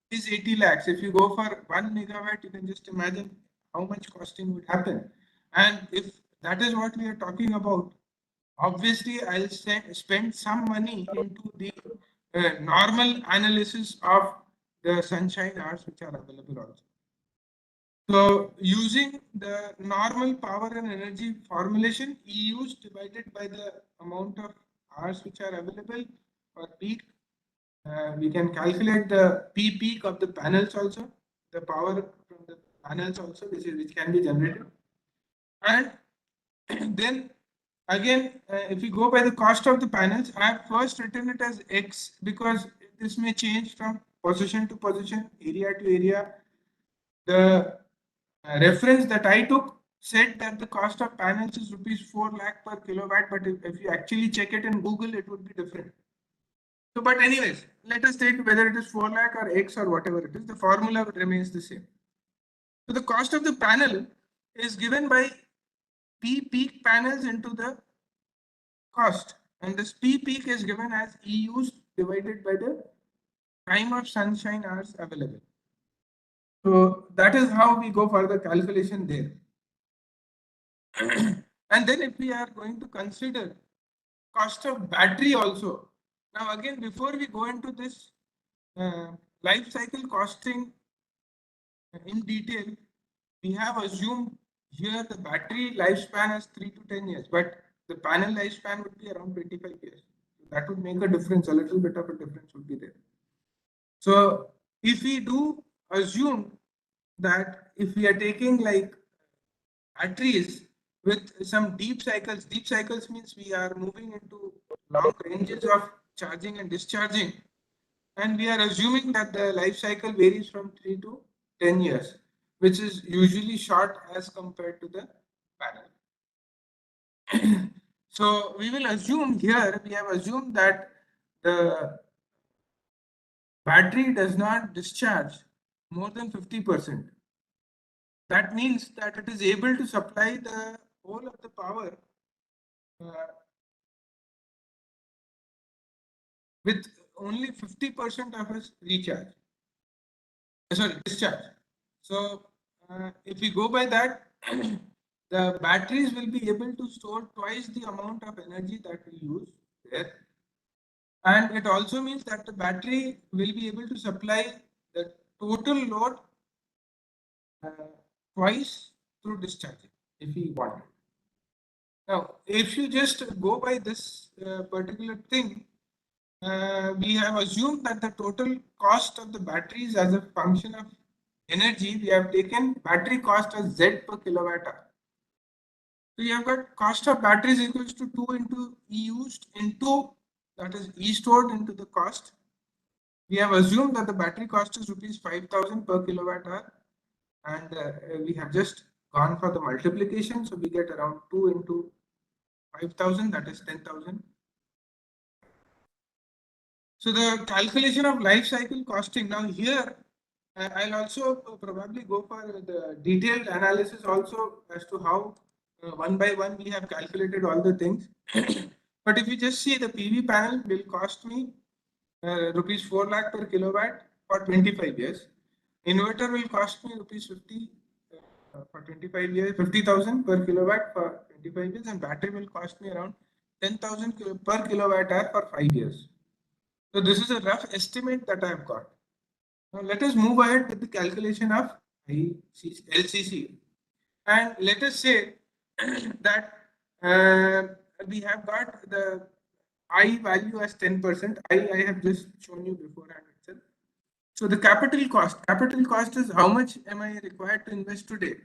is 80 lakhs. If you go for 1 megawatt, you can just imagine how much costing would happen. And if that is what we are talking about, obviously I'll spend some money into the normal analysis of the sunshine hours which are available also. So using the normal power and energy formulation, E used divided by the amount of hours which are available for peak, we can calculate the P peak of the panels also, the power from the panels also, which can be generated. And then again, if we go by the cost of the panels, I have first written it as X because this may change from position to position, area to area. The reference that I took said that the cost of panels is rupees 4 lakh per kilowatt, but if you actually check it in Google, it would be different. So, but anyways, let us take whether it is 4 lakh or X or whatever it is, the formula remains the same. So the cost of the panel is given by P peak panels into the cost, and this P peak is given as E used divided by the time of sunshine hours available. So that is how we go for the calculation there. And then if we are going to consider cost of battery also. Now again, before we go into this uh, life cycle costing in detail, we have assumed here the battery lifespan is 3 to 10 years, but the panel lifespan would be around 25 years. So that would make a difference, a little bit of a difference would be there. So if we do assume that if we are taking like batteries with some deep cycles means we are moving into long ranges of charging and discharging, and we are assuming that the life cycle varies from 3 to 10 years, which is usually short as compared to the panel. So we will assume here, we have assumed that the battery does not discharge more than 50%. That means that it is able to supply the whole of the power uh, with only 50% of its recharge. Sorry, discharge. So if we go by that, the batteries will be able to store twice the amount of energy that we use there. And it also means that the battery will be able to supply the total load uh, twice through discharging if we want. Now, if you just go by this particular thing, we have assumed that the total cost of the batteries as a function of energy, we have taken battery cost as Z per kilowatt hour. So you have got cost of batteries equals to 2 into E used into, that is E stored into the cost. We have assumed that the battery cost is rupees 5,000 per kilowatt hour, and we have just gone for the multiplication. So we get around 2 into 5,000, that is 10,000. So the calculation of life cycle costing. Now here, I'll also probably go for the detailed analysis also as to how one by one we have calculated all the things. But if you just see, the PV panel will cost me rupees 4 lakh per kilowatt for 25 years. Inverter will cost me rupees 50 for 25 years, 50,000 per kilowatt for 25 years, and battery will cost me around 10,000 per kilowatt hour for 5 years. So this is a rough estimate that I have got. Now let us move ahead with the calculation of LCC, and let us say that we have got the I value as 10%. I have just shown you beforehand itself. So the capital cost is how much am I required to invest today?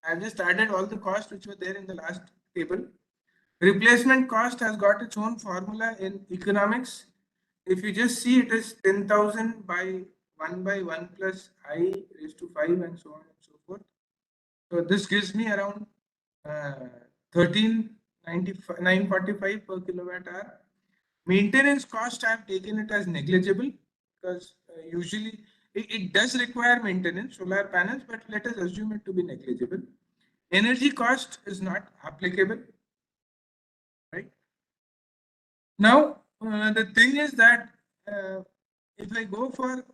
I've just added all the costs which were there in the last table. Replacement cost has got its own formula in economics. If you just see, it is 10,000 by 1 plus I raised to 5 and so on and so forth. So this gives me around 13,945 per kilowatt hour. Maintenance cost, I have taken it as negligible because usually it does require maintenance, solar panels, but let us assume it to be negligible. Energy cost is not applicable, right? Now, the thing is that if I go for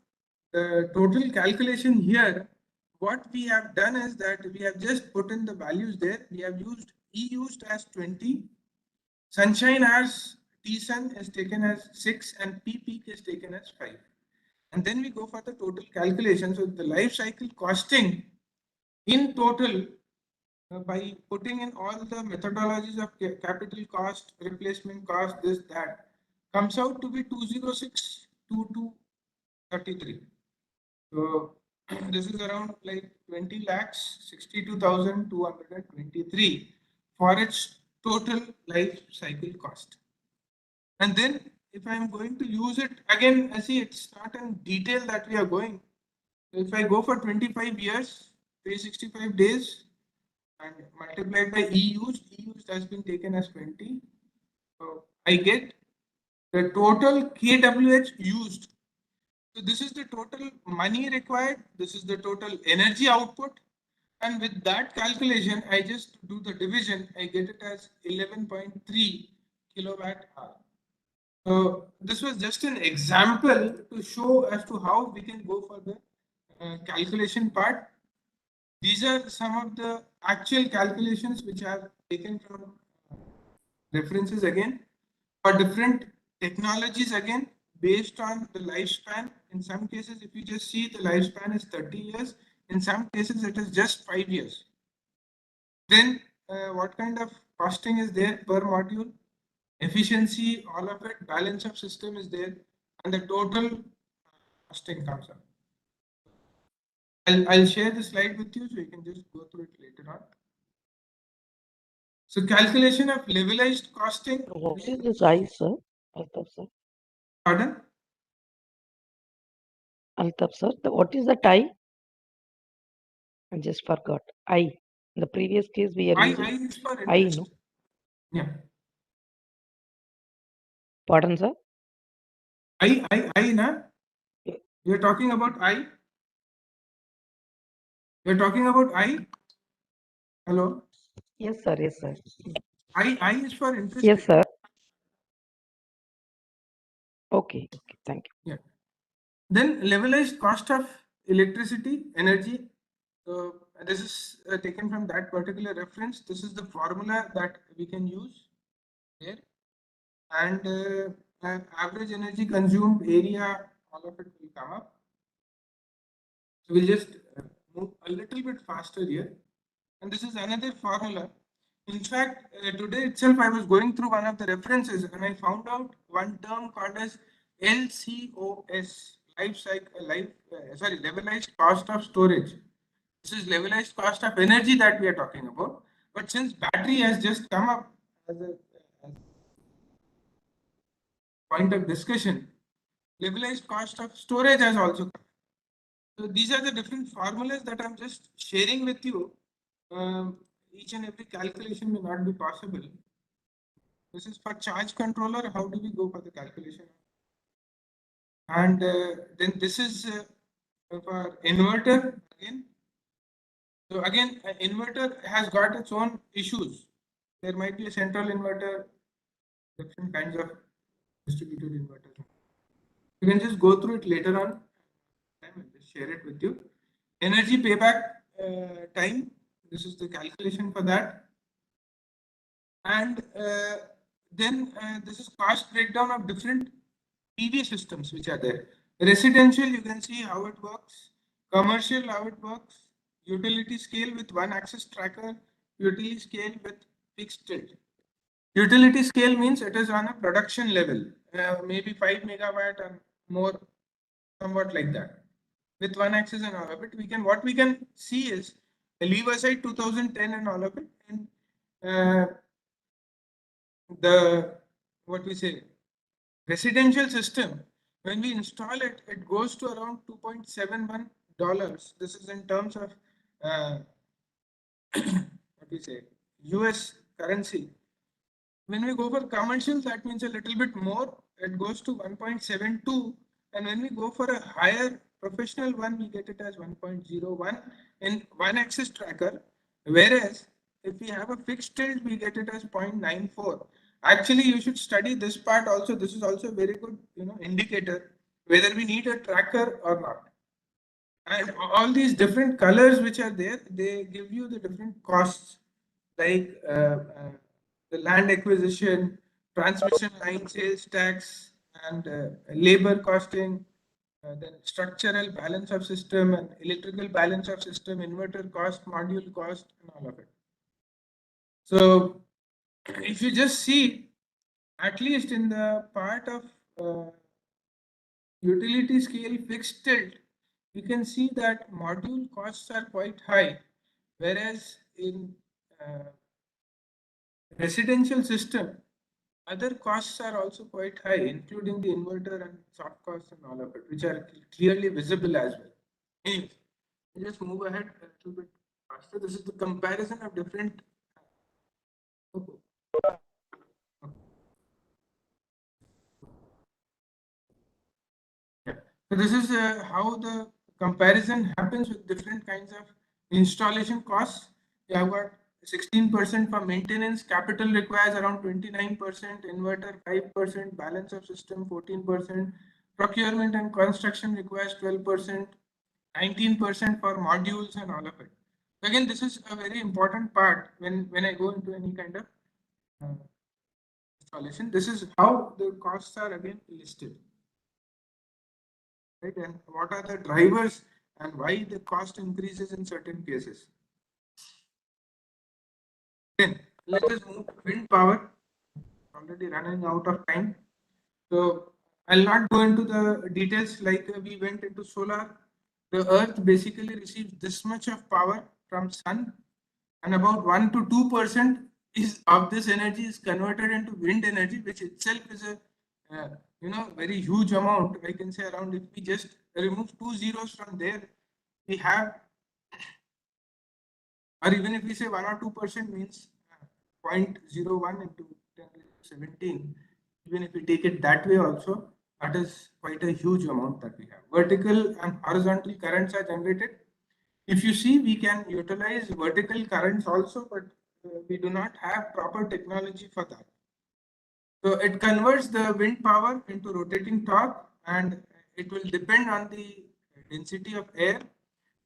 the total calculation here, what we have done is that we have just put in the values there. We have used E used as 20, sunshine hours T sun is taken as 6, and P peak is taken as 5. And then we go for the total calculation. So the life cycle costing in total by putting in all the methodologies of capital cost, replacement cost, this, that, comes out to be 206,2233. So this is around like 20 lakhs 62,223 for its total life cycle cost. And then if I'm going to use it again, I see it's not in detail that we are going. If I go for 25 years, 365 days, and multiplied by E used has been taken as 20. So I get the total kWh used. So this is the total money required. This is the total energy output. And with that calculation, I just do the division. I get it as 11.3 kilowatt hour. So this was just an example to show as to how we can go for the calculation part. These are some of the actual calculations which I have taken from references again for different technologies again based on the lifespan. In some cases, if you just see, the lifespan is 30 years. In some cases, it is just 5 years. Then what kind of costing is there per module? Efficiency, all of it, balance of system is there, and the total costing comes up. I'll share the slide with you so you can just go through it later on. So calculation of levelized costing. What is this I, sir? Altaf, sir. Pardon? Altaf, sir. What is that I? I just forgot. I. In the previous case, we are I using is for I, interest. no? Yeah. Pardon, sir? I, na? You're talking about I? You're talking about I? Hello? Yes, sir. Yes, sir. I is for interest Yes, rate. sir. Okay. Okay. Thank you. Yeah. Then levelized cost of electricity, energy. So this is taken from that particular reference. This is the formula that we can use here, and average energy consumed area, all of it will come up. So we'll just move a little bit faster here. And this is another formula. In fact, today itself I was going through one of the references and I found out one term called as LCOS, levelized cost of storage. This is levelized cost of energy that we are talking about. But since battery has just come up as a point of discussion, levelized cost of storage has also come. So these are the different formulas that I'm just sharing with you. Each and every calculation may not be possible. This is for charge controller. How do we go for the calculation? And then this is for inverter again. So again, an inverter has got its own issues. There might be a central inverter, different kinds of distributed inverters. You can just go through it later on. I will just share it with you. Energy payback time. This is the calculation for that. And then this is cost breakdown of different PV systems which are there. Residential, you can see how it works. Commercial, how it works. Utility scale with one axis tracker. Utility scale with fixed tilt. Utility scale means it is on a production level, maybe 5 megawatt or more, somewhat like that. With one axis and all of it, what we can see is leave aside 2010 and all of it, and the what we say residential system, when we install it, it goes to around $2.71. This is in terms of what we say US currency. When we go for commercial, that means a little bit more. It goes to 1.72, and when we go for a higher professional one, we get it as 1.01 in one axis tracker. Whereas if we have a fixed tilt, we get it as 0.94. Actually, you should study this part also. This is also a very good, indicator whether we need a tracker or not. And all these different colors which are there, they give you the different costs, like the land acquisition, transmission line sales tax, and labor costing, then structural balance of system and electrical balance of system, inverter cost, module cost, and all of it. So if you just see, at least in the part of utility scale fixed tilt, you can see that module costs are quite high, whereas in residential system, other costs are also quite high, including the inverter and soft costs and all of it, which are clearly visible as well. Anyways, we'll just move ahead a little bit faster. This is the comparison of different. Yeah. So this is how the comparison happens with different kinds of installation costs. You have got 16% for maintenance, capital requires around 29%, inverter 5%, balance of system 14%, procurement and construction requires 12%, 19% for modules and all of it. Again, this is a very important part when I go into any kind of uh, installation. This is how the costs are again listed. Right, and what are the drivers and why the cost increases in certain cases. Then let us move to wind power. Already running out of time, so I'll not go into the details like we went into solar. The earth basically receives this much of power from sun, and about 1 to 2% is of this energy is converted into wind energy, which itself is a very huge amount. I can say around, if we just remove two zeros from there, we have, or even if we say 1 or 2% means 0.01 into 10 to the 17, even if we take it that way also, that is quite a huge amount that we have. Vertical and horizontal currents are generated. If you see, we can utilize vertical currents also, but we do not have proper technology for that. So it converts the wind power into rotating torque, and it will depend on the density of air.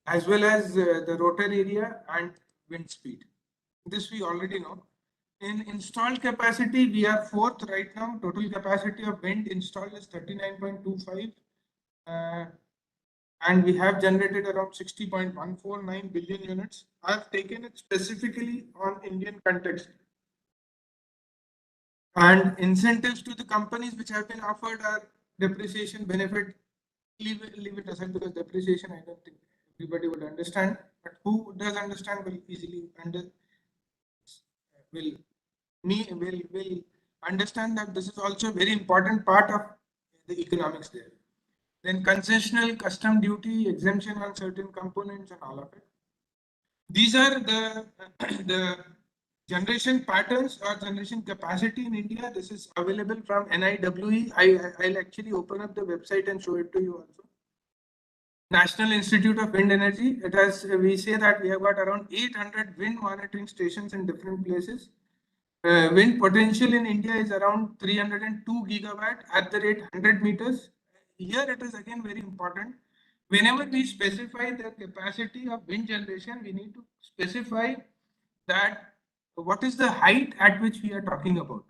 as well as the rotor area and wind speed. This we already know. In installed capacity, we are fourth right now. Total capacity of wind installed is 39.25. And we have generated around 60.149 billion units. I've taken it specifically on Indian context. And incentives to the companies which have been offered are depreciation benefit. Leave it aside because depreciation, I don't think everybody would understand. But who does understand will easily will will understand that this is also a very important part of the economics there. Then concessional custom duty exemption on certain components and all of it. These are the the generation patterns or generation capacity in India. This is available from NIWE. I'll actually open up the website and show it to you also. National Institute of Wind Energy. It has, we say that we have got around 800 wind monitoring stations in different places. Wind potential in India is around 302 gigawatt at the rate 100 meters. Here it is again very important. Whenever we specify the capacity of wind generation, we need to specify that what is the height at which we are talking about.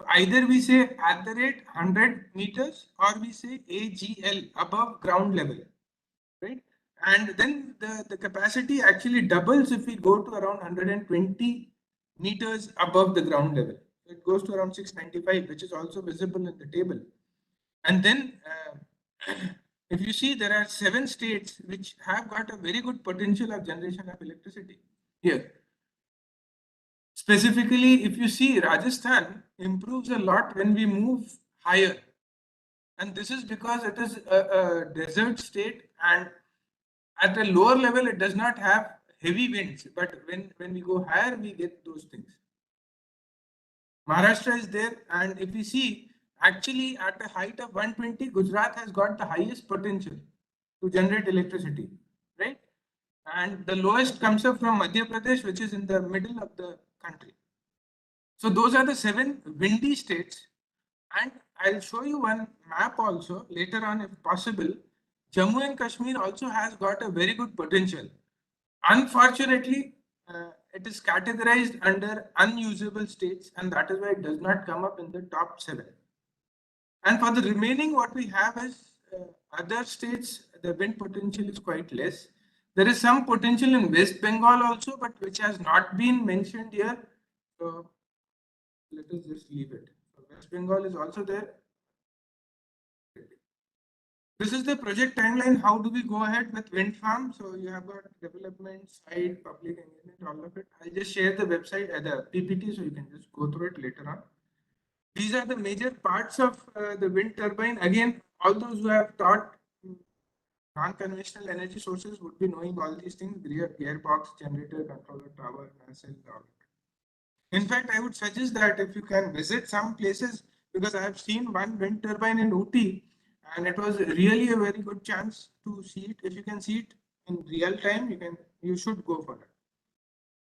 Either we say at the rate 100 meters or we say AGL, above ground level, right? And then the capacity actually doubles if we go to around 120 meters above the ground level. It goes to around 695, which is also visible in the table. And then if you see, there are 7 states which have got a very good potential of generation of electricity here. Specifically, if you see, Rajasthan improves a lot when we move higher. And this is because it is a desert state, and at a lower level, it does not have heavy winds. But when we go higher, we get those things. Maharashtra is there, and if we see, actually at a height of 120, Gujarat has got the highest potential to generate electricity, right? And the lowest comes up from Madhya Pradesh, which is in the middle of the country. So those are the 7 windy states. And I'll show you one map also later on if possible. Jammu and Kashmir also has got a very good potential. Unfortunately, it is categorized under unusable states, and that is why it does not come up in the top 7. And for the remaining, what we have is other states, the wind potential is quite less. There is some potential in West Bengal also, but which has not been mentioned here. So let us just leave it. So West Bengal is also there. This is the project timeline. How do we go ahead with wind farm? So you have got development, site, public engagement, all of it. I'll just share the website, the PPT, so you can just go through it later on. These are the major parts of the wind turbine. Again, all those who have taught non-conventional energy sources would be knowing all these things: gearbox, generator, controller, tower, nacelle, all of it. In fact, I would suggest that if you can visit some places, because I have seen one wind turbine in Ooty, and it was really a very good chance to see it. If you can see it in real time, you should go for it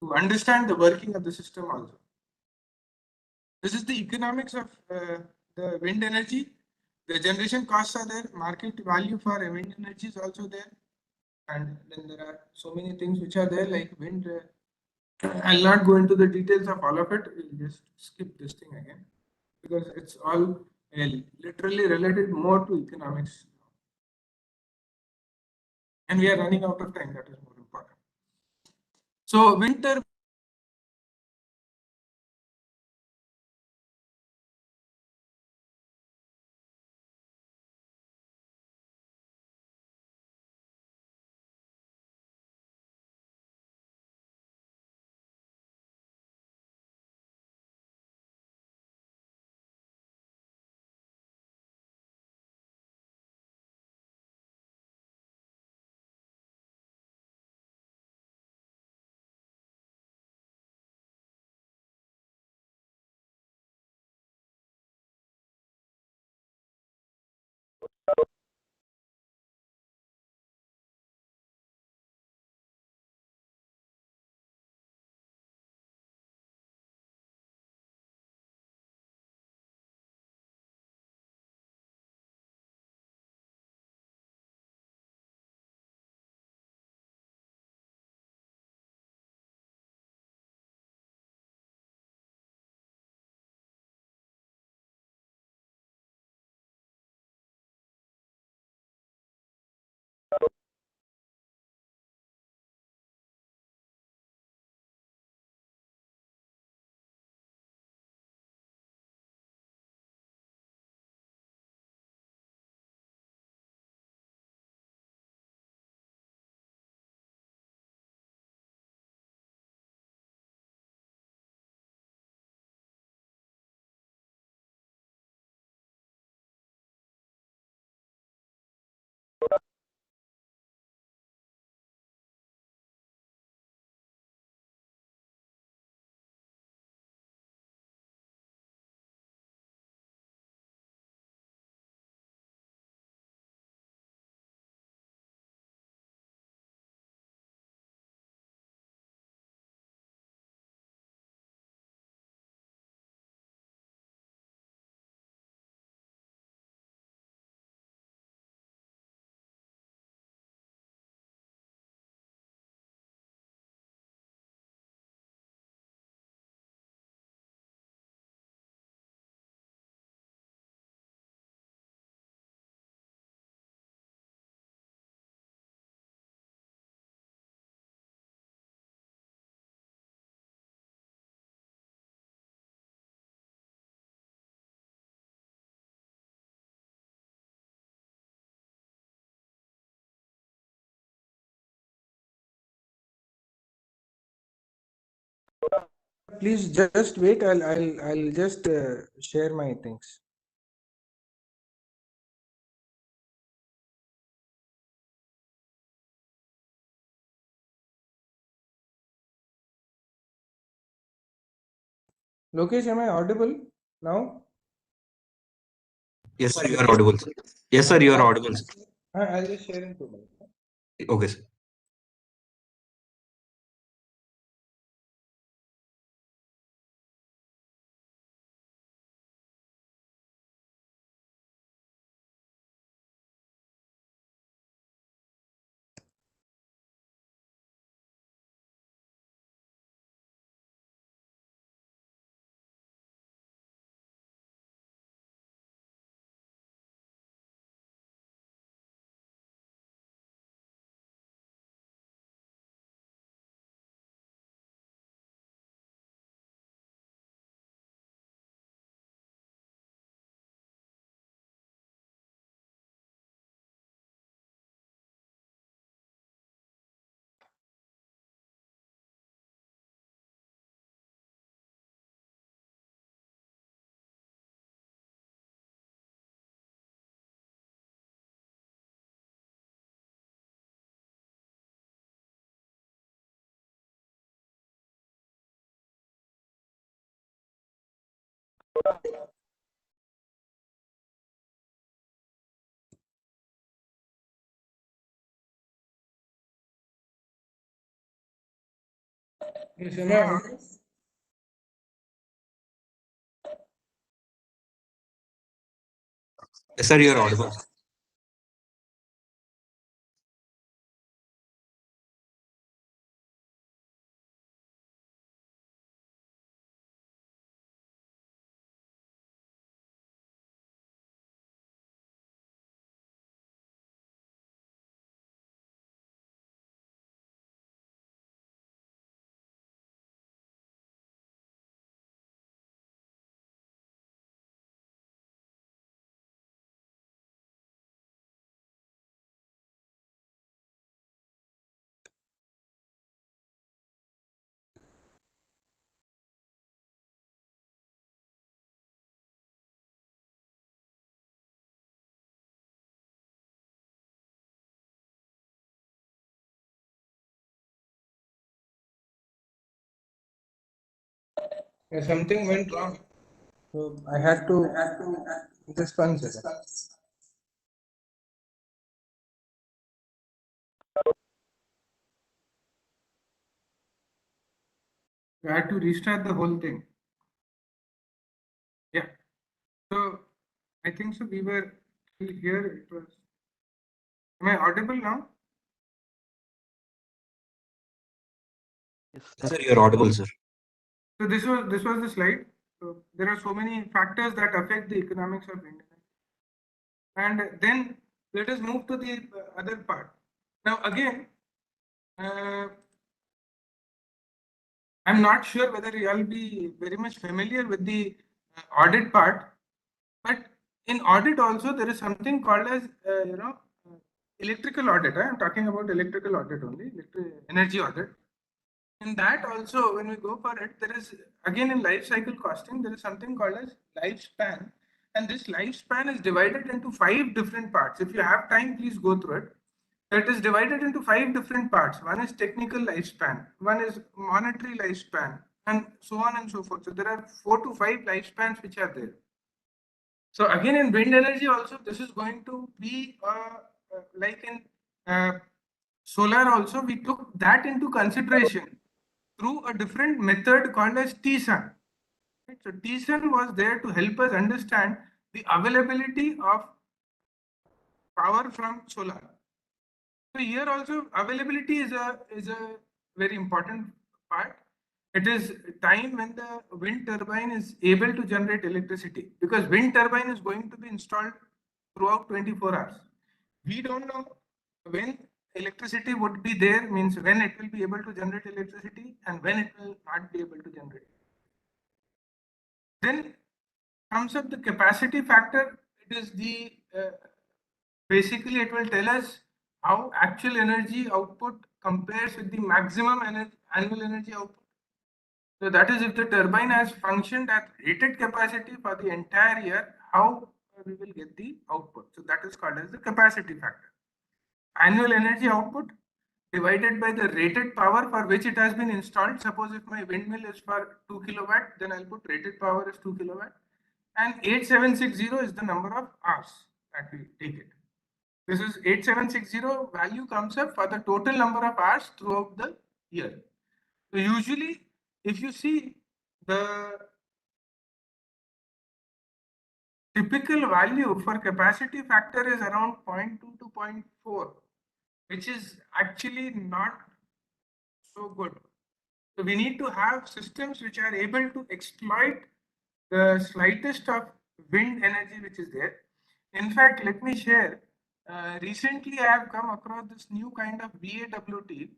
to understand the working of the system also. This is the economics of the wind energy. The generation costs are there. Market value for wind energy is also there, and then there are so many things which are there like wind. I'll not go into the details of all of it. We'll just skip this thing again because it's all literally related more to economics. And we are running out of time. That is more important. So winter Please just wait. I'll just share my things. Lokesh, am I audible now? Yes, sir, you are audible, sir. Yes, sir, you are audible, sir. I'll just share in 2 minutes. Okay, sir. Yes, am I audible? Yes, sir, you are audible. Yeah, something went wrong. So I had to just 1 second. I had to restart the whole thing. Yeah. So I think so. We were still here. It was. Am I audible now? Yes, sir, you are audible, sir. So this was the slide. So there are so many factors that affect the economics of India. And then let us move to the other part. Now again, uh, I'm not sure whether you'll be very much familiar with the audit part, but in audit also there is something called as uh, electrical audit. I'm talking about electrical audit only, energy audit. In that also, when we go for it, there is again in life cycle costing, there is something called as lifespan, and this lifespan is divided into 5 different parts. If you have time, please go through it. It is divided into 5 different parts. One is technical lifespan, one is monetary lifespan, and so on and so forth. So there are 4 to 5 lifespans which are there. So again, in wind energy also, this is going to be like in solar also, we took that into consideration through a different method called as TSUN. Right? So TSUN was there to help us understand the availability of power from solar. So here also availability is a very important part. It is time when the wind turbine is able to generate electricity, because wind turbine is going to be installed throughout 24 hours. We don't know when electricity would be there, means when it will be able to generate electricity and when it will not be able to generate. Then comes up the capacity factor. It is the basically it will tell us how actual energy output compares with the maximum annual energy output. So that is if the turbine has functioned at rated capacity for the entire year, how we will get the output. So that is called as the capacity factor. Annual energy output divided by the rated power for which it has been installed. Suppose if my windmill is for 2 kilowatt, then I'll put rated power as 2 kilowatt. And 8760 is the number of hours that we take it. This is 8760 value comes up for the total number of hours throughout the year. So usually, if you see the typical value for capacity factor is around 0.2 to 0.4, which is actually not so good. So we need to have systems which are able to exploit the slightest of wind energy which is there. In fact, let me share. Recently, I have come across this new kind of VAWT,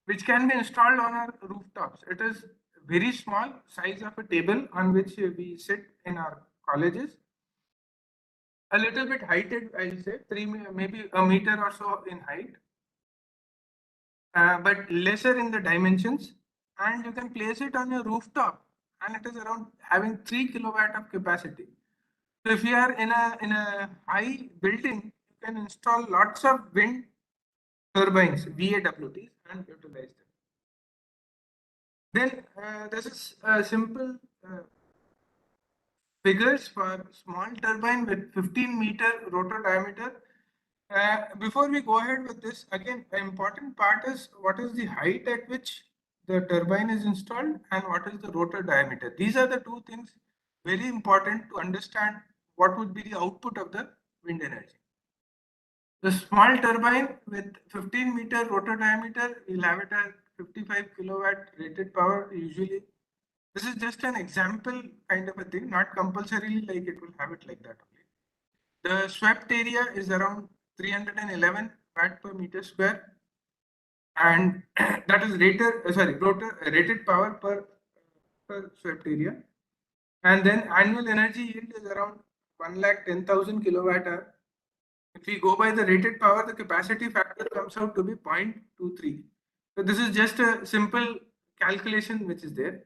which can be installed on our rooftops. It is very small, size of a table on which we sit in our colleges. A little bit heighted, I'll say, maybe a meter or so in height, but lesser in the dimensions. And you can place it on your rooftop, and it is around having 3 kilowatt of capacity. So if you are in a high building, you can install lots of wind turbines, VAWTs, and utilize them. Then this is a simple figures for small turbine with 15-meter rotor diameter. Before we go ahead with this, again, the important part is what is the height at which the turbine is installed and what is the rotor diameter. These are the two things very important to understand what would be the output of the wind energy. The small turbine with 15-meter rotor diameter will have it at 55 kilowatt rated power usually. This is just an example kind of a thing, not compulsorily like it will have it like that only. The swept area is around 311 watt per meter square, and that is rated power per swept area. And then annual energy yield is around 1,10,000 kilowatt hour. If we go by the rated power, the capacity factor comes out to be 0.23. So this is just a simple calculation which is there.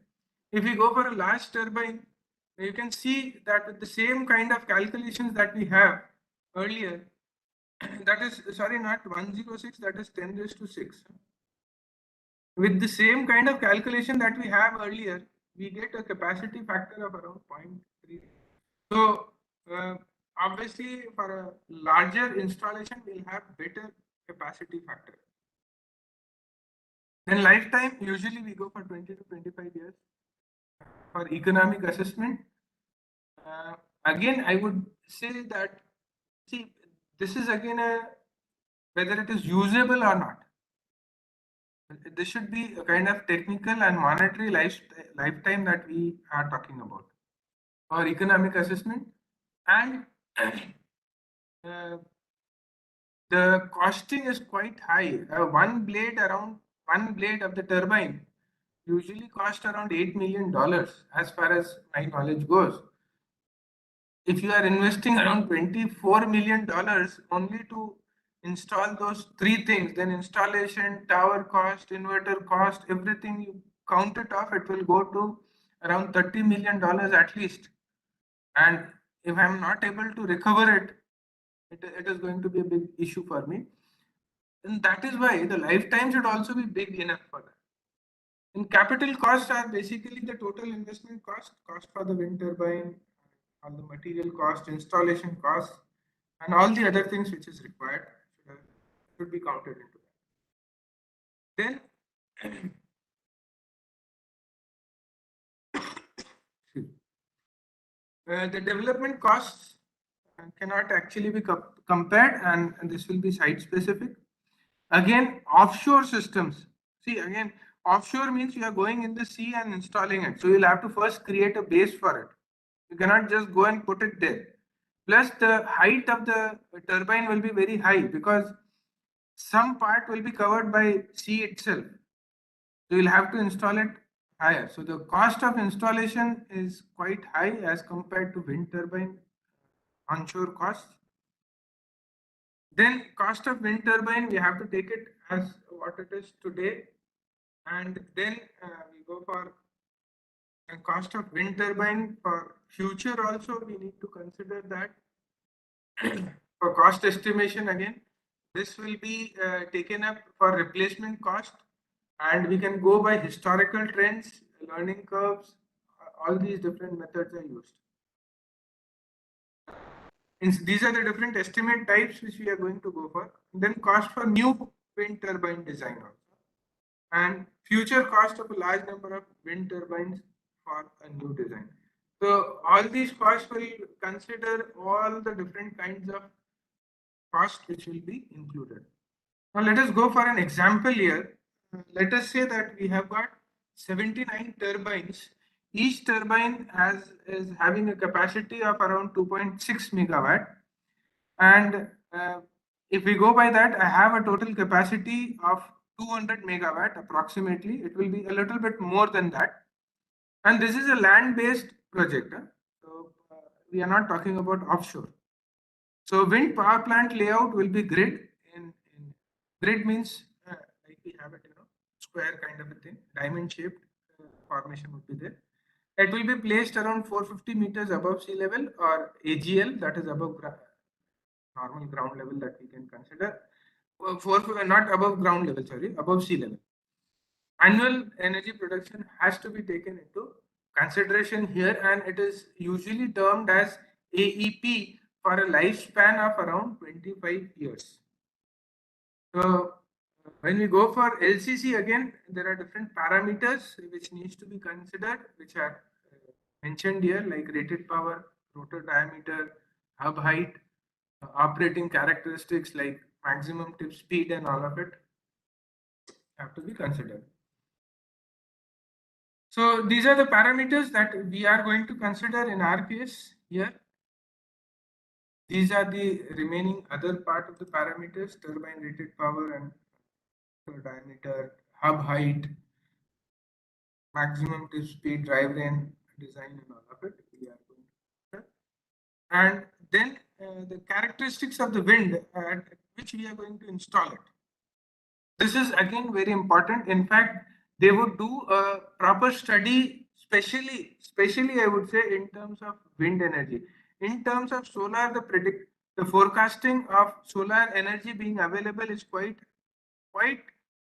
If we go for a large turbine, you can see that with the same kind of calculations that we have earlier, that is, sorry, not 106, that is 10 raised to 6. With the same kind of calculation that we have earlier, we get a capacity factor of around 0.3. So obviously for a larger installation, we'll have better capacity factor. Then lifetime, usually we go for 20 to 25 years. For economic assessment, again, I would say that, see, this is again whether it is usable or not. This should be a kind of technical and monetary lifetime that we are talking about. For economic assessment, and the costing is quite high. One blade of the turbine usually cost around $8 million as far as my knowledge goes. If you are investing around $24 million only to install those three things, then installation, tower cost, inverter cost, everything you count it off, it will go to around $30 million at least. And if I'm not able to recover it is going to be a big issue for me. And that is why the lifetime should also be big enough for that. And capital costs are basically the total investment cost for the wind turbine, all the material cost, installation cost, and all the other things which is required should be counted into that. Then the development costs cannot actually be compared, and this will be site specific. Again, offshore systems. See, again, offshore means you are going in the sea and installing it. So you'll have to first create a base for it. You cannot just go and put it there. Plus, the height of the turbine will be very high because some part will be covered by sea itself. So you'll have to install it higher. So the cost of installation is quite high as compared to wind turbine onshore costs. Then cost of wind turbine, we have to take it as what it is today. And then we go for And cost of wind turbine for future also we need to consider that. For cost estimation again, this will be taken up for replacement cost, and we can go by historical trends, learning curves, all these different methods are used. These are the different estimate types which we are going to go for. Then cost for new wind turbine design also, and future cost of a large number of wind turbines for a new design. So all these costs will consider all the different kinds of cost which will be included. Now let us go for an example here. Let us say that we have got 79 turbines. Each turbine is having a capacity of around 2.6 megawatt. And if we go by that, I have a total capacity of 200 megawatt approximately. It will be a little bit more than that. And this is a land-based project. So we are not talking about offshore. So wind power plant layout will be grid. In grid means like we have it, square kind of a thing, diamond shaped formation would be there. It will be placed around 450 meters above sea level, or AGL, that is above normal ground level that we can consider. Not above ground level, sorry, above sea level. Annual energy production has to be taken into consideration here, and it is usually termed as AEP for a lifespan of around 25 years. So when we go for LCC again, there are different parameters which needs to be considered, which are mentioned here, like rated power, rotor diameter, hub height, operating characteristics like maximum tip speed, and all of it have to be considered. So these are the parameters that we are going to consider in our case here. These are the remaining other part of the parameters: turbine rated power and diameter, hub height, maximum tip speed, drive range, design, and all of it. We are going to consider. And then the characteristics of the wind at which we are going to install it. This is again very important. In fact, they would do a proper study, especially I would say in terms of wind energy. In terms of solar, the forecasting of solar energy being available is quite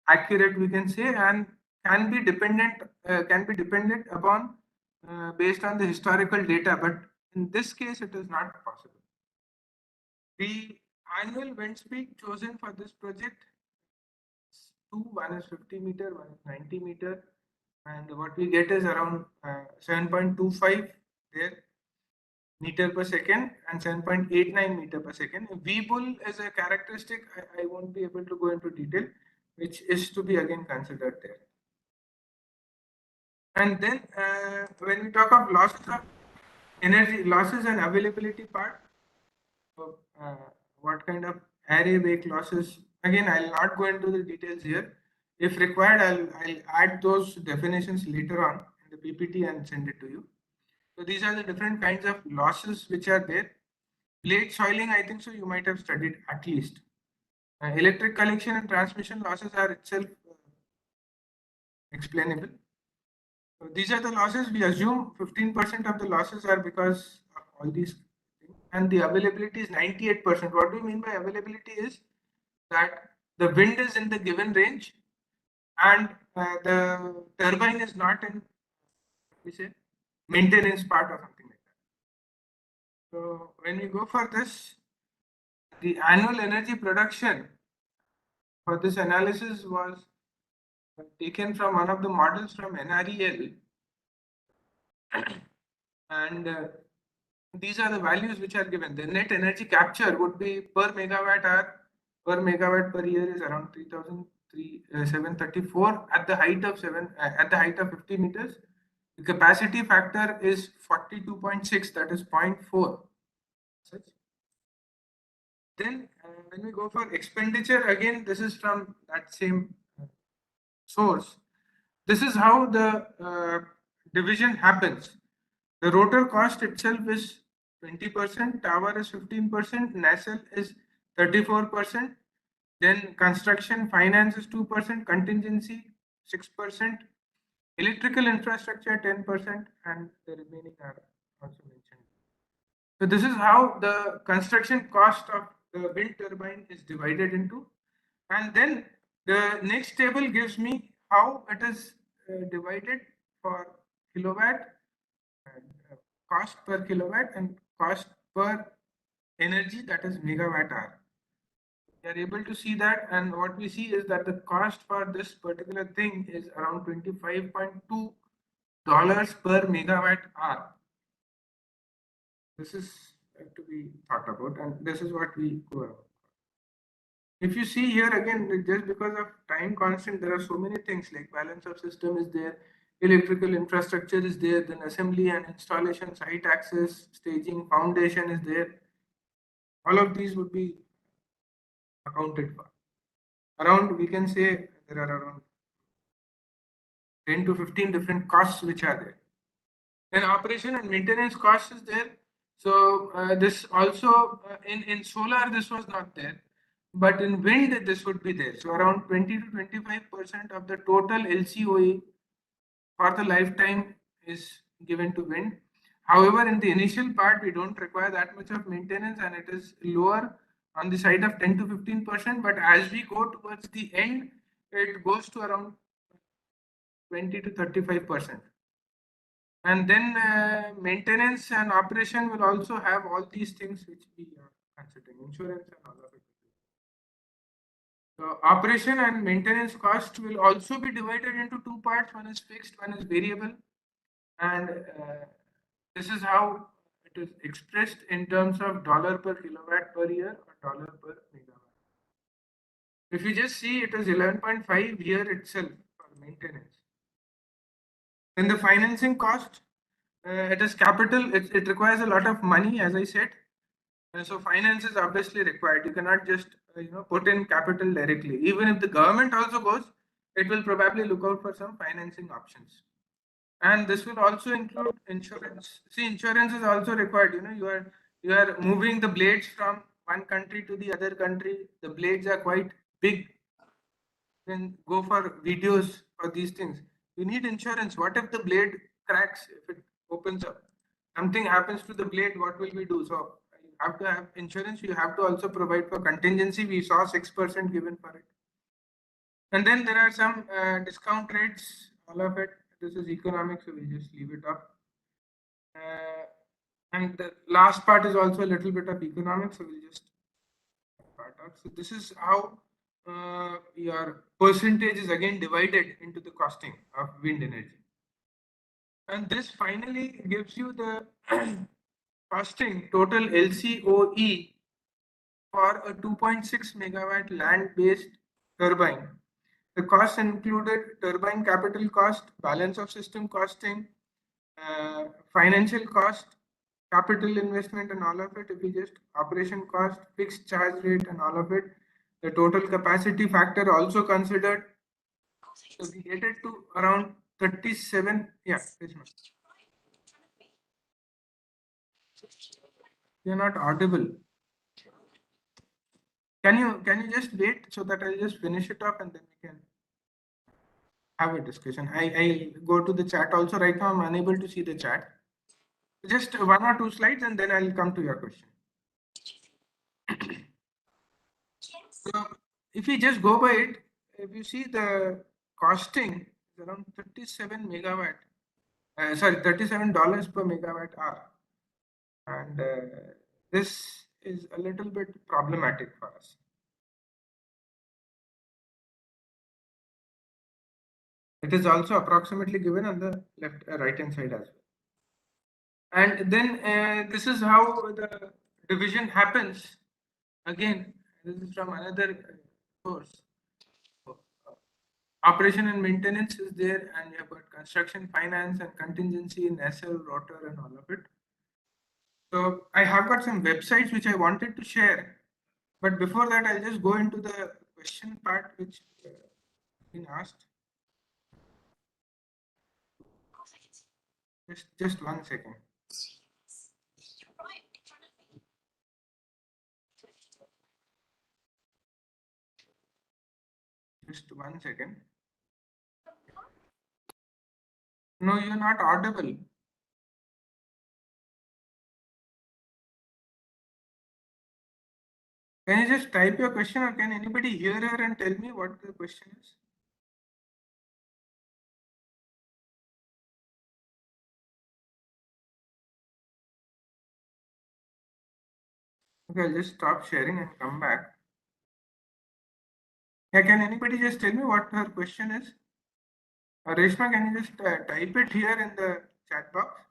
accurate, we can say, and can be dependent upon based on the historical data. But in this case, it is not possible. The annual wind speed chosen for this project, one is 50 meter, one is 90 meter, and what we get is around 7.25 there meter per second and 7.89 meter per second. VBull is a characteristic I won't be able to go into detail, which is to be again considered there. And then when we talk of losses of energy, losses and availability part, what kind of array wake losses, again I'll not go into the details here. If required, I'll add those definitions later on in the PPT and send it to you. So these are the different kinds of losses which are there. Blade soiling, I think so you might have studied at least. Electric collection and transmission losses are itself explainable. So these are the losses. We assume 15% of the losses are because of all these things, and the availability is 98%. What do we mean by availability is that the wind is in the given range and the turbine is not in, we say, maintenance part or something like that. So when we go for this, the annual energy production for this analysis was taken from one of the models from NREL, and these are the values which are given. The net energy capture would be per megawatt hour, per megawatt per year is around 3,734 at the height of 50 meters. The capacity factor is 42.6, that is 0.4. Then when we go for expenditure, again this is from that same source. This is how the division happens. The rotor cost itself is 20%, tower is 15%, nacelle is 34%, then construction finance is 2%, contingency 6%, Electrical infrastructure 10%, and the remaining are also mentioned. So this is how the construction cost of the wind turbine is divided into. And then the next table gives me how it is divided for kilowatt, uh, cost per kilowatt and cost per energy, that is megawatt hour. We are able to see that, and what we see is that the cost for this particular thing is around $25.2 per megawatt hour. This is to be thought about, and this is what we go about. If you see here again, just because of time constant, there are so many things like balance of system is there, electrical infrastructure is there, then assembly and installation, site access, staging, foundation is there. All of these would be accounted for. Around, we can say there are around 10 to 15 different costs which are there. Then operation and maintenance cost is there. So this also in solar this was not there, but in wind this would be there. So around 20 to 25% of the total LCOE for the lifetime is given to wind. However, in the initial part we don't require that much of maintenance, and it is lower on the side of 10 to 15%. But as we go towards the end, it goes to around 20 to 35%. And then maintenance and operation will also have all these things which we are considering, insurance and all of it. So operation and maintenance cost will also be divided into two parts. One is fixed, one is variable. And this is how it is expressed in terms of dollar per kilowatt per year or dollar per megawatt. If you just see, it is 11.5 here itself for maintenance. Then the financing cost, it is capital, it requires a lot of money, as I said. So finance is obviously required. You cannot just put in capital directly. Even if the government also goes, it will probably look out for some financing options. And this will also include insurance. See, insurance is also required. You are moving the blades from one country to the other country. The blades are quite big. Then go for videos for these things. You need insurance. What if the blade cracks? If it opens up, something happens to the blade, what will we do? So you have to have insurance. You have to also provide for contingency. We saw 6% given for it. And then there are some discount rates. All of it. This is economics, so we just leave it up. And the last part is also a little bit of economics, so we'll just part out. So this is how your percentage is again divided into the costing of wind energy. And this finally gives you the costing total LCOE for a 2.6 megawatt land-based turbine. The costs included turbine capital cost, balance of system costing, financial cost, capital investment and all of it. If you just operation cost, fixed charge rate and all of it, the total capacity factor also considered. So we get it to around 37. Yeah, this much. You're not audible. Can you just wait so that I'll just finish it up and then we can have a discussion. I'll go to the chat also. Right now I'm unable to see the chat. Just one or two slides and then I'll come to your question. So if you just go by it, if you see the costing is around 37 megawatt, sorry, $37 per megawatt hour. And this is a little bit problematic for us. It is also approximately given on the left right hand side as well. And then this is how the division happens. Again, this is from another source. Operation and maintenance is there, and you have got construction, finance, and contingency, nacelle, rotor, and all of it. So I have got some websites which I wanted to share, but before that, I'll just go into the question part which has been asked. Just 1 second. Just 1 second. No, you're not audible. Can you just type your question, or can anybody hear her and tell me what the question is? Okay, I'll just stop sharing and come back. Yeah, can anybody just tell me what her question is? Reshma, can you just type it here in the chat box?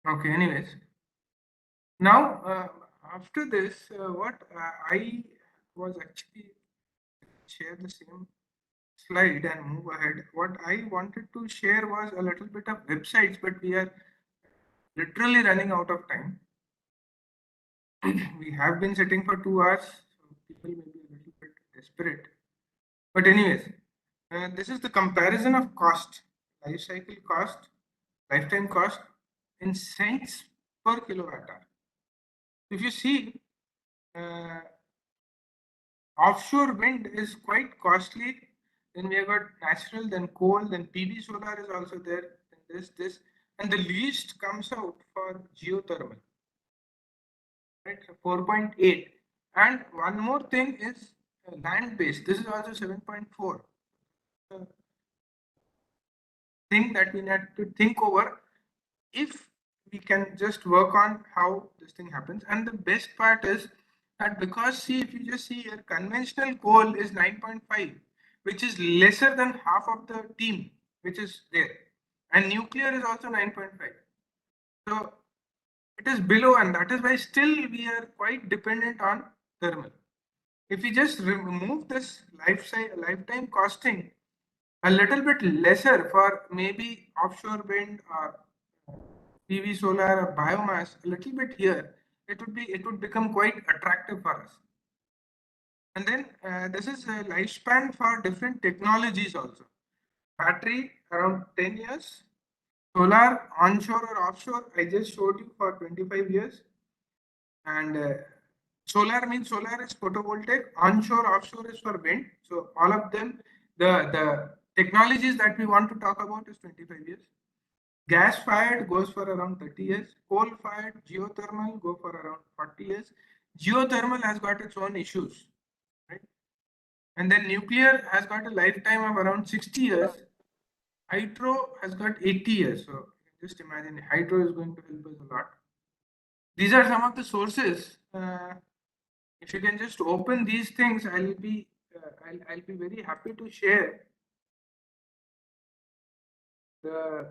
Okay, anyways. Now, after this, what I was actually share the same slide and move ahead. What I wanted to share was a little bit of websites, but we are literally running out of time. We have been sitting for 2 hours, so people may be a little bit desperate. But anyways, this is the comparison of cost, life cycle cost, lifetime cost in cents per kilowatt hour. If you see, uh, offshore wind is quite costly. Then we have got natural, then coal, then PV solar is also there. Then this, and the least comes out for geothermal, right? So 4.8. And one more thing is land based. This is also 7.4. Thing that we need to think over if we can just work on how this thing happens. And the best part is that because see, if you just see here, conventional coal is 9.5, which is lesser than half of the team which is there, and nuclear is also 9.5. So it is below, and that is why still we are quite dependent on thermal. If we just remove this lifetime costing a little bit lesser for maybe offshore wind or PV solar or biomass a little bit here, it would become quite attractive for us. And then this is a lifespan for different technologies also. Battery around 10 years, solar onshore or offshore I just showed you for 25 years, and solar means solar is photovoltaic, onshore offshore is for wind. So all of them, the technologies that we want to talk about is 25 years. Gas fired goes for around 30 years. Coal fired, geothermal go for around 40 years. Geothermal has got its own issues, right? And then nuclear has got a lifetime of around 60 years. Hydro has got 80 years. So just imagine hydro is going to help us a lot. These are some of the sources. If you can just open these things, I'll be very happy to share the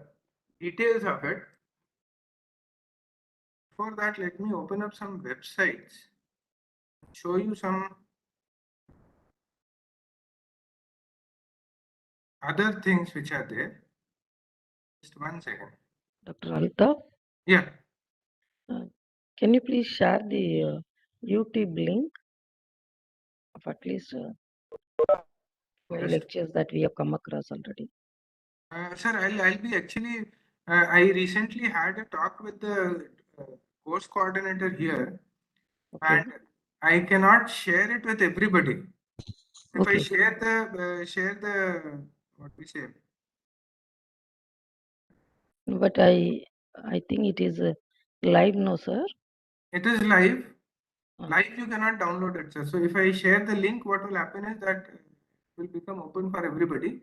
details of it. For that, let me open up some websites, show you some other things which are there. Just 1 second. Dr. Altaf, Yeah, can you please share the YouTube link of at least 5 just lectures that we have come across already? sir, I'll be actually. I recently had a talk with the course coordinator here, Okay. and I cannot share it with everybody. If I Okay. share the what we say, But I think it is live, no, sir? it is live. Ah. Live you cannot download it, sir. So if I share the link, what will happen is that it will become open for everybody.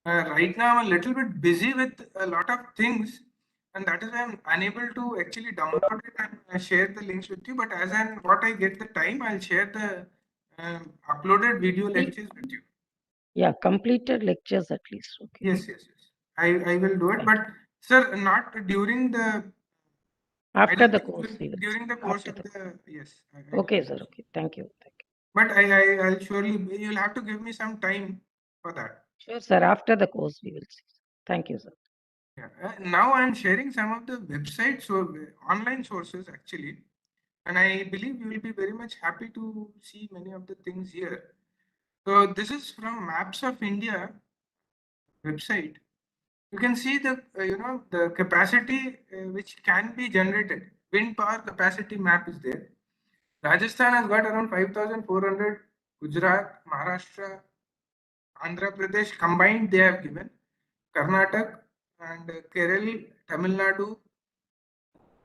Right now, I'm a little bit busy with a lot of things, and that is why I'm unable to actually download it and share the links with you. But as and what I get the time, I'll share the uploaded video lectures with you. Yeah, completed lectures at least. Okay. Yes, yes, yes. I will do it, Thank but sir, not during the. After I'll the do course, we will during see. the course After of the the yes. Okay, sir. Okay. Thank you. Thank you. But I'll surely you'll have to give me some time for that. Sure, sir. After the course, we will see. Thank you, sir. Yeah. Now I'm sharing some of the websites or online sources actually, and I believe you will be very much happy to see many of the things here. So this is from Maps of India website. you can see the the capacity which can be generated. Wind power capacity map is there. Rajasthan has got around 5,400. Gujarat, Maharashtra, Andhra Pradesh combined they have given. Karnataka and Kerala, Tamil Nadu,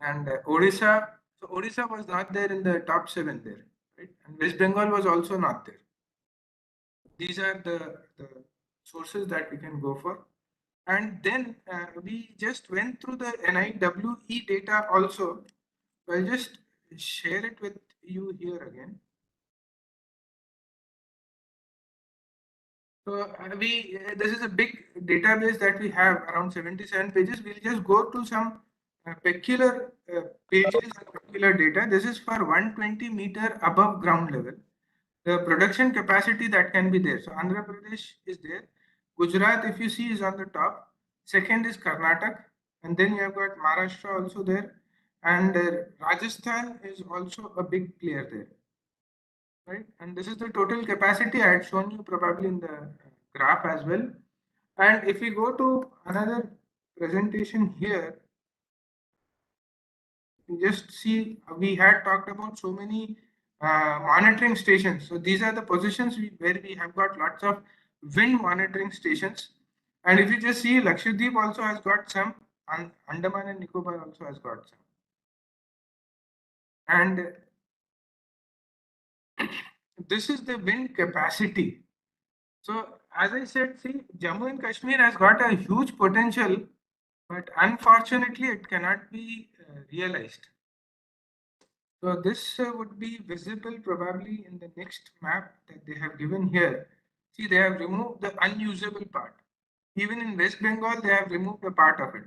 and Odisha. So Odisha was not there in the top 7 there, right? And West Bengal was also not there. These are the sources that we can go for. And then we just went through the NIWE data also. So I'll just share it with you here again. So this is a big database that we have, around 77 pages. We'll just go to some peculiar pages and peculiar data. This is for 120-meter above ground level. The production capacity that can be there. So Andhra Pradesh is there. Gujarat, if you see, is on the top. Second is Karnataka, and then you have got Maharashtra also there, and Rajasthan is also a big player there, right? And this is the total capacity I had shown you probably in the graph as well. And if we go to another presentation here, you just see we had talked about so many monitoring stations. So these are the positions where we have got lots of wind monitoring stations. And if you just see, Lakshadweep also has got some, and Andaman and Nicobar also has got some. And this is the wind capacity. So as I said, see, Jammu and Kashmir has got a huge potential, but unfortunately it cannot be realized. So this would be visible probably in the next map that they have given here. See, they have removed the unusable part. Even in West Bengal, they have removed a part of it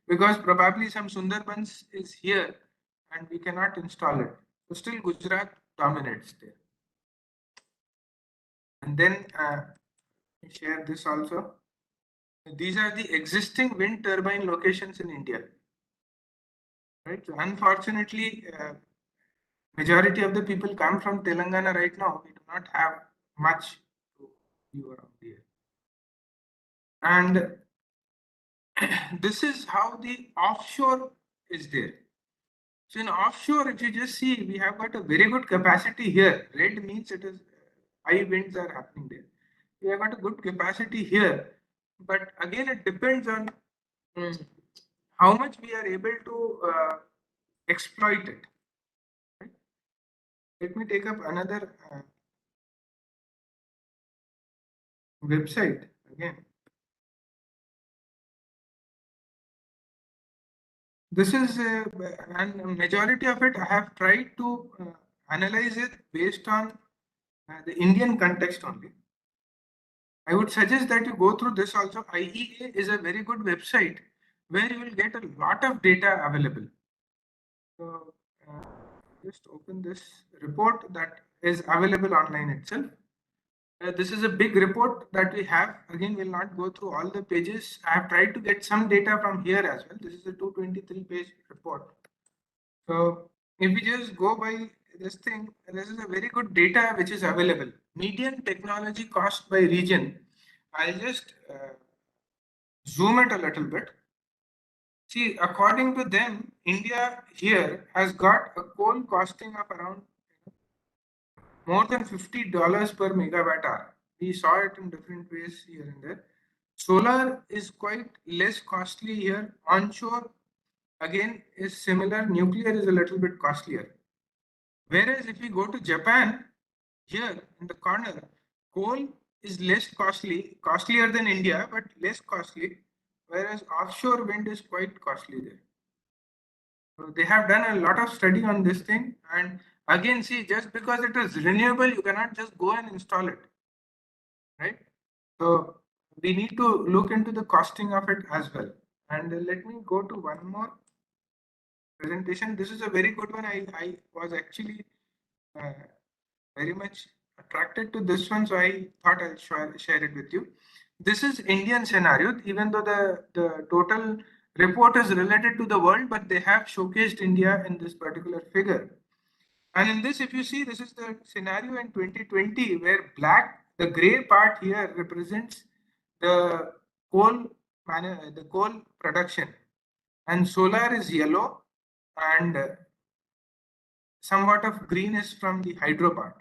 because probably some Sundarbans is here and we cannot install it. So still Gujarat dominates there. And then share this also. These are the existing wind turbine locations in India. Right. So unfortunately, majority of the people come from Telangana right now. We do not have much to view around here. And this is how the offshore is there. So in offshore, if you just see, we have got a very good capacity here. Red means it is high winds are happening there. We have got a good capacity here. But again, it depends on how much we are able to exploit it. Right? Let me take up another website again. This is and majority of it I have tried to analyze it based on the Indian context only. I would suggest that you go through this also. IEA is a very good website where you will get a lot of data available. So just open this report that is available online itself. This is a big report that we have. Again, we'll not go through all the pages. I have tried to get some data from here as well. This is a 223-page report. So if we just go by this thing, this is a very good data which is available. Median technology cost by region. I'll just zoom it a little bit. See, according to them, India here has got a coal costing of around more than $50 per megawatt hour. We saw it in different ways here and there. Solar is quite less costly here. Onshore, again, is similar. Nuclear is a little bit costlier. Whereas if we go to Japan, here in the corner, coal is less costly, costlier than India, but less costly, whereas offshore wind is quite costly there. So they have done a lot of study on this thing. And again, see, just because it is renewable, you cannot just go and install it, right? So we need to look into the costing of it as well. And let me go to one more presentation. This is a very good one. I was actually very much attracted to this one, so I thought I'll share it with you. This is Indian scenario, even though the total report is related to the world, but they have showcased India in this particular figure. And in this, if you see, this is the scenario in 2020 where black, the gray part here represents the coal the coal production, and solar is yellow, and somewhat of green is from the hydro part.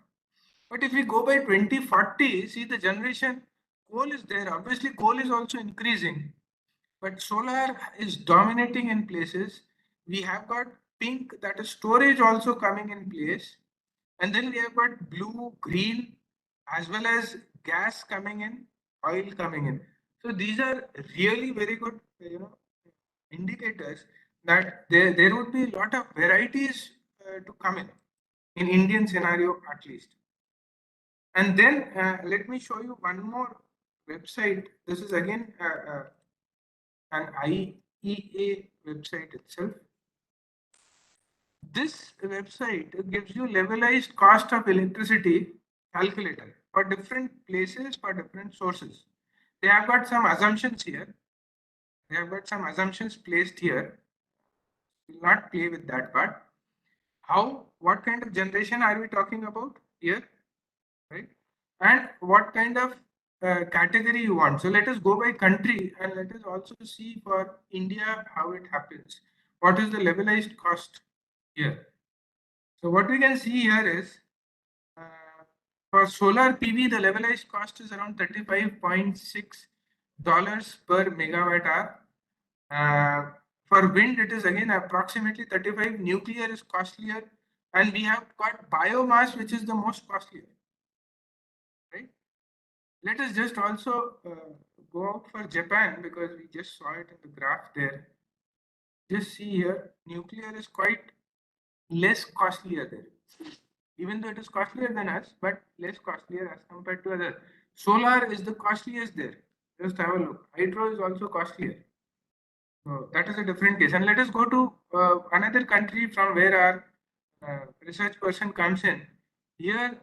But if we go by 2040, see the generation, coal is there. Obviously, coal is also increasing, but solar is dominating in places. We have got pink, that is storage also coming in place, and then we have got blue, green, as well as gas coming in, oil coming in. So these are really very good, indicators that there would be a lot of varieties to come in Indian scenario at least. And then let me show you one more website. This is again an IEA website itself. This website gives you levelized cost of electricity calculator for different places, for different sources. They have got some assumptions here. They have got some assumptions placed here. Will not play with that part. What kind of generation are we talking about here, right? And what kind of category you want. So let us go by country, and let us also see for India how it happens. What is the levelized cost here? So what we can see here is for solar PV, the levelized cost is around $35.6 per megawatt hour. For wind, it is again approximately 35. Nuclear is costlier, and we have got biomass, which is the most costlier, right? Let us just also go out for Japan, because we just saw it in the graph there. Just see here, nuclear is quite less costlier there. Even though it is costlier than us, but less costlier as compared to other. Solar is the costliest there. Just have a look. Hydro is also costlier. So that is a different case. And let us go to another country from where our research person comes in. Here,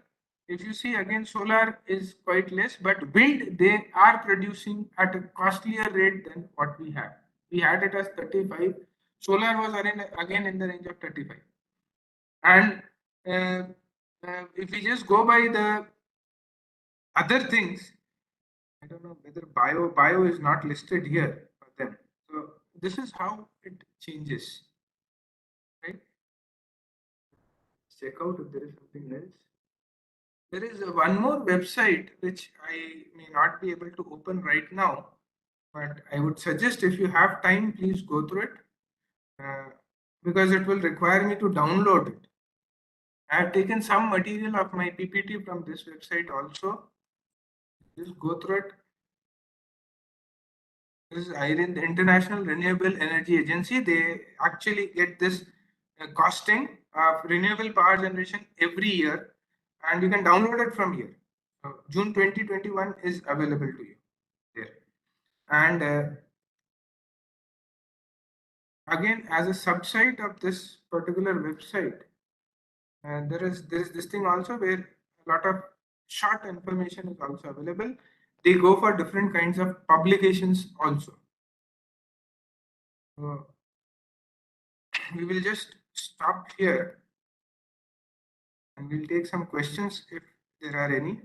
if you see again, solar is quite less, but wind, they are producing at a costlier rate than what we have. We had it as 35. Solar was again in the range of 35. And uh, if we just go by the other things, I don't know whether bio is not listed here for them. So this is how it changes, right? Check out if there is something else. There is one more website which I may not be able to open right now, but I would suggest if you have time, please go through it because it will require me to download it. I have taken some material of my PPT from this website also. Just go through it. This is IREN, the International Renewable Energy Agency. They actually get this costing of renewable power generation every year, and you can download it from here. So June 2021 is available to you there. And again, as a subsite of this particular website, there is this thing also where a lot of short information is also available. They go for different kinds of publications also. So we will just stop here and we'll take some questions if there are any.